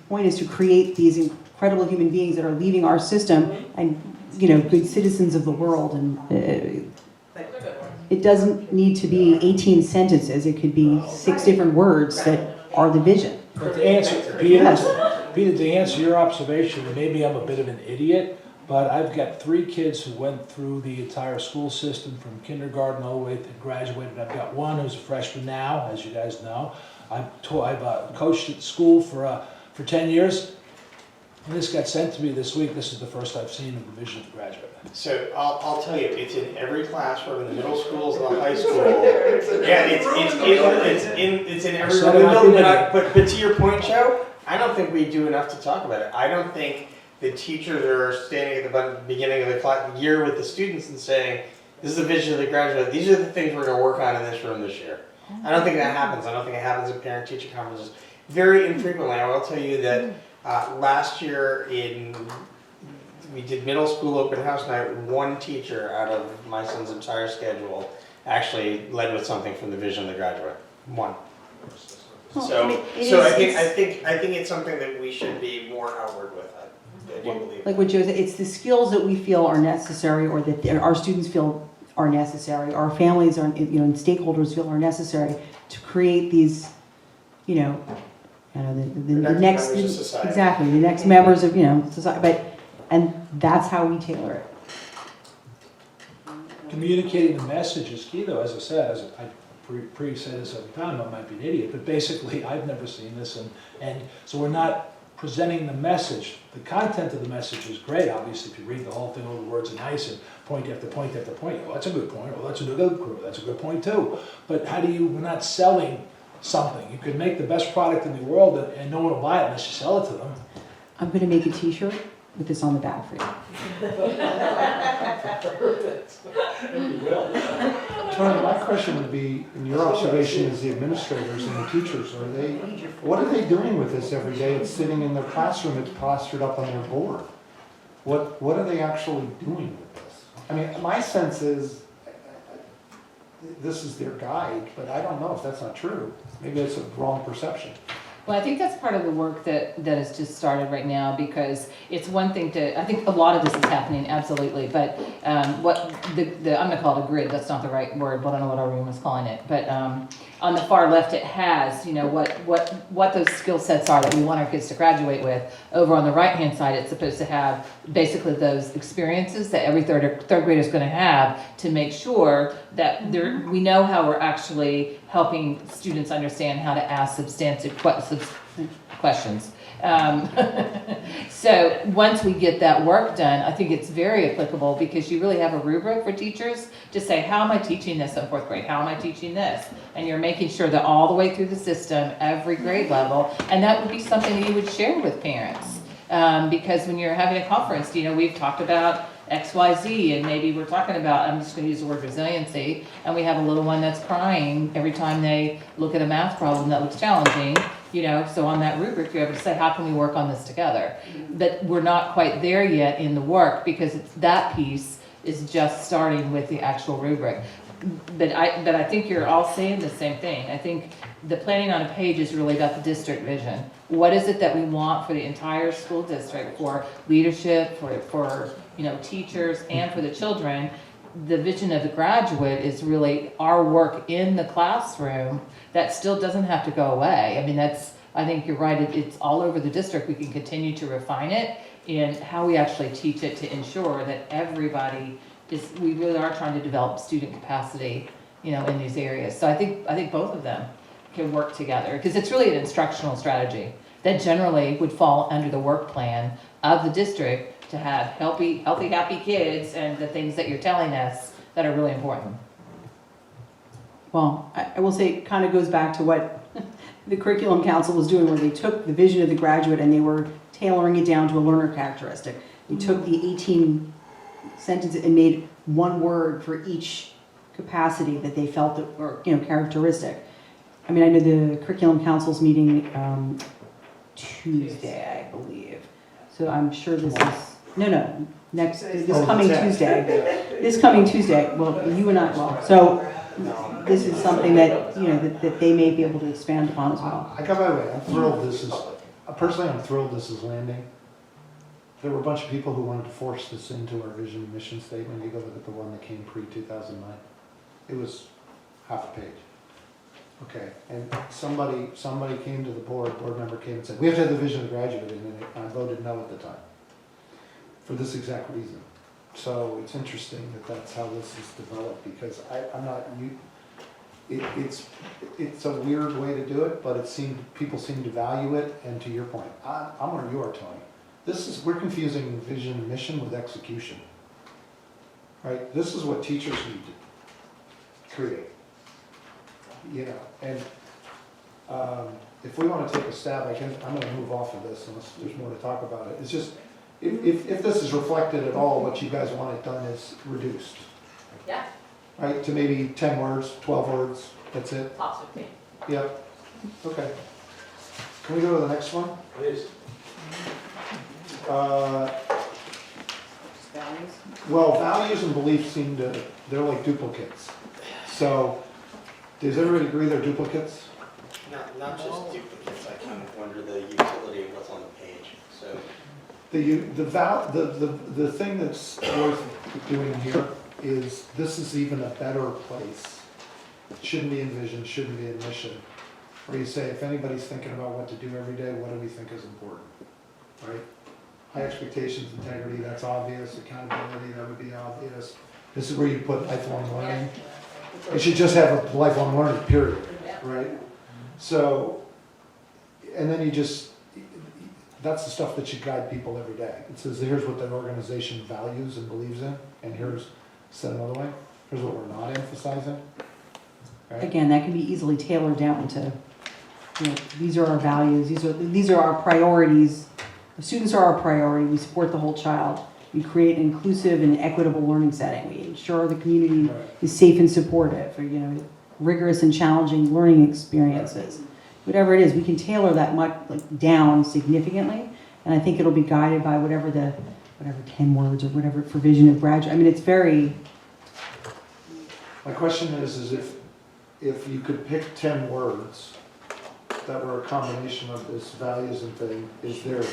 S6: point is to create these incredible human beings that are leaving our system and, good citizens of the world. And it doesn't need to be 18 sentences. It could be 6 different words that are the vision.
S4: But to answer, Peter, to answer your observation, maybe I'm a bit of an idiot, but I've got 3 kids who went through the entire school system from kindergarten all the way to graduated. I've got one who's a freshman now, as you guys know. I've coached at the school for 10 years. And this got sent to me this week. This is the first I've seen of the vision of the graduate.
S1: So I'll tell you, it's in every classroom in the middle schools and the high school. Yeah, it's in every room. But to your point, Joe, I don't think we do enough to talk about it. I don't think the teachers are standing at the beginning of the year with the students and saying, this is the vision of the graduate. These are the things we're going to work on in this room this year. I don't think that happens. I don't think it happens at parent-teacher conferences. Very infrequently. I will tell you that last year we did middle school open house night. One teacher out of my son's entire schedule actually led with something from the vision of the graduate. One. So I think it's something that we should be more outward with. I do believe.
S6: Like what Joe said, it's the skills that we feel are necessary, or that our students feel are necessary, our families are, and stakeholders feel are necessary to create these, the next, exactly, the next members of, society. And that's how we tailor it.
S4: Communicating the message is key, though. As I said, I say this every time, I might be an idiot, but basically I've never seen this, and so we're not presenting the message. The content of the message is great, obviously. If you read the whole thing, all the words are nice, and point after point after point. Well, that's a good point. Well, that's a good point too. But we're not selling something. You could make the best product in the world, and no one will buy it unless you sell it to them.
S6: I'm going to make a t-shirt with this on the back for you.
S5: Tony, my question would be, in your observation as the administrators and the teachers, what are they doing with this every day? It's sitting in their classroom, it's postured up on their board. What are they actually doing with this? I mean, my sense is, this is their guide, but I don't know if that's not true. Maybe it's a wrong perception.
S3: Well, I think that's part of the work that has just started right now, because it's one thing I think a lot of this is happening, absolutely, but what I'm going to call it a grid, that's not the right word, but I don't know what our room was calling it, but on the far left it has, what those skill sets are that we want our kids to graduate with. Over on the right-hand side, it's supposed to have basically those experiences that every third grader is going to have to make sure that we know how we're actually helping students understand how to ask substantive questions. So once we get that work done, I think it's very applicable, because you really have a rubric for teachers to say, how am I teaching this in 4th grade? How am I teaching this? And you're making sure that all the way through the system, every grade level, and that would be something that you would share with parents. Because when you're having a conference, we've talked about XYZ, and maybe we're talking about, I'm just going to use the word resiliency, and we have a little one that's crying every time they look at a math problem that looks challenging, so on that rubric you're able to say, how can we work on this together? But we're not quite there yet in the work, because that piece is just starting with the actual rubric. But I think you're all saying the same thing. I think the planning on a page is really about the district vision. What is it that we want for the entire school district, for leadership, for teachers, and for the children? The vision of the graduate is really our work in the classroom that still doesn't have to go away. I mean, I think you're right, it's all over the district. We can continue to refine it in how we actually teach it to ensure that everybody we really are trying to develop student capacity, in these areas. So I think both of them can work together, because it's really an instructional strategy that generally would fall under the work plan of the district to have healthy, happy kids, and the things that you're telling us that are really important.
S6: Well, I will say it kind of goes back to what the curriculum council was doing, where they took the vision of the graduate and they were tailoring it down to a learner characteristic. They took the 18 sentences and made one word for each capacity that they felt that, or characteristic. I mean, I know the curriculum council's meeting Tuesday, I believe. So I'm sure this is this coming Tuesday. This coming Tuesday. Well, you and I. Well, so this is something that that they may be able to expand upon as well.
S5: I got my way. I'm thrilled personally, I'm thrilled this is landing. There were a bunch of people who wanted to force this into our vision and mission statement. You go look at the one that came pre-2009. It was half a page. Okay, and somebody came to the board member came and said, we have to have the vision of the graduate in it, and I voted no at the time. For this exact reason. So it's interesting that that's how this is developed, because it's a weird way to do it, but people seem to value it, and to your point, I'm where you are, Tony. We're confusing vision and mission with execution. Right? This is what teachers need to create. And if we want to take a stab, I'm going to move off of this unless there's more to talk about it. It's just, if this is reflected at all, what you guys want it done is reduced.
S10: Yeah.
S5: Right, to maybe 10 words, 12 words, that's it?
S10: Tops 15.
S5: Yep, okay. Can we go to the next one?
S1: Please.
S10: Values.
S5: Well, values and beliefs they're like duplicates. So, does everybody agree they're duplicates?
S1: Not just duplicates, I kind of wonder the utility of what's on the page, so. The thing that's worth doing here is this is even a better place. It shouldn't be in vision, shouldn't be in mission. Where you say, if anybody's thinking about what to do every day, what do we think is important, right? High expectations, integrity, that's obvious. Accountability, that would be obvious. This is where you put lifelong learning. It should just have a lifelong learning, period, right? So, and then that's the stuff that should guide people every day. It says, here's what the organization values and believes in, and here's, said another way, here's what we're not emphasizing. Right?
S6: Again, that can be easily tailored down to, these are our values, these are our priorities. The students are our priority. We support the whole child. We create an inclusive and equitable learning setting. We ensure the community is safe and supportive. Or, rigorous and challenging learning experiences. Whatever it is, we can tailor that much down significantly, and I think it'll be guided by whatever 10 words or whatever for vision of graduate. I mean, it's very.
S5: My question is if you could pick 10 words that were a combination of this values and thing, is there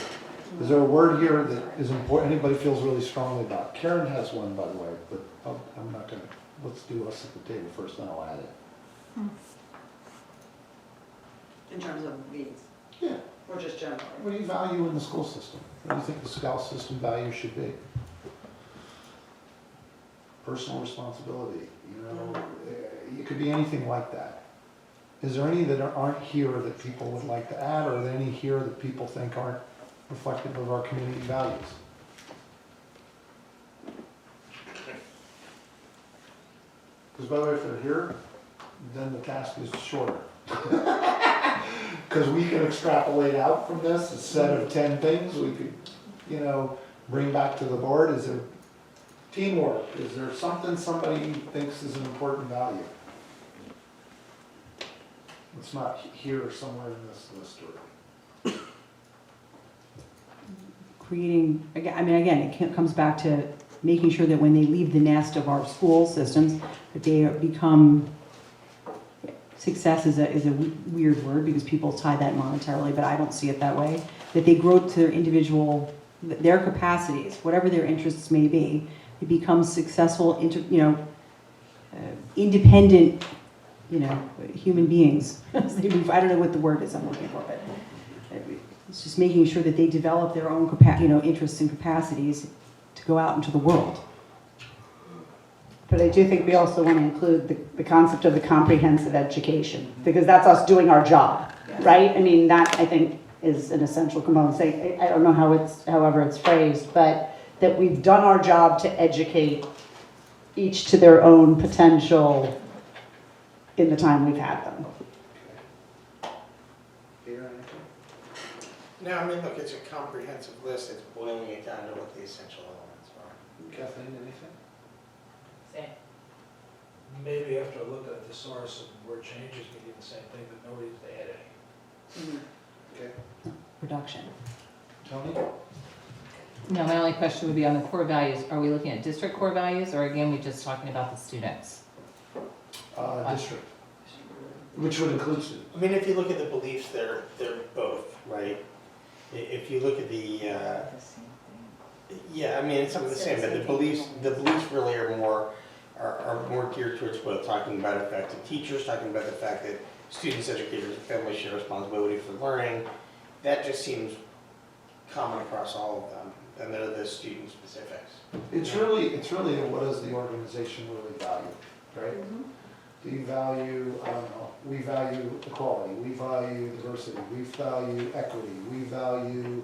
S5: a word here that is important, anybody feels really strongly about? Karen has one, by the way, but I'm not going to, let's do us at the table first, then I'll add it.
S11: In terms of needs?
S5: Yeah.
S11: Or just generally?
S5: What do you value in the school system? What do you think the school system value should be? Personal responsibility, it could be anything like that. Is there any that aren't here that people would like to add, or are there any here that people think aren't reflective of our community values? Because by the way, if they're here, then the task is shorter. Because we can extrapolate out from this a set of 10 things we could, bring back to the board. Is there teamwork? Is there something somebody thinks is an important value? It's not here somewhere in this list already.
S6: Creating, again, it comes back to making sure that when they leave the nest of our school systems, that they become, success is a weird word because people tie that monetarily, but I don't see it that way, that they grow to their capacities, whatever their interests may be, they become successful, independent, human beings. I don't know what the word is I'm looking for, but it's just making sure that they develop their own interests and capacities to go out into the world.
S11: But I do think we also want to include the concept of the comprehensive education, because that's us doing our job, right? I mean, that I think is an essential component. I don't know however it's phrased, but that we've done our job to educate each to their own potential in the time we've had them.
S5: Peter, anything?
S1: No, I mean, look, it's a comprehensive list. It's boiling it down to what the essential elements are.
S5: Kathleen, anything?
S10: Same.
S4: Maybe after I look at the source and word changes, maybe the same thing, but nobody's add any.
S5: Okay.
S6: Production.
S5: Tony?
S3: No, my only question would be on the core values. Are we looking at district core values, or again, we just talking about the students?
S5: District. Which would include students.
S1: I mean, if you look at the beliefs, they're both, right? If you look at the, yeah, I mean, it's some of the same, but the beliefs really are more geared towards both, talking about effective teachers, talking about the fact that students, educators, and families share responsibility for learning. That just seems common across all of them, and they're the student specifics.
S5: It's really what does the organization really value, right? Do you value, I don't know, we value equality, we value diversity, we value equity, we value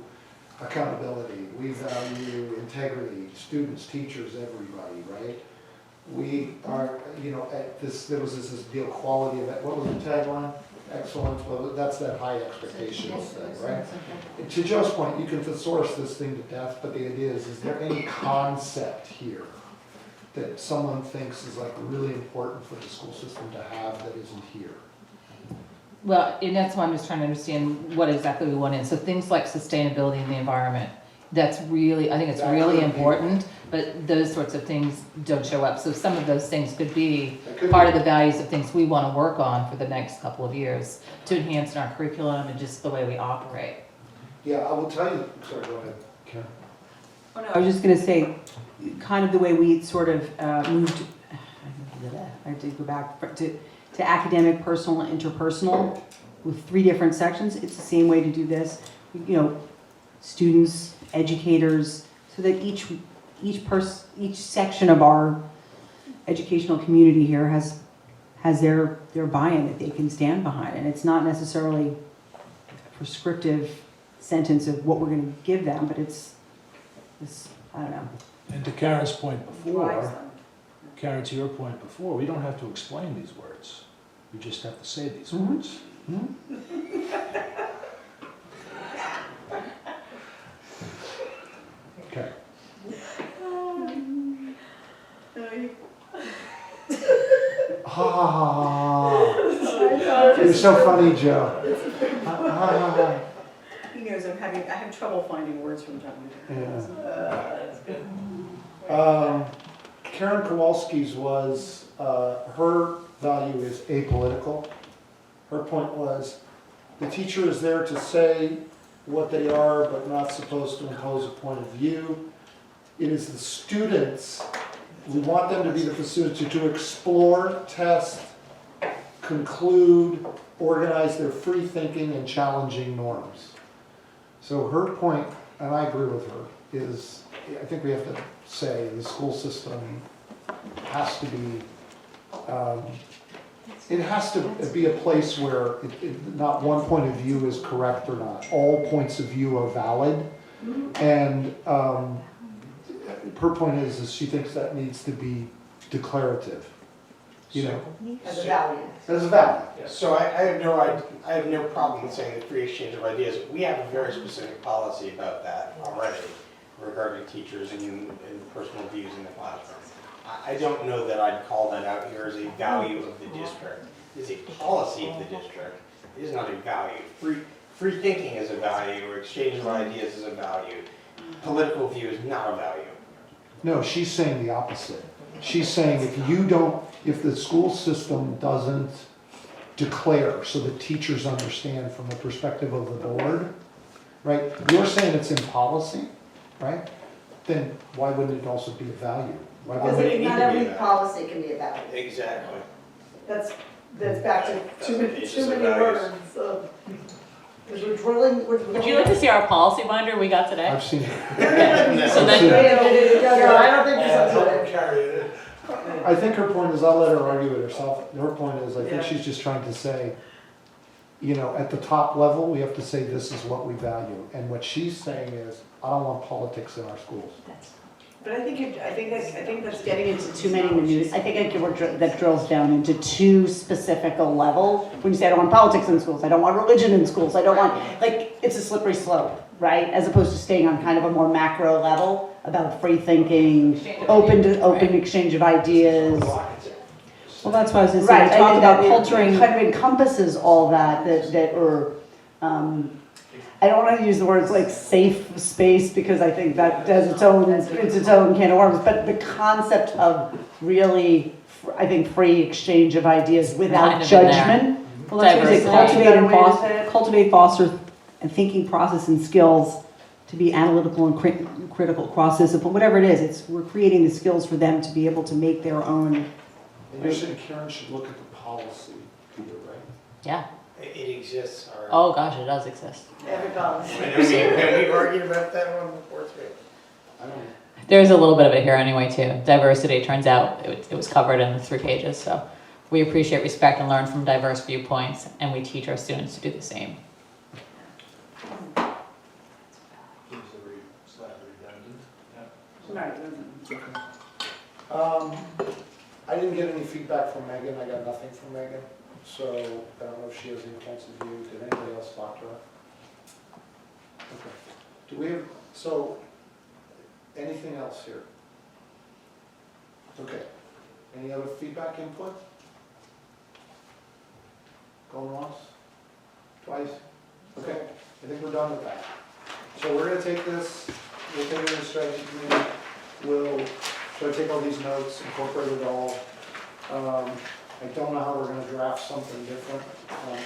S5: accountability, we value integrity, students, teachers, everybody, right? We are, at this, there was this deal, quality of, what was the tagline? Excellence, well, that's that high expectations thing, right? And to Joe's point, you can thesaurus this thing to death, but the idea is there any concept here that someone thinks is like really important for the school system to have that isn't here?
S3: Well, and that's why I'm just trying to understand what exactly we want in. So things like sustainability in the environment, that's really, I think it's really important, but those sorts of things don't show up. So some of those things could be part of the values of things we want to work on for the next couple of years to enhance in our curriculum and just the way we operate.
S5: Yeah, I will tell you, sorry, go ahead, Karen.
S6: Oh, no, I was just going to say, kind of the way we sort of moved, I have to go back to academic, personal, and interpersonal with 3 different sections. It's the same way to do this. Students, educators, so that each section of our educational community here has their buy-in that they can stand behind, and it's not necessarily a prescriptive sentence of what we're going to give them, but it's this, I don't know.
S4: And to Karen's point
S6: drives
S4: before,
S6: them.
S4: Karen, to your point before, we don't have to explain these words. We just have to say these words.
S5: Okay. Ha ha ha. You're so funny, Joe. Ha ha ha.
S6: He knows I have trouble finding words from time to time.
S5: Karen Kowalski's was, her value is apolitical. Her point was, the teacher is there to say what they are, but not supposed to impose a point of view. It is the students, we want them to be the facilitator to explore, test, conclude, organize their free thinking and challenging norms. So her point, and I agree with her, is I think we have to say the school system has to be, it has to be a place where not one point of view is correct or not. All points of view are valid. And her point is she thinks that needs to be declarative.
S11: As a value.
S5: As a value.
S1: So I have no problem with saying the free exchange of ideas. We have a very specific policy about that already regarding teachers and personal views in the classroom. I don't know that I'd call that out here as a value of the district. It is a policy of the district. It is not a value. Free thinking is a value, or exchange of ideas is a value. Political view is not a value.
S5: No, she's saying the opposite. She's saying if the school system doesn't declare so that teachers understand from the perspective of the board, right? You're saying it's in policy, right? Then why wouldn't it also be a value? Why
S11: Because
S1: wouldn't it need
S11: not
S1: to be
S11: every
S1: that?
S11: policy can be a value.
S1: Exactly.
S11: That's back to
S1: That's
S11: too
S1: the
S11: many
S1: basis of values.
S11: words. Because we're drilling.
S10: Would you like to see our policy binder we got today?
S5: I've seen it.
S10: So
S5: I've seen it.
S11: I don't think there's
S5: I think her point is, I'll let her argue it herself. Her point is, I think she's just trying to say, at the top level, we have to say this is what we value. And what she's saying is, I don't want politics in our schools.
S11: But I think that's getting into too many minutes. I think that drills down into too specific a level. When you say I don't want politics in schools, I don't want religion in schools, I don't want, like, it's a slippery slope, right? As opposed to staying on kind of a more macro level about free thinking, open exchange of ideas.
S6: Well, that's why I was just
S11: Right,
S6: saying, talk about
S11: it
S6: culturing.
S11: kind of encompasses all that are, I don't want to use the words like safe space because I think that has its own can of worms, but the concept of really, I think, free exchange of ideas without
S10: Kind of in there.
S11: judgment.
S6: Well, that's what I say,
S10: Diversity.
S6: cultivate, foster, and thinking process and skills to be analytical and critical, cross-discipline, whatever it is. We're creating the skills for them to be able to make their own.
S5: And you're saying Karen should look at the policy, Peter, right?
S10: Yeah.
S1: It exists already.
S10: Oh, gosh, it does exist.
S1: And we've argued about that one before too.
S5: I don't know.
S10: There's a little bit of it here anyway, too. Diversity, turns out it was covered in the 3 pages. So we appreciate, respect, and learn from diverse viewpoints, and we teach our students to do the same.
S5: I didn't get any feedback from Megan, I got nothing from Megan, so I don't know if she has any points of view. Did anybody else talk to her? Okay. Do we have, so, anything else here? Okay. Any other feedback input? Going once? Twice? Okay, I think we're done with that. So we're gonna take this, we'll take it to the strategy committee, we'll try to take all these notes, incorporate it all. I don't know how we're gonna draft something different.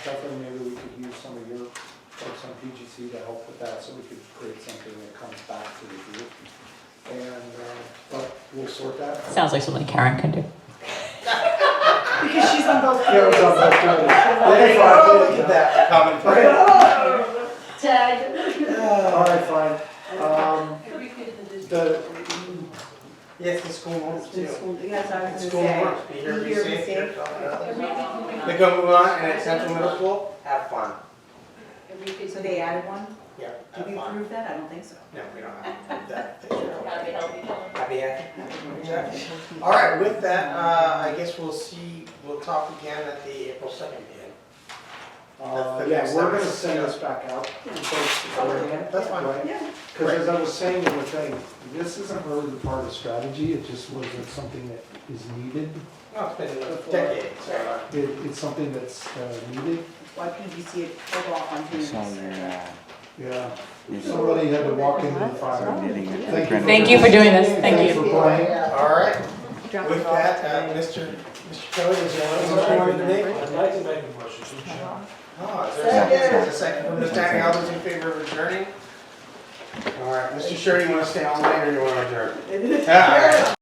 S5: Definitely maybe we could use some of your folks on PGC to help with that, so we could create something that comes back to the group. And, but we'll sort that.
S10: Sounds like something Karen can do.
S11: Because she's on both.
S5: Yeah, it's on both sides.
S1: Look at that, common friend.
S11: Tag.
S5: All right, fine.
S1: Yes, the school wants to.
S7: Yes, I
S1: The
S7: was
S1: school
S7: gonna
S1: wants,
S7: say.
S1: be here, be
S7: Be here, be
S1: safe.
S7: safe.
S1: They go move on, and at Central Middle School, have fun.
S7: So they added one?
S1: Yeah,
S7: Did
S1: have
S7: we
S1: fun.
S7: approve that? I don't think so.
S1: No, we don't have to do that. Happy,
S12: Happy,
S1: happy. Exactly. All right, with that, I guess we'll talk again at the April 2nd meeting.
S5: Yeah, we're gonna send this back out.
S1: That's fine.
S5: Because as I was saying in the thing, this isn't really the part of the strategy, it just wasn't something that is needed.
S1: No, it's been a decade, so.
S5: It's something that's needed.
S7: Why couldn't you see it go off on Tuesday?
S5: Yeah. Somebody had to walk into the fire.
S10: Thank you for doing this. Thank
S5: Thanks
S10: you.
S5: for playing.
S1: All right, with that, Mr. Cody, is there anything more to make?
S4: I'd like to make a motion to adjourn.
S1: Oh, is there a second? There's a second from Ms. Taggy. All those in favor of adjourning? All right, Mr. Sherry, you want to stay on late or you want to adjourn? All right.